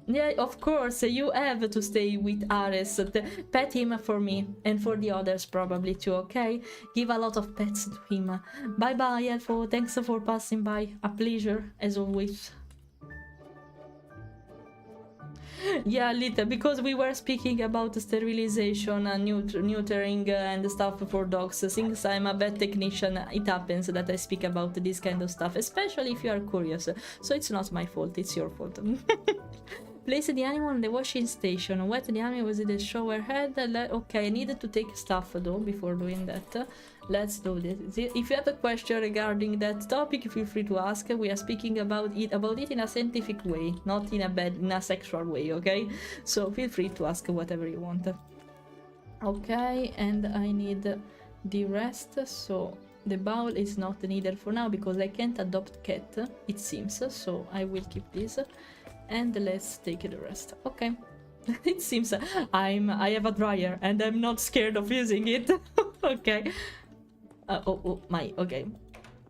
Yeah, of course, you have to stay with Ares. Pet him for me, and for the others probably too, okay? Give a lot of pets to him. Bye bye, Elfo. Thanks for passing by. A pleasure, as always. Yeah, Lita, because we were speaking about sterilization and neutering and stuff for dogs. Since I'm a vet technician, it happens that I speak about this kind of stuff, especially if you are curious. So it's not my fault, it's your fault. Place the animal on the washing station. Wet the animal with the shower head. Okay, I needed to take stuff though before doing that. Let's do this. If you have a question regarding that topic, feel free to ask. We are speaking about it in a scientific way, not in a sexual way, okay? So feel free to ask whatever you want. Okay, and I need the rest, so the bowl is not needed for now because I can't adopt cat, it seems, so I will keep this. And let's take the rest. Okay. It seems I have a dryer and I'm not scared of using it. Okay. Okay.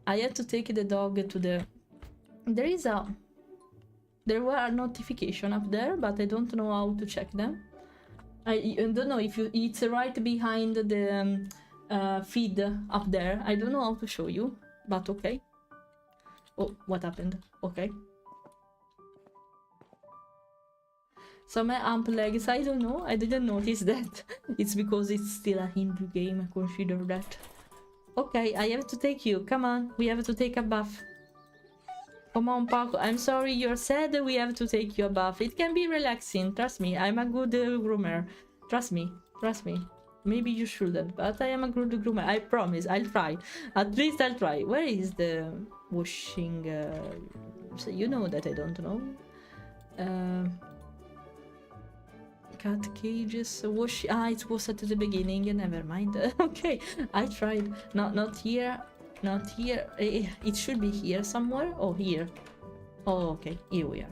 I have to take the dog to the... There were a notification up there, but I don't know how to check them. I don't know if it's right behind the feed up there. I don't know how to show you, but okay. Oh, what happened? Okay. Some amp legs, I don't know, I didn't notice that. It's because it's still a Hindu game, consider that. Okay, I have to take you, come on, we have to take a bath. Come on, Paco, I'm sorry you're sad, we have to take you a bath. It can be relaxing, trust me, I'm a good groomer. Trust me. Maybe you shouldn't, but I am a good groomer, I promise, I'll try. At least I'll try. Where is the washing... So you know that I don't know. Cat cages, wash... it was at the beginning, never mind. Okay, I tried. Not here, not here. It should be here somewhere. Oh, here. Oh, okay, here we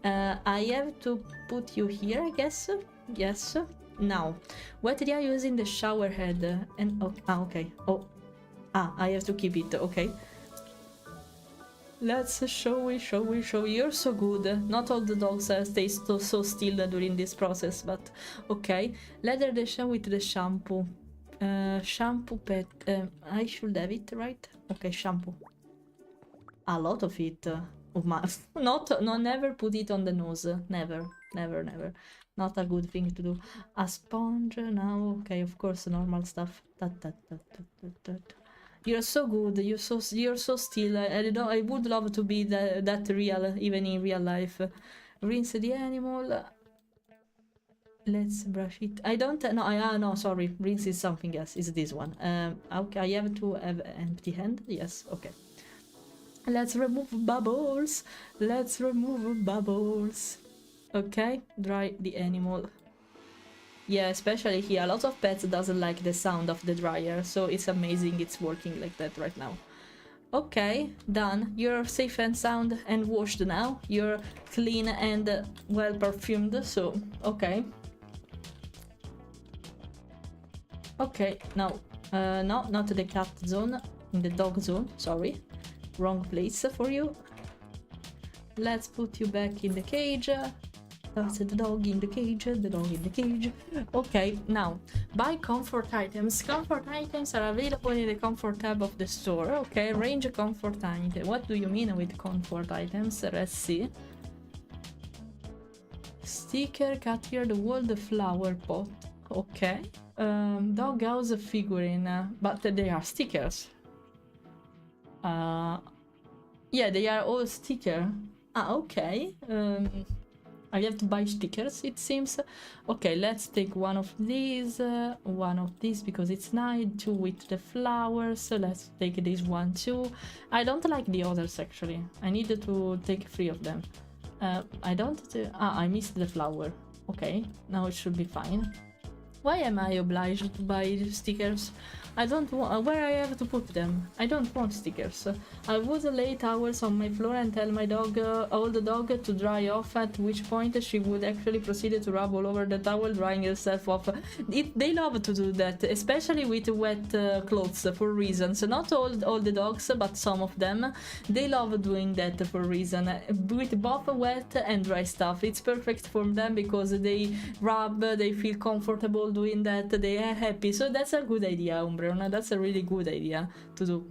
are. I have to put you here, I guess. Yes. Now, what are you using the shower head? And okay. Oh, I have to keep it. Okay. Let's show you. You're so good. Not all the dogs stay so still during this process, but okay. Leather the shampoo with the shampoo. Shampoo pet. I should have it, right? Okay, shampoo. A lot of it. Never put it on the nose. Never. Not a good thing to do. A sponge now. Okay, of course, normal stuff. You're so good. You're so still. I would love to be that real, even in real life. Rinse the animal. Let's brush it. I don't know. No, sorry. Rinse is something else. It's this one. Okay, I have to have empty hand. Yes. Okay. Let's remove bubbles. Okay. Dry the animal. Yeah, especially here. A lot of pets doesn't like the sound of the dryer, so it's amazing it's working like that right now. Okay, done. You're safe and sound and washed now. You're clean and well perfumed, so okay. Okay, now, no, not the cat zone, in the dog zone, sorry. Wrong place for you. Let's put you back in the cage. That's the dog in the cage, Okay, now, buy comfort items. Comfort items are available in the comfort tab of the store. Okay, range comfort item. What do you mean with comfort items? Let's see. Sticker, cat here, the wall, the flower pot. Okay. Dog house figurine, but they are stickers. Yeah, they are all sticker. Okay. I have to buy stickers, it seems. Okay, let's take one of these because it's nice. Two with the flowers. So let's take this one too. I don't like the others actually. I needed to take 3 of them. I missed the flower. Okay, now it should be fine. Why am I obliged to buy stickers? I don't want. Where I have to put them? I don't want stickers. I would lay towels on my floor and tell my dog, old dog, to dry off. At which point she would actually proceed to rub all over the towel, drying herself off. They love to do that, especially with wet clothes for reasons. Not all the dogs, but some of them. They love doing that for a reason. With both wet and dry stuff. It's perfect for them because they rub, they feel comfortable doing that, they are happy. So that's a good idea, Umbreon. That's a really good idea to do.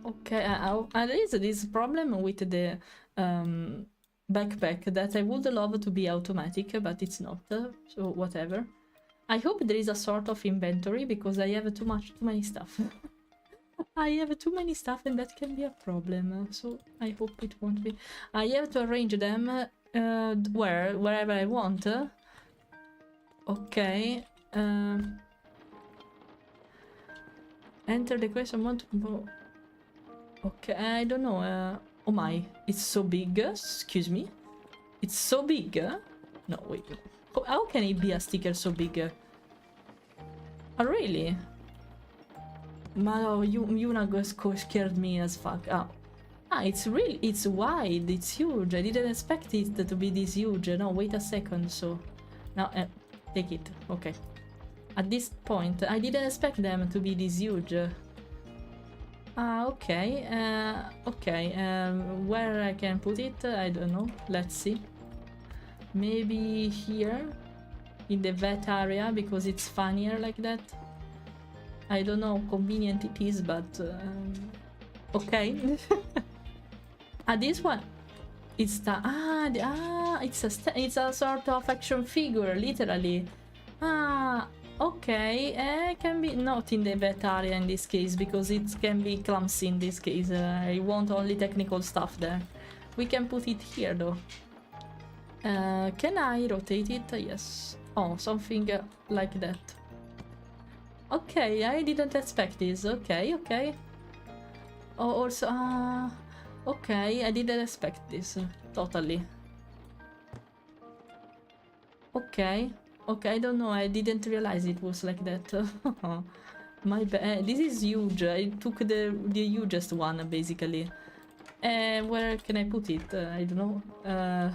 Okay, there is this problem with the backpack that I would love to be automatic, but it's not, so whatever. I hope there is a sort of inventory because I have too many stuff. I have too many stuff and that can be a problem, so I hope it won't be. I have to arrange them wherever I want. Okay. Enter the question mode. Okay, I don't know. Oh my, it's so big. Excuse me. It's so big. No, wait. How can it be a sticker so big? Oh, really? Yuna scared me as fuck. Oh. Ah, it's wide, it's huge. I didn't expect it to be this huge. No, wait a second, so... Now, take it. Okay. At this point, I didn't expect them to be this huge. Okay. Okay. Where I can put it, I don't know. Let's see. Maybe here? In the vet area, because it's funnier like that. I don't know how convenient it is, but... okay. This one. It's the... it's a sort of action figure, literally. Okay. Can be not in the vet area in this case, because it can be clumsy in this case. I want only technical stuff there. We can put it here, though. Can I rotate it? Yes. Oh, something like that. Okay, I didn't expect this. Okay. Oh, also, okay, I didn't expect this. Totally. Okay, I don't know, I didn't realize it was like that. My bad. This is huge. I took the hugest one, basically. Where can I put it? I don't know.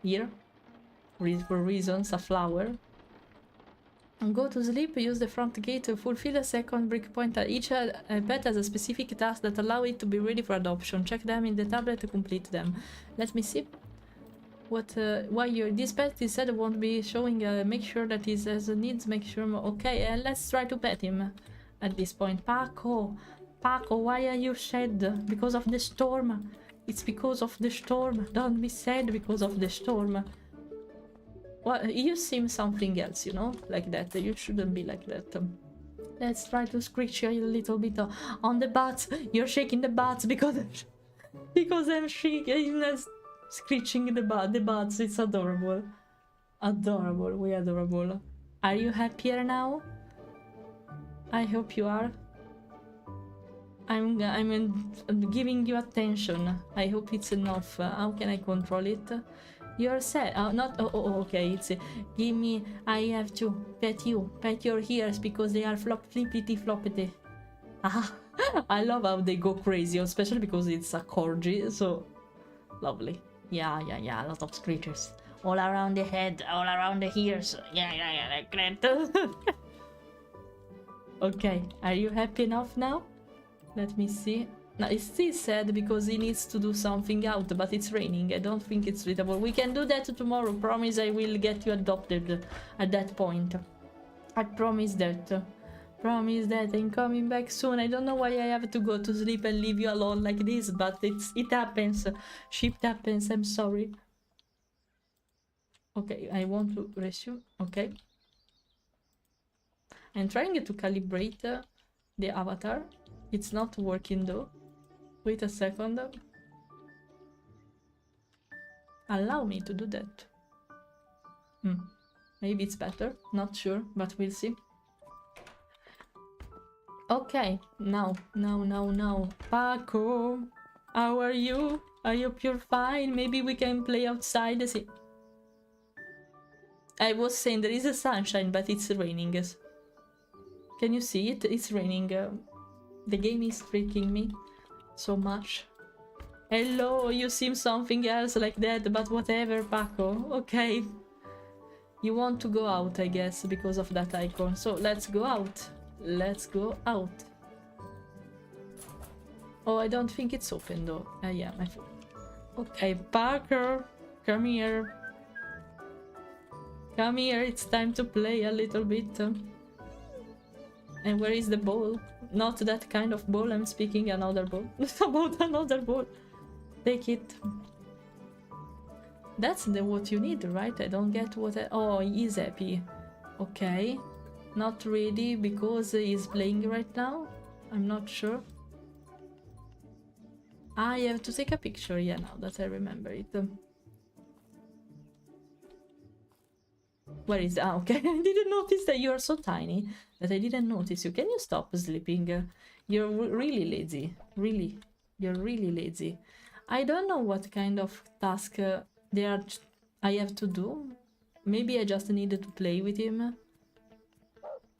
Here? For reasons, a flower. Go to sleep, use the front gate to fulfill a second breakpoint. Each pet has a specific task that allow it to be ready for adoption. Check them in the tablet to complete them. Let me see. Why this pet instead won't be showing. Make sure that he has needs. Make sure. Okay, let's try to pet him at this point. Paco, why are you sad? Because of the storm. It's because of the storm. Don't be sad because of the storm. Well, you seem something else, you know, like that. You shouldn't be like that. Let's try to scratch you a little bit on the butts. You're shaking the butts because I'm shaking, screeching the butts. It's adorable. Adorable, way adorable. Are you happier now? I hope you are. I'm giving you attention. I hope it's enough. How can I control it? You're sad. Not. Okay. It's give me. I have to pet you. Pet your ears because they are flippity floppity. I love how they go crazy, especially because it's a corgi. So lovely. Yeah. A lot of screeches all around the head, all around the ears. Yeah, like that. Okay. Are you happy enough now? Let me see. No, it's still sad because he needs to do something out, but it's raining. I don't think it's readable. We can do that tomorrow. Promise I will get you adopted at that point. I promise that. Promise that I'm coming back soon. I don't know why I have to go to sleep and leave you alone like this, but it happens. Shit happens. I'm sorry. Okay, I want to resume. Okay. I'm trying to calibrate the avatar. It's not working though. Wait a second. Allow me to do that. Maybe it's better. Not sure, but we'll see. Okay, now. Paco, how are you? I hope you're fine. Maybe we can play outside. See. I was saying there is a sunshine, but it's raining. Can you see it? It's raining. The game is freaking me so much. Hello, you seem something else like that, but whatever, Paco. Okay. You want to go out, I guess, because of that icon. So let's go out. Let's go out. Oh, I don't think it's open though. Yeah, my phone. Okay, Parker, come here. Come here, it's time to play a little bit. And where is the ball? Not that kind of ball, I'm speaking another ball. About another ball. Take it. That's what you need, right? I don't get what oh, he's happy. Okay. Not ready because he's playing right now? I'm not sure. I have to take a picture, yeah, now that I remember it. Where is... Ah, okay. I didn't notice that you are so tiny that I didn't notice you. Can you stop sleeping? You're really lazy. Really. You're really lazy. I don't know what kind of task I have to do. Maybe I just needed to play with him.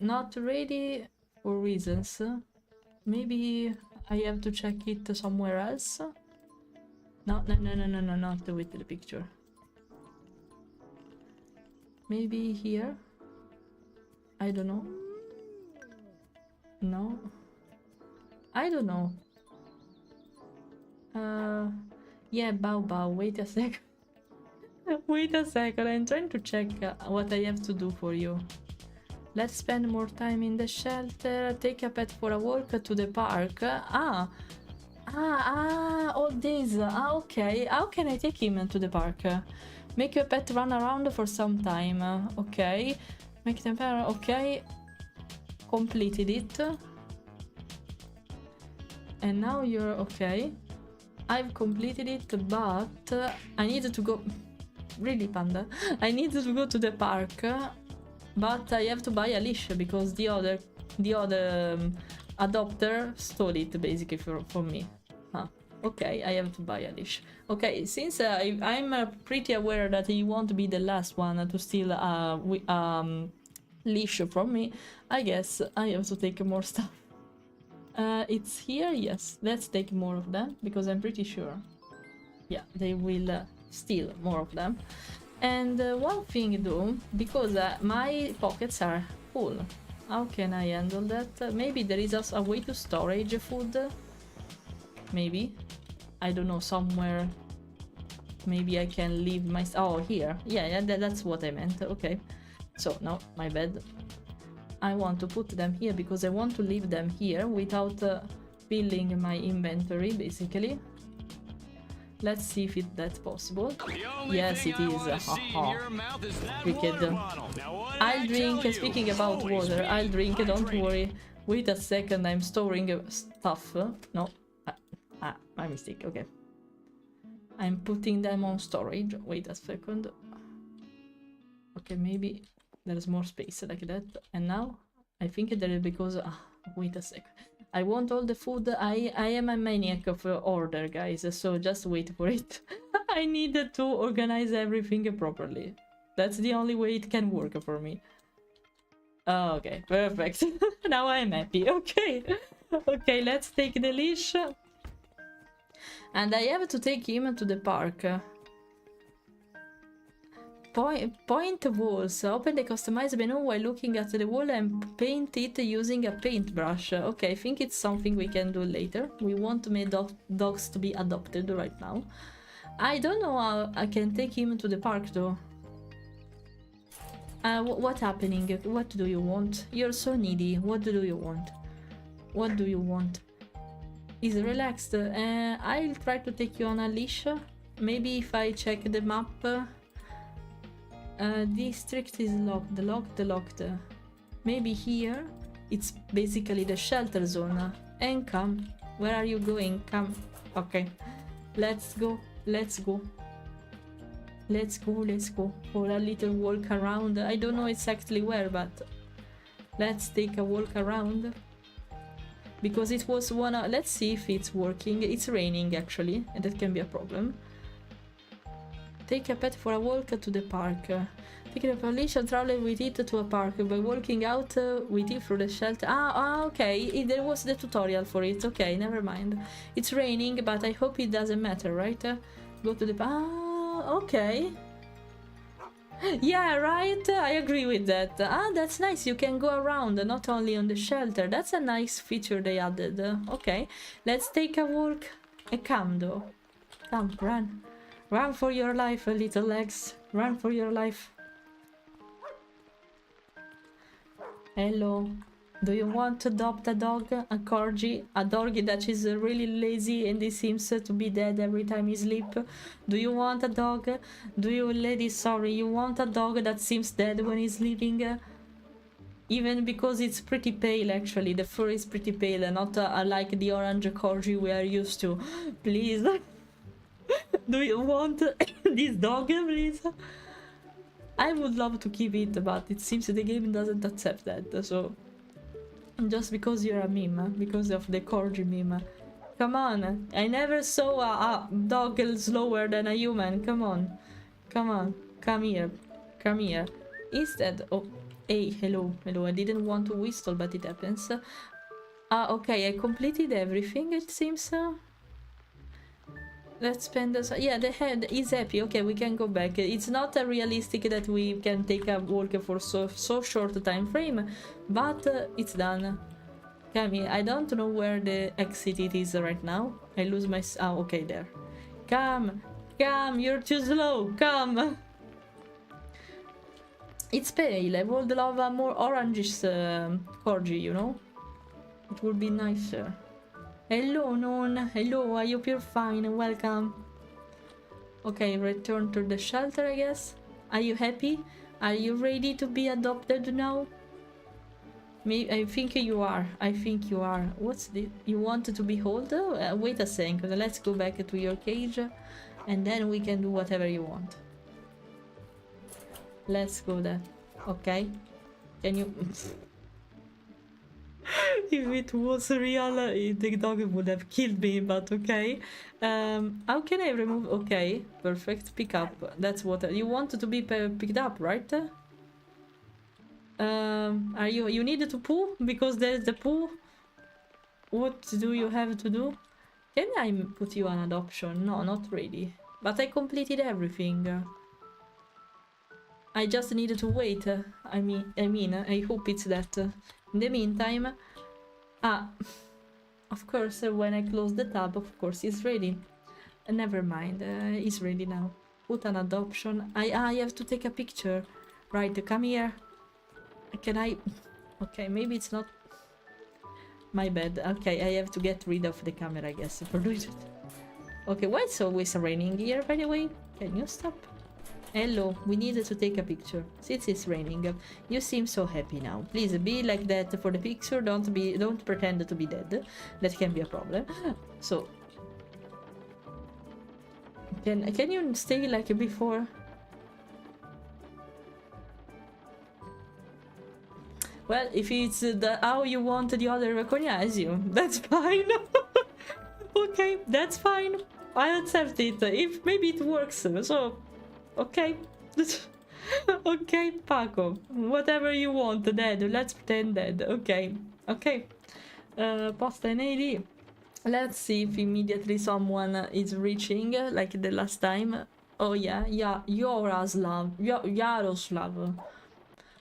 Not ready for reasons. Maybe I have to check it somewhere else. No, not with the picture. Maybe here? I don't know. No. I don't know. Yeah, Bao, wait a sec. Wait a second, I'm trying to check what I have to do for you. Let's spend more time in the shelter. Take a pet for a walk to the park. All this. Okay. How can I take him to the park? Make your pet run around for some time. Okay. Make them pair. Okay. Completed it. And now you're okay. I've completed it, but I needed to go. Really, Panda. I needed to go to the park, but I have to buy a leash because the other adopter stole it basically for me. Huh. Okay, I have to buy a leash. Okay, since I'm pretty aware that he won't be the last one to steal leash from me, I guess I have to take more stuff. It's here, yes. Let's take more of them because I'm pretty sure, yeah, they will steal more of them. And one thing though, because my pockets are full, how can I handle that? Maybe there is also a way to storage food. Maybe, I don't know, somewhere. Maybe I can leave my... Oh, here. Yeah, that's what I meant. Okay. So, no, my bad. I want to put them here because I want to leave them here without filling my inventory, basically. Let's see if that's possible. Yes, it is. Wicked. I'll drink. Speaking about water, I'll drink. Don't worry. Wait a second. I'm storing stuff. No. My mistake. Okay. I'm putting them on storage. Wait a second. Okay, maybe there's more space like that. And now I think there is because... wait a second. I want all the food. I am a maniac of order, guys, so just wait for it. I need to organize everything properly. That's the only way it can work for me. Okay, perfect. Now I'm happy. Okay. Okay, let's take the leash. And I have to take him to the park. Point walls. Open the customize menu while looking at the wall and paint it using a paintbrush. Okay, I think it's something we can do later. We want my dogs to be adopted right now. I don't know how I can take him to the park though. What's happening? What do you want? You're so needy. What do you want? What do you want? He's relaxed. I'll try to take you on a leash. Maybe if I check the map. District is locked. Maybe here it's basically the shelter zone. And come. Where are you going? Come. Okay. Let's go. For a little walk around. I don't know exactly where, but let's take a walk around. Because it was one... Let's see if it's working. It's raining actually, and that can be a problem. Take a pet for a walk to the park. Picking up a leash and traveling with it to a park by walking out with it through the shelter. Okay. There was the tutorial for it. Okay, never mind. It's raining, but I hope it doesn't matter, right? Go to the... okay. Yeah, right? I agree with that. That's nice. You can go around, not only on the shelter. That's a nice feature they added. Okay, let's take a walk. Come, though. Come, run. Run for your life, little legs. Run for your life. Hello. Do you want to adopt a dog? A corgi? A doggy that is really lazy and he seems to be dead every time he sleeps? Do you want a dog? Do you, lady, sorry, you want a dog that seems dead when he's sleeping? Even because it's pretty pale, actually. The fur is pretty pale, not like the orange corgi we are used to. Please. Do you want this dog, please? I would love to keep it, but it seems the game doesn't accept that, so... Just because you're a meme, because of the corgi meme. Come on, I never saw a dog slower than a human, come on. Come on, come here, come here. Instead, oh, hey, hello, hello, I didn't want to whistle, but it happens. Okay, I completed everything, it seems. Let's spend this. Yeah, the head is happy. Okay, we can go back. It's not realistic that we can take a walk for so short a time frame, but it's done. Come here. I don't know where the exit it is right now. I lose my... okay, there. Come, come, you're too slow. Come. It's pale. I would love a more orangish corgi, you know? It would be nicer. Hello, Non. Hello, I hope you're fine. Welcome. Okay, return to the shelter, I guess. Are you happy? Are you ready to be adopted now? I think you are. I think you are. What's the... You wanted to be held? Wait a second. Let's go back to your cage. And then we can do whatever you want. Let's go there. Okay. Can you... If it was real, the dog would have killed me, but okay. How can I remove... Okay, perfect. Pick up. That's what... You wanted to be picked up, right? Are you... You needed to poo? Because there's the poo? What do you have to do? Can I put you on adoption? No, not really. But I completed everything. I just needed to wait. I mean, I hope it's that. In the meantime... of course, when I close the tab, of course, it's ready. Never mind, it's ready now. Put an adoption. I have to take a picture. Right, come here. Can I... Okay, maybe it's not... My bad. Okay, I have to get rid of the camera, I guess, for doing it. Okay, why it's always raining here, by the way? Can you stop? Hello, we needed to take a picture. Since it's raining, you seem so happy now. Please be like that for the picture. Don't pretend to be dead. That can be a problem. So, can you stay like before? Well, if it's how you want the other recognize you, that's fine. Okay, that's fine. I accept it. If maybe it works, so. Okay. Okay, Paco. Whatever you want, dead. Let's pretend dead. Okay. Okay. Posta an AD. Let's see if immediately someone is reaching, like the last time. Oh yeah, Yaroslav.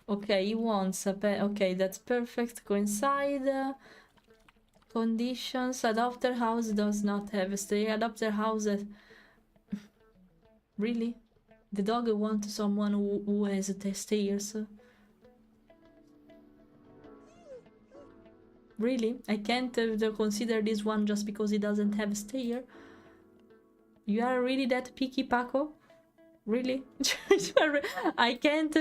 Okay, he wants a pet. Okay, that's perfect. Go inside. Conditions. Adopter house does not have a stay. Adopter house... Really? The dog wants someone who has the stairs. Really? I can't consider this one just because it doesn't have a stair? You are really that picky, Paco? Really? I can't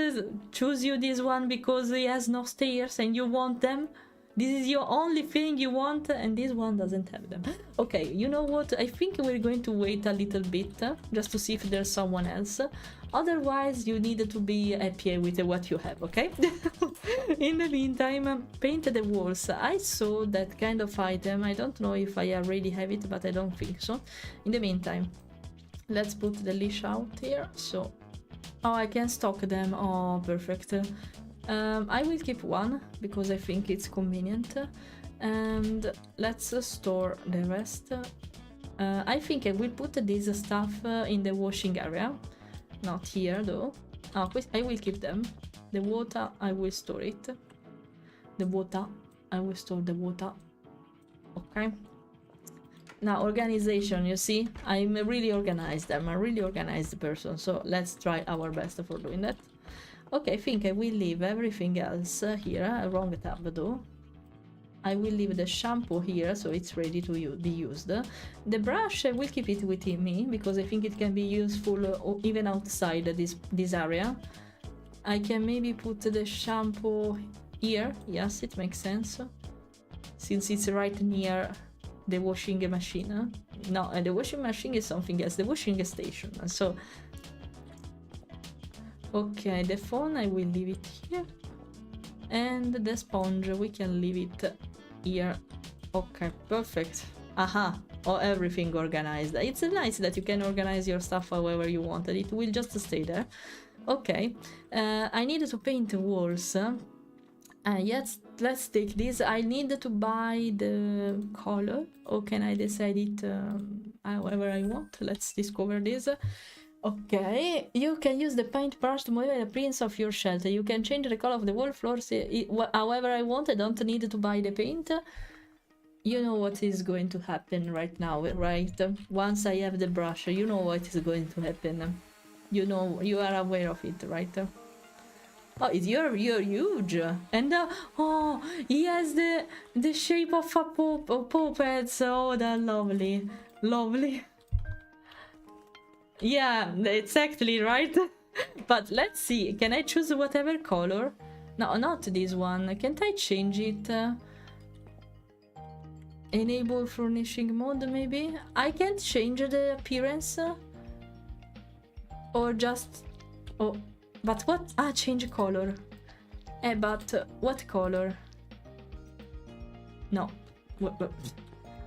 choose you this one because he has no stairs and you want them? This is your only thing you want and this one doesn't have them. Okay, you know what? I think we're going to wait a little bit just to see if there's someone else. Otherwise, you need to be happy with what you have, okay? In the meantime, paint the walls. I saw that kind of item. I don't know if I already have it, but I don't think so. In the meantime, let's put the leash out here. So, Oh, I can stock them. Oh, perfect. I will keep one because I think it's convenient. And let's store the rest. I think I will put this stuff in the washing area. Not here though. Oh, I will keep them. The water, I will store it. The water, I will store the water. Okay. Now, organization, you see? I'm really organized. I'm a really organized person. So let's try our best for doing that. Okay, I think I will leave everything else here. Wrong tab though. I will leave the shampoo here so it's ready to be used. The brush, I will keep it with me because I think it can be useful even outside this area. I can maybe put the shampoo here. Yes, it makes sense. Since it's right near the washing machine. No, the washing machine is something else. The washing station. So, okay, the phone, I will leave it here. And the sponge, we can leave it here. Okay, perfect. Aha, oh, everything organized. It's nice that you can organize your stuff however you want. It will just stay there. Okay, I need to paint the walls. Yes, let's take this. I need to buy the color, or can I decide it however I want? Let's discover this. Okay, you can use the paint brush to modify the appearance of your shelter. You can change the color of the wall floors however I want. I don't need to buy the paint. You know what is going to happen right now, right? Once I have the brush, you know what is going to happen. You know, you are aware of it, right? Oh, you're huge, and oh, he has the shape of a puppet. Oh, that's lovely, lovely. Yeah, exactly right. But let's see. Can I choose whatever color? No, not this one. Can't I change it? Enable furnishing mode, maybe? I can't change the appearance. Or just... Oh, but what? Ah, change color. But what color? No.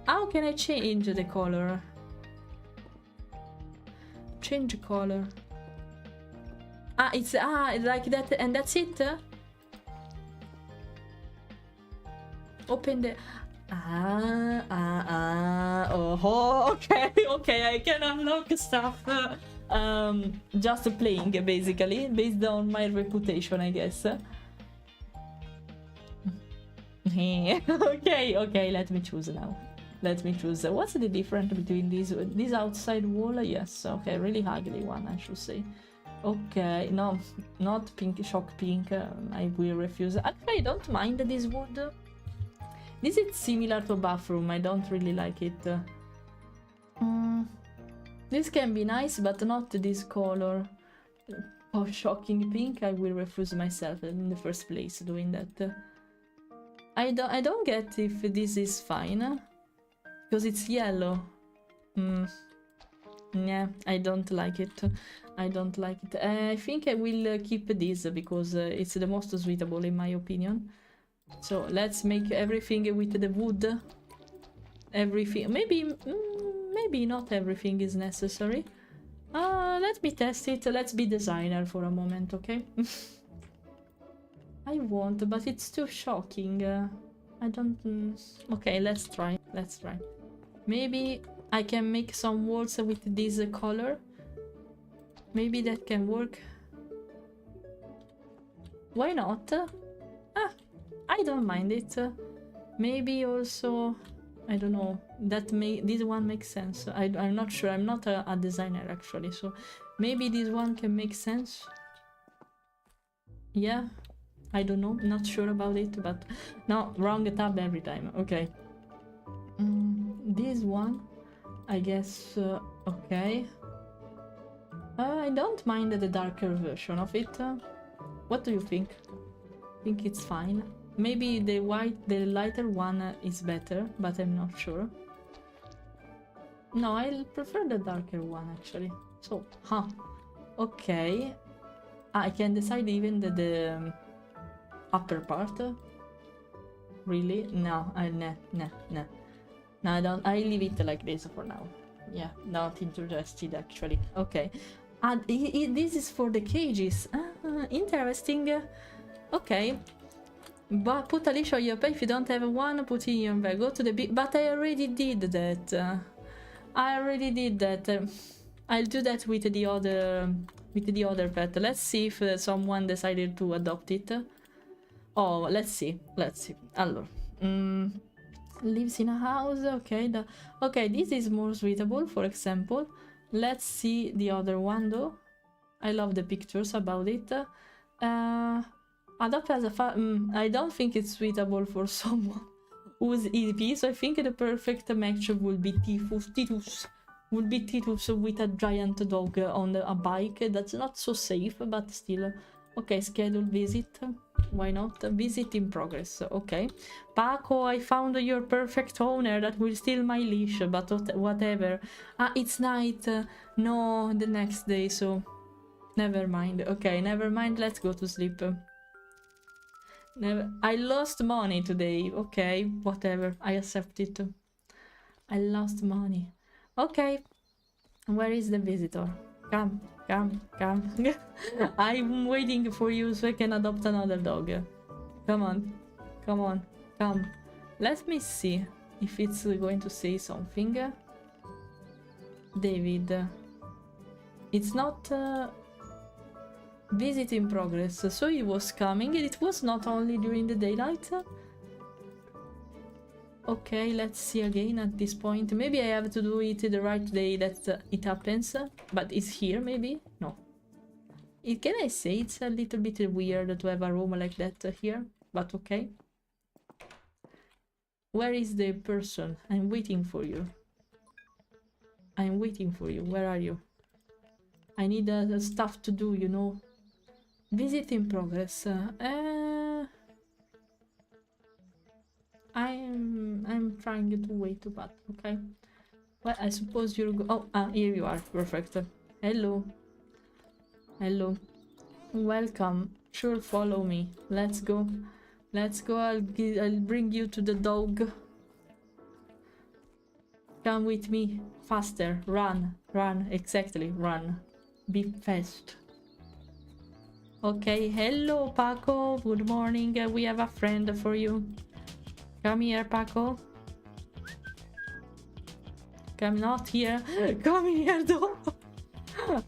How can I change the color? Change color. Ah, it's like that, and that's it. Open the. Oh, okay, okay. I can unlock stuff. Just playing basically, based on my reputation, I guess. Okay, okay. Let me choose now. Let me choose. What's the difference between this outside wall? Yes, okay, really ugly one, I should say. Okay, no, not pink, shock pink. I will refuse. Actually, I don't mind this wood. This is similar to a bathroom. I don't really like it. This can be nice, but not this color. Oh, shocking pink. I will refuse myself in the first place doing that. I don't get if this is fine. Because it's yellow. Yeah, I don't like it. I don't like it. I think I will keep this because it's the most suitable in my opinion. So let's make everything with the wood. Everything. Maybe not everything is necessary. Let me test it. Let's be designer for a moment, okay? I want, but it's too shocking. I don't... Okay, let's try. Let's try. Maybe I can make some walls with this color. Maybe that can work. Why not? I don't mind it. Maybe also... I don't know. This one makes sense. I'm not sure. I'm not a designer actually, so maybe this one can make sense. Yeah, I don't know. Not sure about it, but no, wrong tab every time. Okay. This one, I guess. Okay. I don't mind the darker version of it. What do you think? I think it's fine. Maybe the lighter one is better, but I'm not sure. No, I prefer the darker one actually. So, okay. I can decide even the upper part. Really? No, no. No, I don't. I leave it like this for now. Yeah, not interested actually. Okay. Ah, this is for the cages. Interesting. Okay. But put Alicia on your pet. If you don't have one, put in your bag. Go to the big. But I already did that. I already did that. I'll do that with the other pet. Let's see if someone decided to adopt it. Oh, let's see. Let's see. Allora, lives in a house. Okay. Okay, this is more suitable. For example, let's see the other one though. I love the pictures about it. Adopt as a I don't think it's suitable for someone who's EP, so I think the perfect match would be Titus. Would be Titus with a giant dog on a bike. That's not so safe, but still. Okay, schedule visit. Why not? Visit in progress. Okay. Paco, I found your perfect owner that will steal my leash, but whatever. Ah, it's night. No, the next day, so never mind. Okay, never mind. Let's go to sleep. I lost money today. Okay, whatever. I accept it. I lost money. Okay. Where is the visitor? Come. I'm waiting for you so I can adopt another dog. Come on. Come. Let me see if it's going to say something. David. It's not... visit in progress. So it was coming. It was not only during the daylight. Okay, let's see again at this point. Maybe I have to do it the right day that it happens. But it's here, maybe? No. Can I say it's a little bit weird to have a room like that here? But okay. Where is the person? I'm waiting for you. Where are you? I need stuff to do, you know. Visit in progress. I'm trying to wait, but okay. Well, I suppose you'll go. Oh, here you are. Perfect. Hello. Welcome. Sure, follow me. Let's go. I'll bring you to the dog. Come with me. Faster. Run. Exactly. Run. Be fast. Okay. Hello, Paco. Good morning. We have a friend for you. Come here, Paco. Come not here. Come here, though.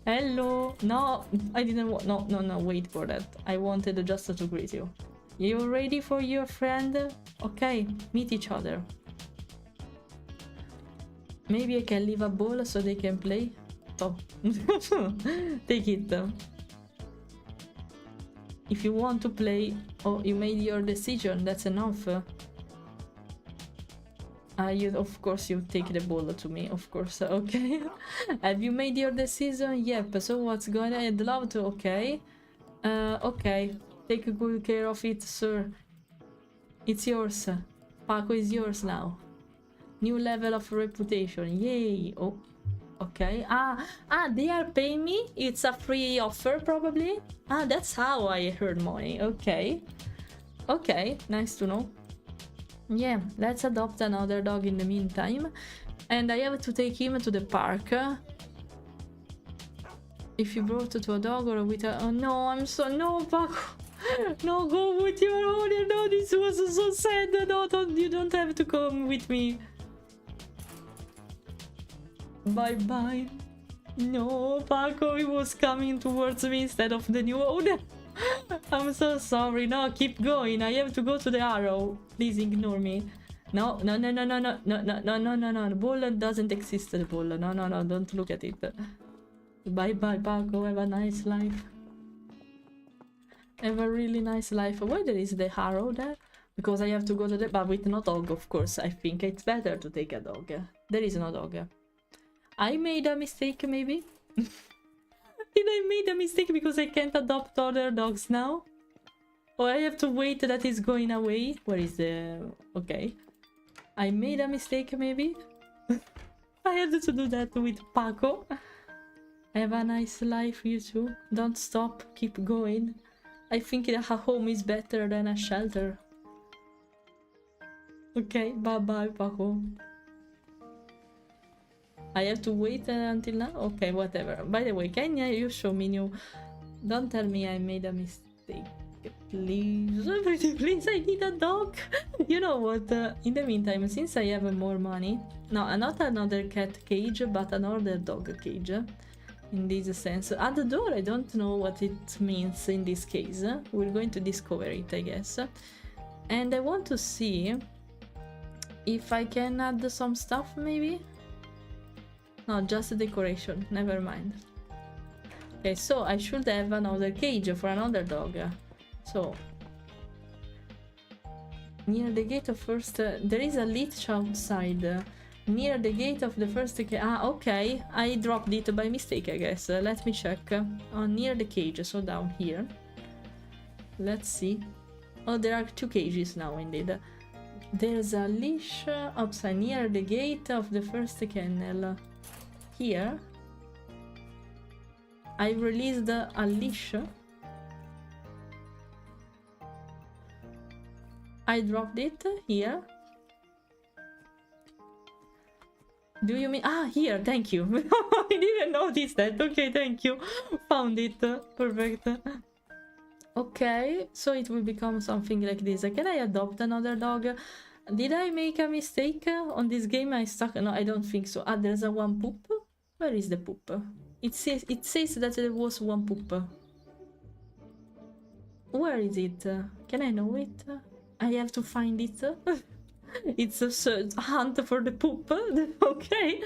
Hello. No, I didn't want. No. Wait for that. I wanted just to greet you. You ready for your friend? Okay, meet each other. Maybe I can leave a ball so they can play. Oh, take it. If you want to play, oh, you made your decision. That's enough. Of course, you take the ball to me, of course, okay. Have you made your decision? Yep, so what's going on? I'd love to, okay. Okay, take good care of it, sir. It's yours. Paco is yours now. New level of reputation, yay. Oh, okay. They are paying me? It's a free offer, probably? That's how I earn money, okay. Okay, nice to know. Yeah, let's adopt another dog in the meantime. And I have to take him to the park. If you brought to a dog or with a... Oh no, I'm so... No, Paco. No, go with your owner. No, this was so sad. No, you don't have to come with me. Bye-bye. No, Paco, he was coming towards me instead of the new owner. I'm so sorry. No, keep going. I have to go to the arrow. Please ignore me. No. The ball doesn't exist. The ball. No. Don't look at it. Bye, Paco. Have a nice life. Have a really nice life. Why there is the arrow there? Because I have to go to the... But with no dog, of course. I think it's better to take a dog. There is no dog. I made a mistake, maybe? Did I make a mistake because I can't adopt other dogs now? Or I have to wait that it's going away? Where is the... Okay. I made a mistake, maybe? I had to do that with Paco. Have a nice life, you too. Don't stop. Keep going. I think a home is better than a shelter. Okay, bye-bye, Paco. I have to wait until now? Okay, whatever. By the way, can you show me new... Don't tell me I made a mistake. Please, please, I need a dog. You know what? In the meantime, since I have more money... No, not another cat cage, but another dog cage. In this sense. At the door, I don't know what it means in this case. We're going to discover it, I guess. And I want to see if I can add some stuff, maybe? No, just a decoration. Never mind. Okay, so I should have another cage for another dog. So, near the gate of first... there is a leash outside. Near the gate of the first cage. Ah, okay. I dropped it by mistake, I guess. Let me check. Near the cage, so down here. Let's see. Oh, there are 2 cages now, indeed. There's a leash outside near the gate of the first kennel. Here. I released a leash. I dropped it here. Do you mean... Ah, here, thank you. I didn't notice that. Okay, thank you. Found it. Perfect. Okay, so it will become something like this. Can I adopt another dog? Did I make a mistake on this game? I stuck... No, I don't think so. Ah, there's a one poop. Where is the poop? It says that there was one poop. Where is it? Can I know it? I have to find it. It's a hunt for the poop. Okay.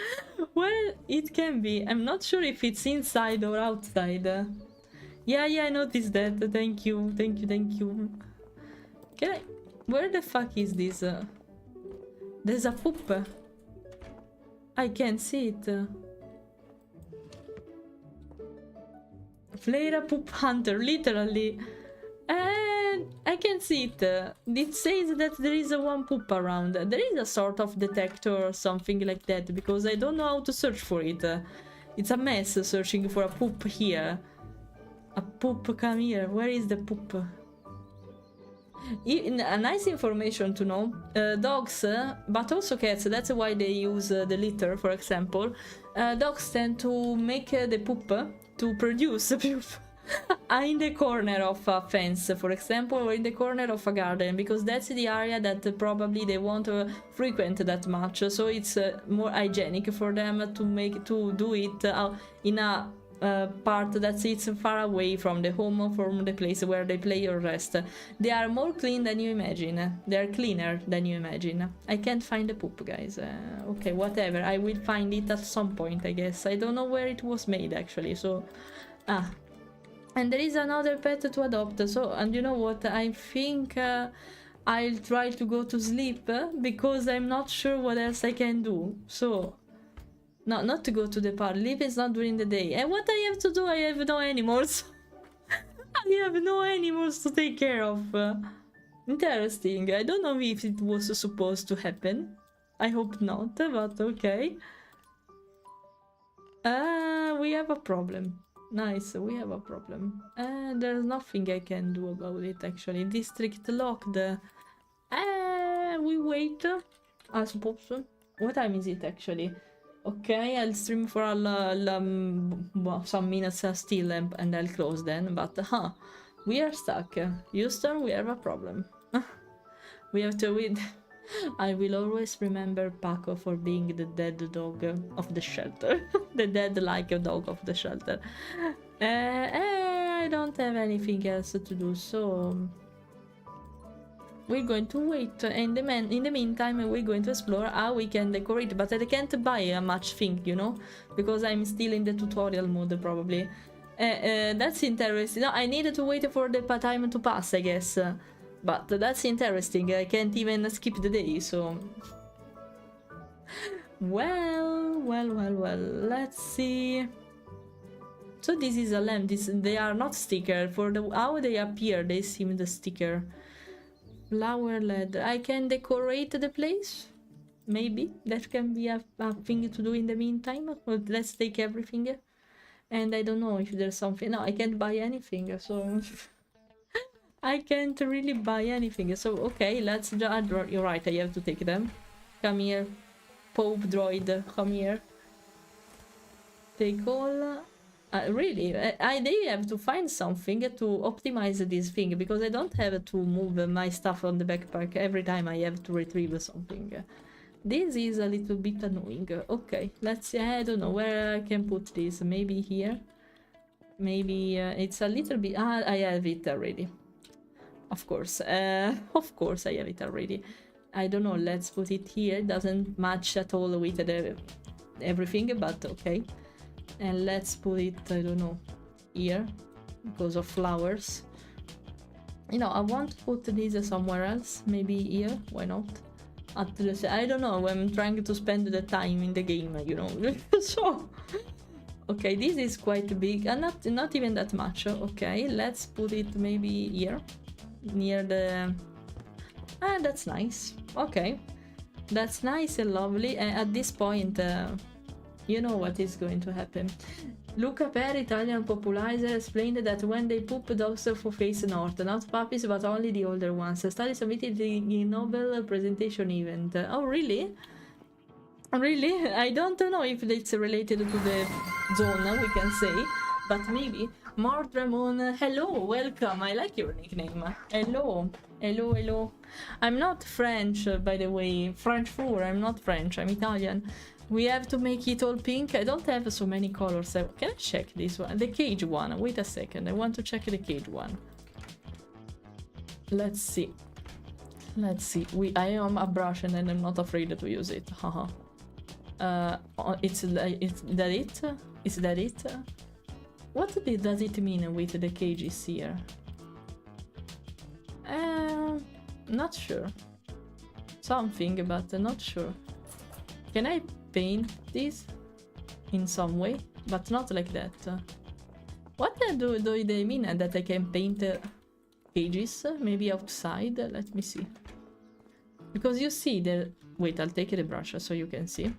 Well, it can be. I'm not sure if it's inside or outside. Yeah, I noticed that. Thank you. Can I... Where the fuck is this? There's a poop. I can't see it. Fleira poop hunter, literally. And I can see it. It says that there is a one poop around. There is a sort of detector or something like that, because I don't know how to search for it. It's a mess searching for a poop here. A poop, come here. Where is the poop? A nice information to know. Dogs, but also cats, that's why they use the litter, for example. Dogs tend to make the poop, to produce poop. In the corner of a fence, for example, or in the corner of a garden, because that's the area that probably they won't frequent that much, so it's more hygienic for them to do it in a part that it's far away from the home, from the place where they play or rest. They are more clean than you imagine. They are cleaner than you imagine. I can't find the poop, guys. Okay, whatever. I will find it at some point, I guess. I don't know where it was made, actually, so... Ah. And there is another pet to adopt, so, and you know what, I think I'll try to go to sleep, because I'm not sure what else I can do, so... No, not to go to the park, sleep is not during the day. And what I have to do, I have no animals. I have no animals to take care of. Interesting, I don't know if it was supposed to happen. I hope not, but okay. We have a problem. Nice, we have a problem. There's nothing I can do about it, actually. District locked. We wait, I suppose. What time is it, actually? Okay, I'll stream for some minutes still, and I'll close then. But, we are stuck. Houston, we have a problem. We have to wait. I will always remember Paco for being the dead dog of the shelter. The dead-like dog of the shelter. I don't have anything else to do, so... We're going to wait. In the meantime, we're going to explore how we can decorate. But I can't buy much thing, you know? Because I'm still in the tutorial mode, probably. That's interesting. No, I needed to wait for the time to pass, I guess. But that's interesting, I can't even skip the day, so... Well, let's see... So this is a lamp, they are not sticker, for how they appear, they seem the sticker. Flower LED, I can decorate the place? Maybe, that can be a thing to do in the meantime, but let's take everything. And I don't know if there's something, no, I can't buy anything, so... I can't really buy anything, so okay, let's... You're right, I have to take them. Come here. Pope droid, come here. Take all. Really, they have to find something to optimize this thing, because I don't have to move my stuff on the backpack every time I have to retrieve something. This is a little bit annoying. Okay, let's see. I don't know where I can put this. Maybe here. Maybe it's a little bit. I have it already. Of course. Of course I have it already. I don't know. Let's put it here. Doesn't match at all with the everything, but okay. And let's put it, I don't know, here, because of flowers. You know, I want to put this somewhere else, maybe here, why not? At the, I don't know, I'm trying to spend the time in the game, you know, so... Okay, this is quite big, and not even that much. Okay, let's put it maybe here, near the... Ah, that's nice. Okay, that's nice and lovely, and at this point... you know what is going to happen. Luca Per, Italian popularizer, explained that when they poop, dogs for face north, not puppies but only the older ones. A study submitted in Nobel presentation event. Oh, really? Really? I don't know if it's related to the zone, we can say, but maybe. Mordramon, hello, welcome, I like your nickname. Hello, hello, hello. I'm not French, by the way. French fur, I'm not French, I'm Italian. We have to make it all pink. I don't have so many colors. Can I check this one? The cage one. Wait a second. I want to check the cage one. Let's see. Let's see. I am a brush and I'm not afraid to use it. Haha. It's that it? Is that it? What does it mean with the cages here? Not sure. Something, but not sure. Can I paint this in some way? But not like that. What do they mean that I can paint cages? Maybe outside? Let me see. Because you see the... Wait, I'll take the brush so you can see.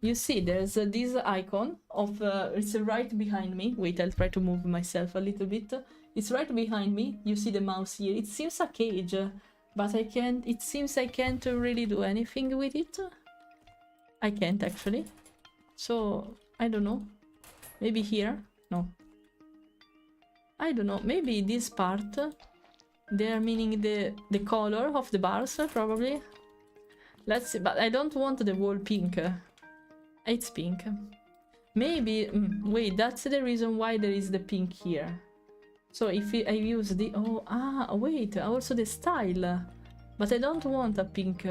You see there's this icon of... it's right behind me. Wait, I'll try to move myself a little bit. It's right behind me. You see the mouse here. It seems a cage, but I can't... It seems I can't really do anything with it. I can't actually. So, I don't know. Maybe here? No. I don't know. Maybe this part. They are meaning the color of the bars, probably. Let's see. But I don't want the wall pink. It's pink. Maybe... wait, that's the reason why there is the pink here. So if I use the... Oh, wait. Also the style. But I don't want a pink...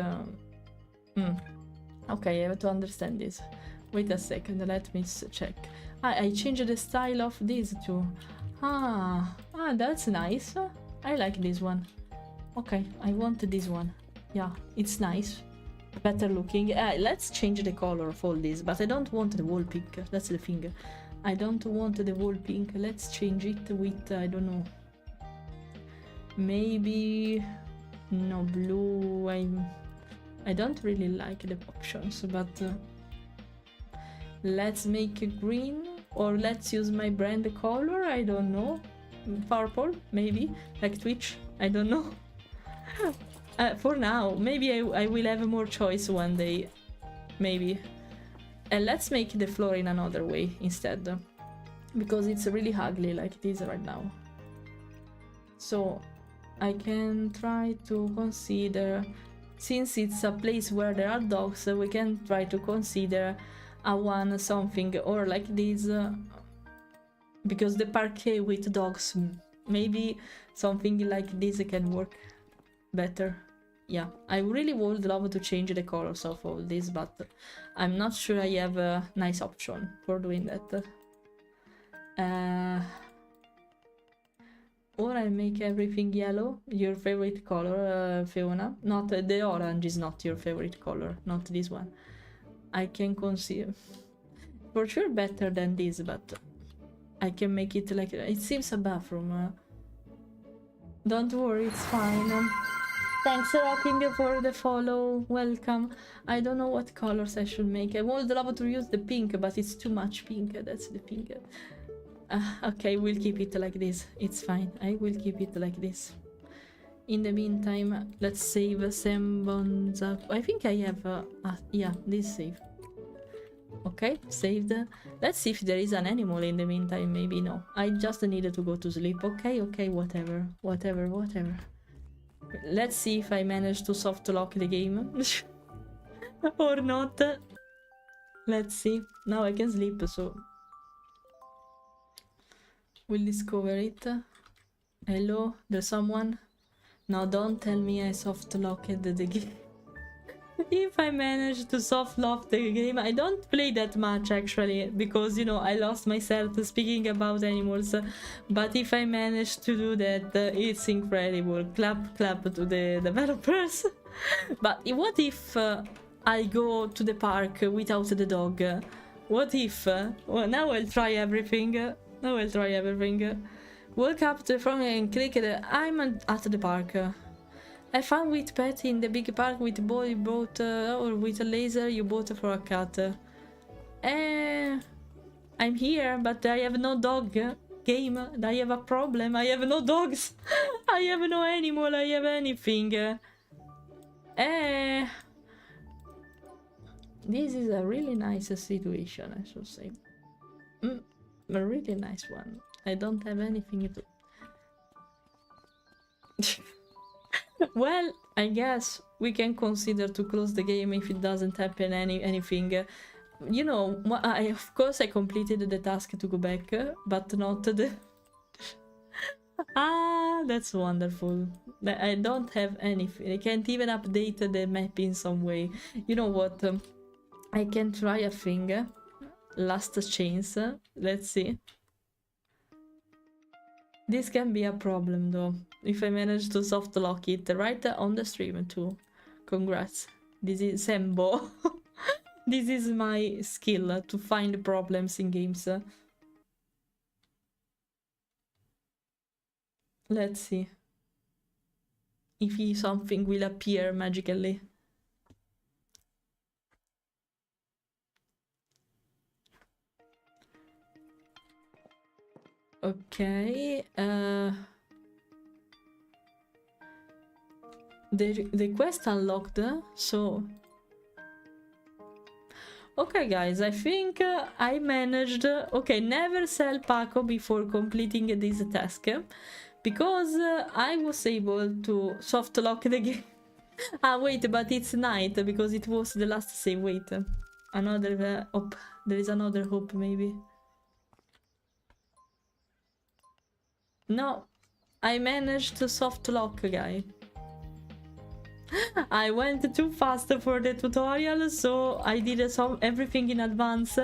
Okay, I have to understand this. Wait a second, let me check. I changed the style of these two. That's nice. I like this one. Okay, I want this one. Yeah, it's nice. Better looking. Let's change the color of all this, but I don't want the wall pink. That's the thing. I don't want the wall pink. Let's change it with, I don't know. Maybe... No, blue. I don't really like the options, but let's make it green, or let's use my brand color, I don't know. Purple, maybe, like Twitch, I don't know. For now, maybe I will have more choice one day, maybe. And let's make the floor in another way instead, because it's really ugly like this right now. So I can try to consider... Since it's a place where there are dogs, we can try to consider something or like this, because the parquet with dogs, maybe something like this can work better. Yeah, I really would love to change the colors of all this, but I'm not sure I have a nice option for doing that. Or I make everything yellow, your favorite color, Fiona. Not the orange is not your favorite color, not this one. I can consider for sure better than this, but I can make it like it seems a bathroom. Don't worry, it's fine. Thanks, Rocking, for the follow. Welcome. I don't know what colors I should make. I would love to use the pink, but it's too much pink. That's the pink. Okay, we'll keep it like this. It's fine. I will keep it like this. In the meantime, let's save some bones up. I think I have... yeah, this save. Okay, saved. Let's see if there is an animal in the meantime. Maybe no. I just needed to go to sleep. Okay, okay, whatever. Whatever, whatever. Let's see if I manage to soft lock the game. Or not. Let's see. Now I can sleep, so... We'll discover it. Hello? There's someone? No, don't tell me I soft locked the game. If I manage to soft lock the game, I don't play that much actually, because you know I lost myself speaking about animals. But if I manage to do that, it's incredible. Clap, clap to the developers. But what if I go to the park without the dog? What if? Well, now I'll try everything. Now I'll try everything. Woke up to the front and clicked. I'm at the park. I found with pet in the big park with boy bought or with a laser you bought for a cat. I'm here, but I have no dog. Game. I have a problem. I have no dogs. I have no animal. I have anything. This is a really nice situation, I should say. A really nice one. I don't have anything to... Well, I guess we can consider to close the game if it doesn't happen anything. You know, of course I completed the task to go back, but not the... Ah, that's wonderful. I don't have anything. I can't even update the map in some way. You know what? I can try a thing. Last chance. Let's see. This can be a problem though, if I manage to soft lock it right on the stream too. Congrats. This is Sembo. This is my skill to find problems in games. Let's see if something will appear magically. Okay, the quest unlocked, so... Okay guys, I think I managed... Okay, never sell Paco before completing this task, because I was able to soft lock the game. Ah wait, but it's night, because it was the last save. Wait, another hope. There is another hope maybe. No, I managed to soft lock, guy. I went too fast for the tutorial, so I did everything in advance,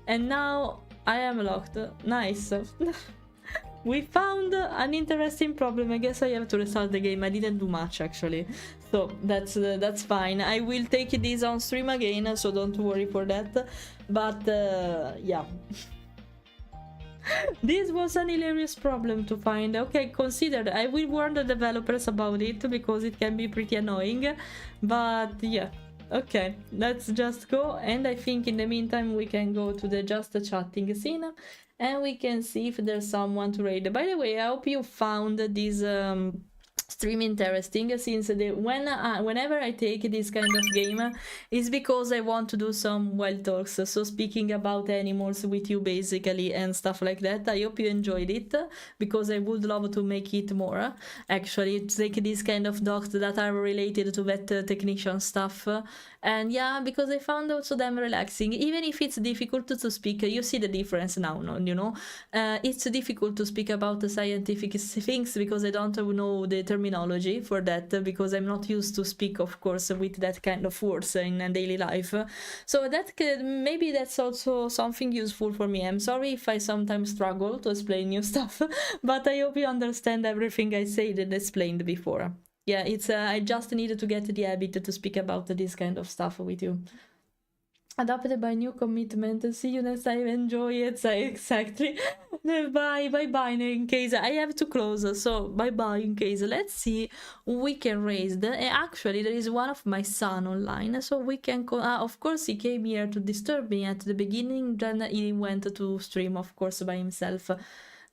and now I am locked. Nice. We found an interesting problem. I guess I have to restart the game. I didn't do much actually, so that's fine. I will take this on stream again, so don't worry for that. But yeah. This was an hilarious problem to find. Okay, consider. I will warn the developers about it because it can be pretty annoying. But yeah, okay, let's just go. And I think in the meantime we can go to the just chatting scene and we can see if there's someone to raid. By the way, I hope you found this stream interesting, since whenever I take this kind of game is because I want to do some wild talks, so speaking about animals with you basically and stuff like that. I hope you enjoyed it, because I would love to make it more actually, take this kind of docs that are related to vet technician stuff. And yeah, because I found also them relaxing, even if it's difficult to speak. You see the difference now, you know. It's difficult to speak about the scientific things because I don't know the terminology for that, because I'm not used to speak, of course, with that kind of words in daily life. So that maybe that's also something useful for me. I'm sorry if I sometimes struggle to explain new stuff, but I hope you understand everything I said and explained before. Yeah, it's I just needed to get the habit to speak about this kind of stuff with you. Adopted by new commitment. See you next time. Enjoy it. Exactly. Bye. In case I have to close, so bye. In case, let's see who we can raise. Actually, there is one of my son online, so we can. Of course, he came here to disturb me at the beginning. Then he went to stream, of course, by himself.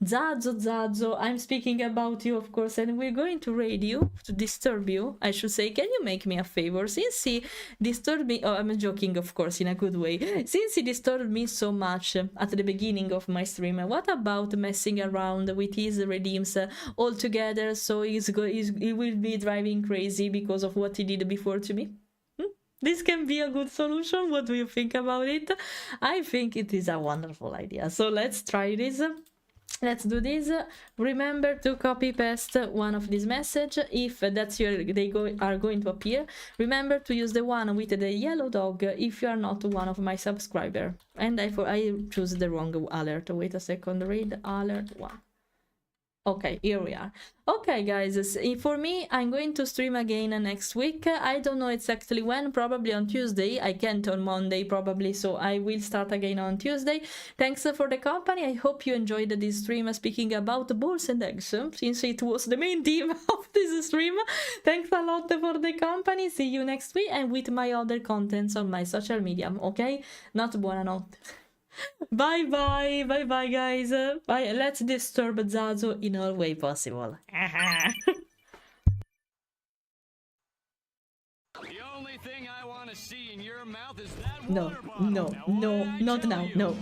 Zazo, I'm speaking about you, of course, and we're going to raid you, to disturb you, I should say. Can you make me a favor? Since he disturbed me, oh, I'm joking, of course, in a good way. Since he disturbed me so much at the beginning of my stream, what about messing around with his redeems all together, so he will be driving crazy because of what he did before to me? This can be a good solution. What do you think about it? I think it is a wonderful idea. So let's try this. Let's do this. Remember to copy paste one of these message. If that's are going to appear, remember to use the one with the yellow dog if you are not one of my subscriber. And I choose the wrong alert. Wait a second. Read alert 1. Okay, here we are. Okay, guys, for me, I'm going to stream again next week. I don't know exactly when, probably on Tuesday. I can't on Monday, probably, so I will start again on Tuesday. Thanks for the company. I hope you enjoyed this stream speaking about balls and eggs, since it was the main theme of this stream. Thanks a lot for the company. See you next week and with my other contents on my social media, okay? Not buonanotte. Bye bye guys. Bye. Let's disturb Zazo in all way possible. The only thing I want to see in your mouth is that No, water bottle. no, Now, what no, did I not tell now, you? no.